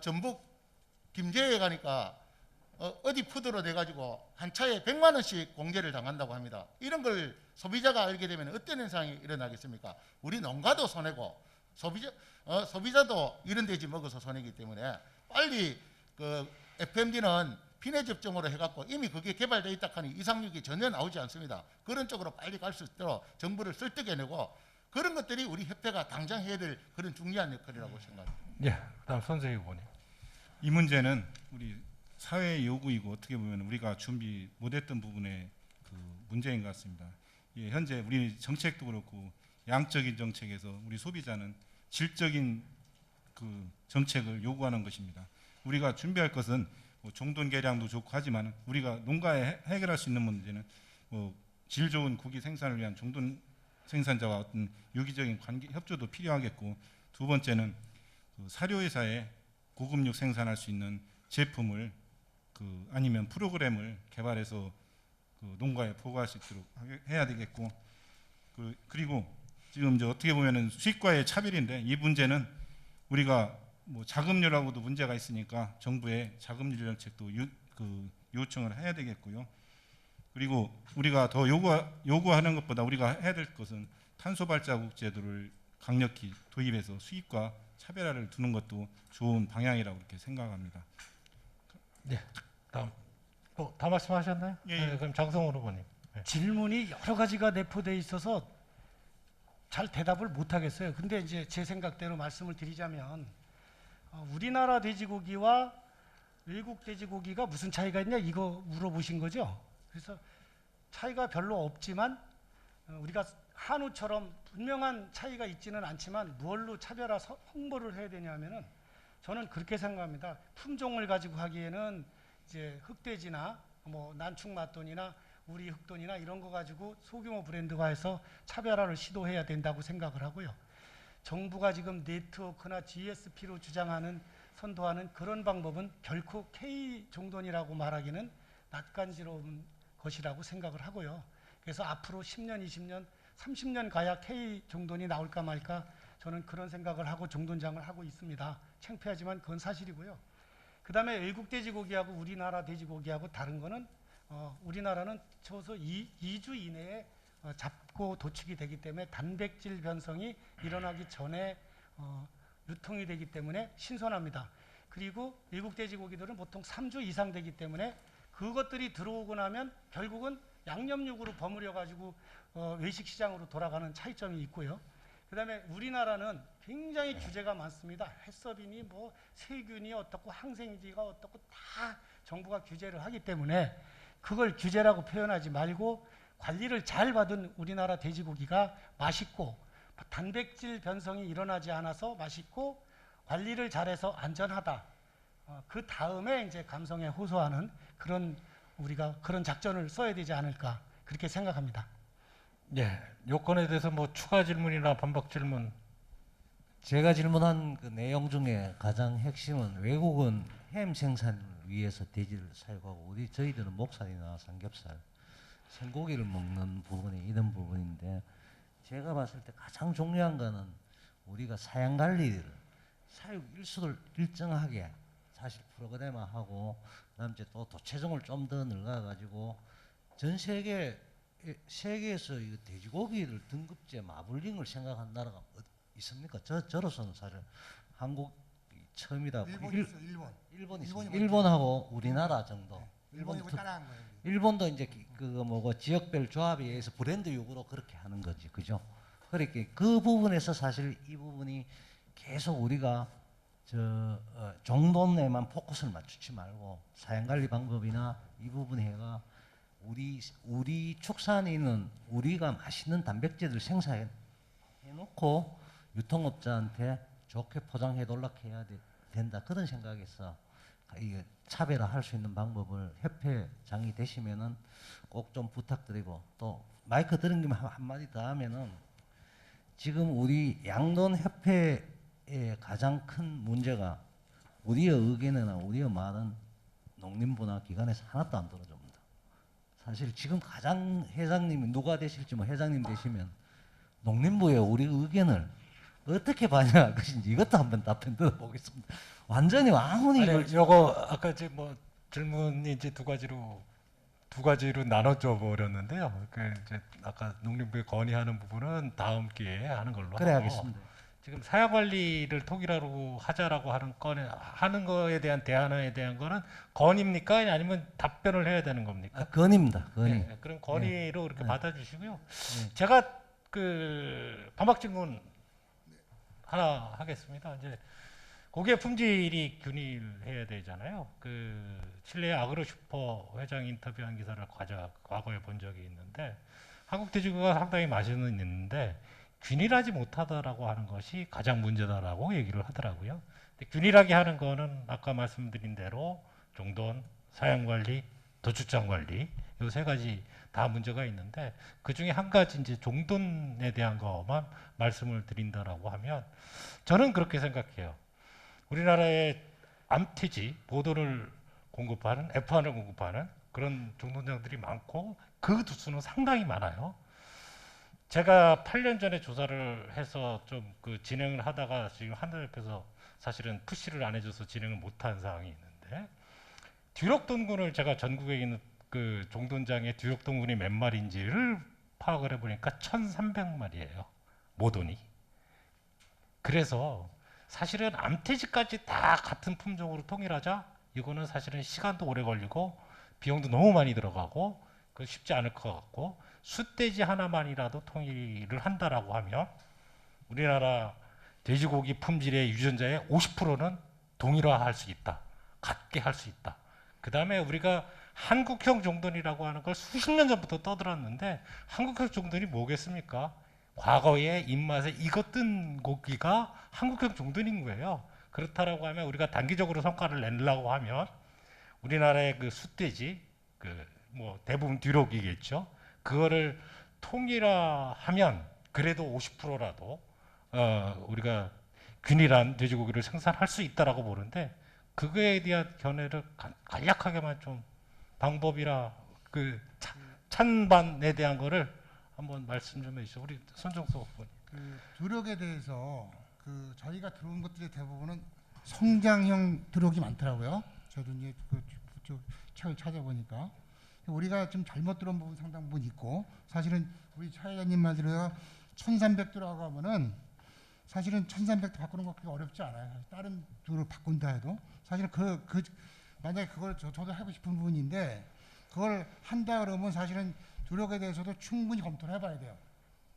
전북 김제에 가니까 어디 푸드로 돼가지고 한 차에 100만 원씩 공제를 당한다고 합니다. 이런 걸 소비자가 알게 되면 어떤 현상이 일어나겠습니까? 우리 농가도 손해고 소비자도 이런 돼지 먹어서 손해이기 때문에 빨리 FMD는 피내 접종으로 해갖고 이미 그게 개발되어 있다 하니 이상육이 전혀 나오지 않습니다. 그런 쪽으로 빨리 갈 수 있도록 정부를 설득해내고 그런 것들이 우리 협회가 당장 해야 될 그런 중요한 역할이라고 생각합니다. 예, 그다음 손세희 후보님. 이 문제는 우리 사회의 요구이고 어떻게 보면 우리가 준비 못했던 부분의 그 문제인 것 같습니다. 예, 현재 우리 정책도 그렇고 양적인 정책에서 우리 소비자는 질적인 그 정책을 요구하는 것입니다. 우리가 준비할 것은 뭐 종돈 개량도 좋고 하지만 우리가 농가에 해결할 수 있는 문제는 질 좋은 고기 생산을 위한 종돈 생산자와 어떤 유기적인 관계 협조도 필요하겠고, 두 번째는 그 사료회사에 고급육 생산할 수 있는 제품을 아니면 프로그램을 개발해서 그 농가에 보고할 수 있도록 해야 되겠고, 그리고 지금 이제 어떻게 보면은 수입과의 차별인데 이 문제는 우리가 뭐 자금률하고도 문제가 있으니까 정부의 자금률 정책도 요청을 해야 되겠고요. 그리고 우리가 더 요구하는 것보다 우리가 해야 될 것은 탄소 발자국 제도를 강력히 도입해서 수입과 차별화를 두는 것도 좋은 방향이라고 이렇게 생각합니다. 네, 다음 다 말씀하셨나요? 예, 네, 그럼 장성훈 후보님. 네. 질문이 여러 가지가 내포되어 있어서 잘 대답을 못 하겠어요. 근데 이제 제 생각대로 말씀을 드리자면 우리나라 돼지고기와 외국 돼지고기가 무슨 차이가 있냐 이거 물어보신 거죠. 그래서 차이가 별로 없지만 우리가 한우처럼 분명한 차이가 있지는 않지만 무얼로 차별화 홍보를 해야 되냐면은 저는 그렇게 생각합니다. 품종을 가지고 하기에는 이제 흑돼지나 뭐 난충맛돈이나 우리 흑돈이나 이런 거 가지고 소규모 브랜드화해서 차별화를 시도해야 된다고 생각을 하고요. 정부가 지금 네트워크나 GSP로 주장하는 선도하는 그런 방법은 결코 K 종돈이라고 말하기는 낯간지러운 것이라고 생각을 하고요. 그래서 앞으로 10년, 20년, 30년 가야 K 종돈이 나올까 말까 저는 그런 생각을 하고 종돈장을 하고 있습니다. 창피하지만 그건 사실이고요. 그 다음에 외국 돼지고기하고 우리나라 돼지고기하고 다른 거는 우리나라는 최소 2주 이내에 잡고 도축이 되기 때문에 단백질 변성이 일어나기 전에 유통이 되기 때문에 신선합니다. 그리고 외국 돼지고기들은 보통 3주 이상 되기 때문에 그것들이 들어오고 나면 결국은 양념육으로 버무려 가지고 외식 시장으로 돌아가는 차이점이 있고요. 그 다음에 우리나라는 굉장히 규제가 많습니다. 해썹이니 뭐 세균이 어떻고 항생제가 어떻고 다 정부가 규제를 하기 때문에 그걸 규제라고 표현하지 말고 관리를 잘 받은 우리나라 돼지고기가 맛있고 단백질 변성이 일어나지 않아서 맛있고 관리를 잘해서 안전하다. 그 다음에 이제 감성에 호소하는 그런 우리가 그런 작전을 써야 되지 않을까 그렇게 생각합니다. 예, 요건에 대해서 뭐 추가 질문이나 반박 질문. 제가 질문한 그 내용 중에 가장 핵심은 외국은 햄 생산을 위해서 돼지를 사육하고 저희들은 목살이나 삼겹살, 생고기를 먹는 부분이 이런 부분인데 제가 봤을 때 가장 중요한 거는 우리가 사양 관리를 사육 일수를 일정하게 사실 프로그램화하고 그다음에 또 도체종을 좀 더 늘려가지고 전 세계에서 이 돼지고기를 등급제 마블링을 생각한 나라가 있습니까? 저로서는 사실 한국 처음이다. 일본이 일본하고 우리나라 정도. 일본이 따라한 거예요. 일본도 이제 지역별 조합에 의해서 브랜드 요구로 그렇게 하는 거지, 그죠? 그러니까 그 부분에서 사실 이 부분이 계속 우리가 종돈에만 포커스를 맞추지 말고 사양관리 방법이나 이 부분에가 우리 축산인은 우리가 맛있는 단백질을 생산해 해놓고 유통업자한테 좋게 포장해 놀락해야 된다 그런 생각에서 이게 차별화할 수 있는 방법을 협회장이 되시면은 꼭 좀 부탁드리고 또 마이크 들은 김에 한마디 더 하면은 지금 우리 양돈 협회의 가장 큰 문제가 우리의 의견이나 우리의 말은 농림부나 기관에서 하나도 안 들어줍니다. 사실 지금 가장 회장님이 누가 되실지 뭐 회장님 되시면 농림부의 우리 의견을 어떻게 반영할 것인지 이것도 한번 답변 들어보겠습니다. 완전히 아무리 이걸 요거 아까 이제 뭐 질문이 이제 두 가지로 나눠져 버렸는데요. 그 이제 아까 농림부에 건의하는 부분은 다음 기회에 하는 걸로 그래 하고 하겠습니다. 지금 사양 관리를 통일하고 하자라고 하는 거에 대한 대안에 대한 거는 건의입니까? 아니면 답변을 해야 되는 겁니까? 건의입니다. 건의. 네, 그럼 건의로 이렇게 네. 받아주시고요. 네. 제가 그 반박 질문 하나 하겠습니다. 이제 고기의 품질이 균일해야 되잖아요. 그 칠레 아그로슈퍼 회장 인터뷰한 기사를 과거에 본 적이 있는데 한국 돼지고기가 상당히 맛은 있는데 균일하지 못하다라고 하는 것이 가장 문제다라고 얘기를 하더라고요. 근데 균일하게 하는 거는 아까 말씀드린 대로 종돈, 사양 관리, 도축장 관리 이 세 가지 다 문제가 있는데 그 중에 한 가지 이제 종돈에 대한 것만 말씀을 드린다라고 하면 저는 그렇게 생각해요. 우리나라의 암태지 보도를 공급하는 F1을 공급하는 그런 종돈장들이 많고 그 두수는 상당히 많아요. 제가 8년 전에 조사를 해서 좀 그 진행을 하다가 지금 한국협회에서 사실은 푸시를 안 해줘서 진행을 못한 상황이 있는데 뒤럭동군을 제가 전국에 있는 그 종돈장의 뒤럭동군이 몇 마리인지를 파악을 해보니까 1,300마리예요. 모돈이. 그래서 사실은 암태지까지 다 같은 품종으로 통일하자 이거는 사실은 시간도 오래 걸리고 비용도 너무 많이 들어가고 그 쉽지 않을 것 같고 숫돼지 하나만이라도 통일을 한다라고 하면 우리나라 돼지고기 품질의 유전자의 50%는 동일화할 수 있다. 같게 할 수 있다. 그 다음에 우리가 한국형 종돈이라고 하는 걸 수십 년 전부터 떠들었는데 한국형 종돈이 뭐겠습니까? 과거에 입맛에 익었던 고기가 한국형 종돈인 거예요. 그렇다라고 하면 우리가 단기적으로 성과를 내려고 하면 우리나라의 그 숫돼지 그 뭐 대부분 뒤로기겠죠. 그거를 통일화하면 그래도 50%라도 우리가 균일한 돼지고기를 생산할 수 있다라고 보는데 그거에 대한 견해를 간략하게만 좀 방법이나 그 찬반에 대한 거를 한번 말씀 좀 해주시죠. 우리 손정수 후보님. 그 두력에 대해서 그 저희가 들어온 것들이 대부분은 성장형 두력이 많더라고요. 저도 이제 그쪽 책을 찾아보니까 우리가 좀 잘못 들어온 부분 상당 부분 있고 사실은 우리 차 회장님 말대로 1,300두라고 하면은 사실은 1,300도 바꾸는 거 그렇게 어렵지 않아요. 다른 두를 바꾼다 해도 사실은 만약에 그걸 저도 하고 싶은 부분인데 그걸 한다 그러면 사실은 두력에 대해서도 충분히 검토를 해봐야 돼요.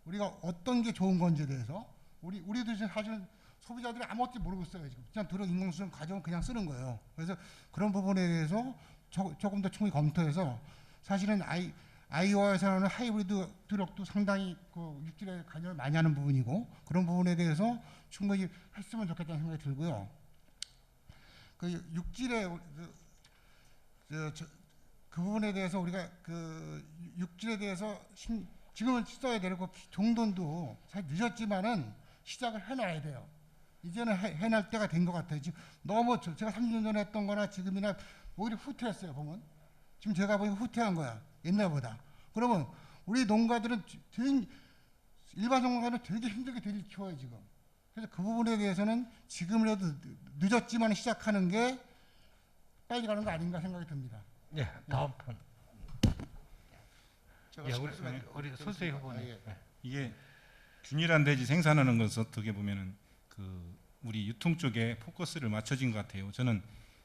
우리가 어떤 게 좋은 건지에 대해서 우리도 지금 사실은 소비자들이 아무것도 모르고 있어요. 지금 그냥 두력 인공수정 가져오면 그냥 쓰는 거예요. 그래서 그런 부분에 대해서 조금 더 충분히 검토해서 사실은 아이오에서는 하이브리드 두력도 상당히 그 육질에 관여를 많이 하는 부분이고 그런 부분에 대해서 충분히 했으면 좋겠다는 생각이 들고요. 그 육질의 그 부분에 대해서 우리가 그 육질에 대해서 지금은 써야 되고 종돈도 사실 늦었지만은 시작을 해놔야 돼요. 이제는 해낼 때가 된 것 같아요. 지금 너무 제가 3년 전에 했던 거나 지금이나 오히려 후퇴했어요. 보면 지금 제가 보니까 후퇴한 거야. 옛날보다. 그러면 우리 농가들은 일반 농가는 되게 힘들게 돼지를 키워요 지금. 그래서 그 부분에 대해서는 지금이라도 늦었지만 시작하는 게 빨리 가는 거 아닌가 생각이 듭니다. 예, 다음 분. 제가 예, 우리 손수희 후보님. 네. 이게 균일한 돼지 생산하는 것은 어떻게 보면은 그 우리 유통 쪽에 포커스를 맞춰진 것 같아요. 저는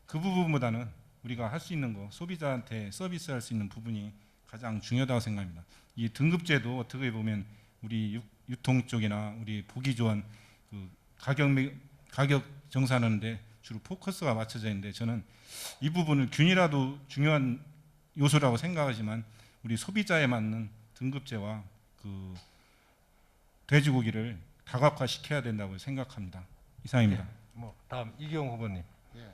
그 부분보다는 우리가 할 수 있는 거 소비자한테 서비스할 수 있는 부분이 가장 중요하다고 생각합니다. 이 등급제도 어떻게 보면 우리 유통 쪽이나 우리 보기 좋은 그 가격 정산하는데 주로 포커스가 맞춰져 있는데 저는 이 부분을 균일화도 중요한 요소라고 생각하지만 우리 소비자에 맞는 등급제와 그 돼지고기를 다각화시켜야 된다고 생각합니다. 이상입니다. 뭐 다음 이기영 후보님. 예.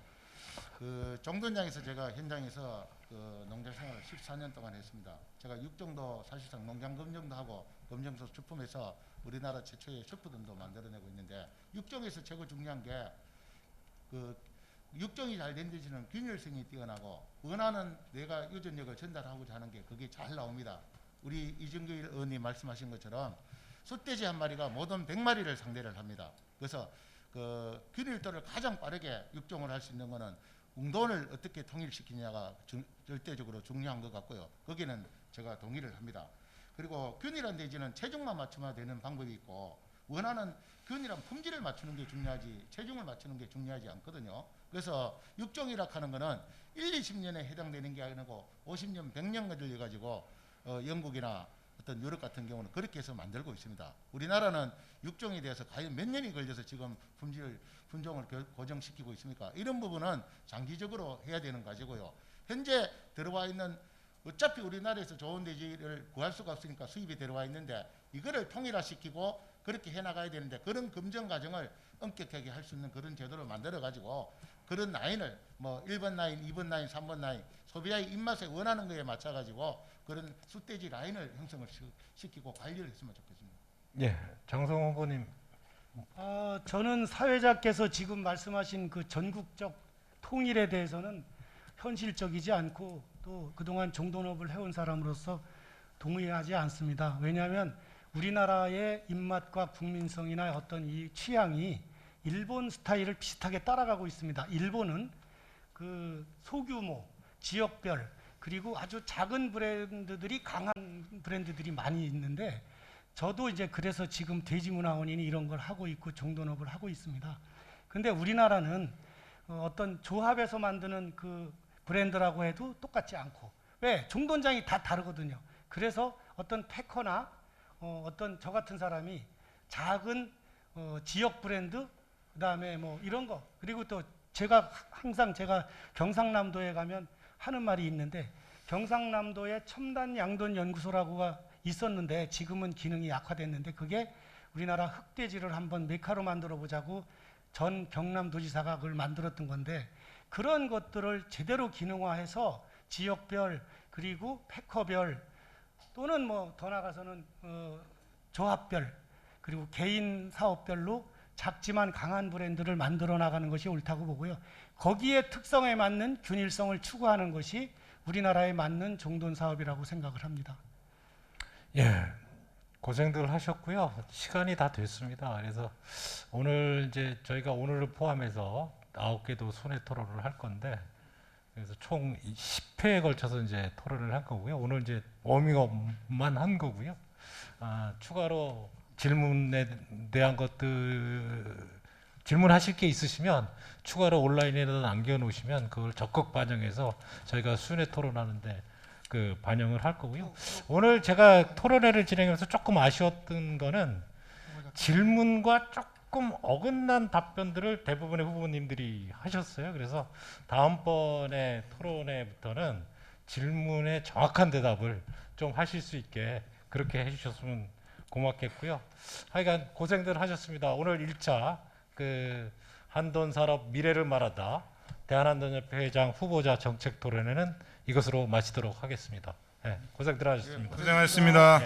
그 정돈장에서 제가 현장에서 그 농장 생활을 14년 동안 했습니다. 제가 육종도 사실상 농장 검정도 하고 검정소 출품해서 우리나라 최초의 셰프들도 만들어내고 있는데 육종에서 최고 중요한 게 그 육종이 잘 된 데지는 균열성이 뛰어나고 원하는 내가 유전력을 전달하고자 하는 게 그게 잘 나옵니다. 우리 이정길 의원님 말씀하신 것처럼 숫돼지 한 마리가 모든 100마리를 상대를 합니다. 그래서 그 균일도를 가장 빠르게 육종을 할 수 있는 거는 웅돈을 어떻게 통일시키냐가 절대적으로 중요한 것 같고요. 거기는 제가 동의를 합니다. 그리고 균일한 돼지는 체중만 맞추면 되는 방법이 있고 원하는 균일한 품질을 맞추는 게 중요하지 체중을 맞추는 게 중요하지 않거든요. 그래서 육종이라 하는 거는 1, 20년에 해당되는 게 아니고 50년, 100년 걸려가지고 영국이나 어떤 유럽 같은 경우는 그렇게 해서 만들고 있습니다. 우리나라는 육종에 대해서 과연 몇 년이 걸려서 지금 품종을 고정시키고 있습니까? 이런 부분은 장기적으로 해야 되는 가지고요. 현재 들어와 있는 어차피 우리나라에서 좋은 돼지를 구할 수가 없으니까 수입이 들어와 있는데 이거를 통일화시키고 그렇게 해나가야 되는데 그런 검증 과정을 엄격하게 할 수 있는 그런 제도를 만들어 가지고 그런 라인을 뭐 1번 라인, 2번 라인, 3번 라인 소비자의 입맛에 원하는 거에 맞춰 가지고 그런 숫돼지 라인을 형성을 시키고 관리를 했으면 좋겠습니다. 예, 장성 후보님. 저는 사회자께서 지금 말씀하신 그 전국적 통일에 대해서는 현실적이지 않고 또 그동안 종돈업을 해온 사람으로서 동의하지 않습니다. 왜냐하면 우리나라의 입맛과 국민성이나 어떤 이 취향이 일본 스타일을 비슷하게 따라가고 있습니다. 일본은 그 소규모, 지역별 그리고 아주 작은 브랜드들이 강한 브랜드들이 많이 있는데 저도 이제 그래서 지금 돼지문화원인이 이런 걸 하고 있고 종돈업을 하고 있습니다. 근데 우리나라는 어떤 조합에서 만드는 그 브랜드라고 해도 똑같지 않고 왜? 종돈장이 다 다르거든요. 그래서 어떤 패커나 어떤 저 같은 사람이 작은 지역 브랜드 그다음에 뭐 이런 거 그리고 또 제가 항상 경상남도에 가면 하는 말이 있는데 경상남도에 첨단 양돈 연구소라고가 있었는데 지금은 기능이 약화됐는데 그게 우리나라 흑돼지를 한번 메카로 만들어 보자고 전 경남도지사가 그걸 만들었던 건데 그런 것들을 제대로 기능화해서 지역별 그리고 패커별 또는 뭐 더 나가서는 조합별 그리고 개인 사업별로 작지만 강한 브랜드를 만들어 나가는 것이 옳다고 보고요. 거기에 특성에 맞는 균일성을 추구하는 것이 우리나라에 맞는 종돈 사업이라고 생각을 합니다. 예, 고생들 하셨고요. 시간이 다 됐습니다. 그래서 오늘 이제 저희가 오늘을 포함해서 9개도 손해 토론을 할 건데 그래서 총 10회에 걸쳐서 이제 토론을 할 거고요. 오늘 이제 워밍업만 한 거고요. 추가로 질문에 대한 것들 질문하실 게 있으시면 추가로 온라인에다 남겨놓으시면 그걸 적극 반영해서 저희가 순회 토론하는데 그 반영을 할 거고요. 오늘 제가 토론회를 진행하면서 조금 아쉬웠던 거는 질문과 조금 어긋난 답변들을 대부분의 후보님들이 하셨어요. 그래서 다음번에 토론회부터는 질문에 정확한 대답을 좀 하실 수 있게 그렇게 해주셨으면 고맙겠고요. 하여간 고생들 하셨습니다. 오늘 1차 그 한돈산업 미래를 말하다 대한한돈협회 회장 후보자 정책 토론회는 이것으로 마치도록 하겠습니다. 네, 고생들 하셨습니다. 고생하셨습니다. 네.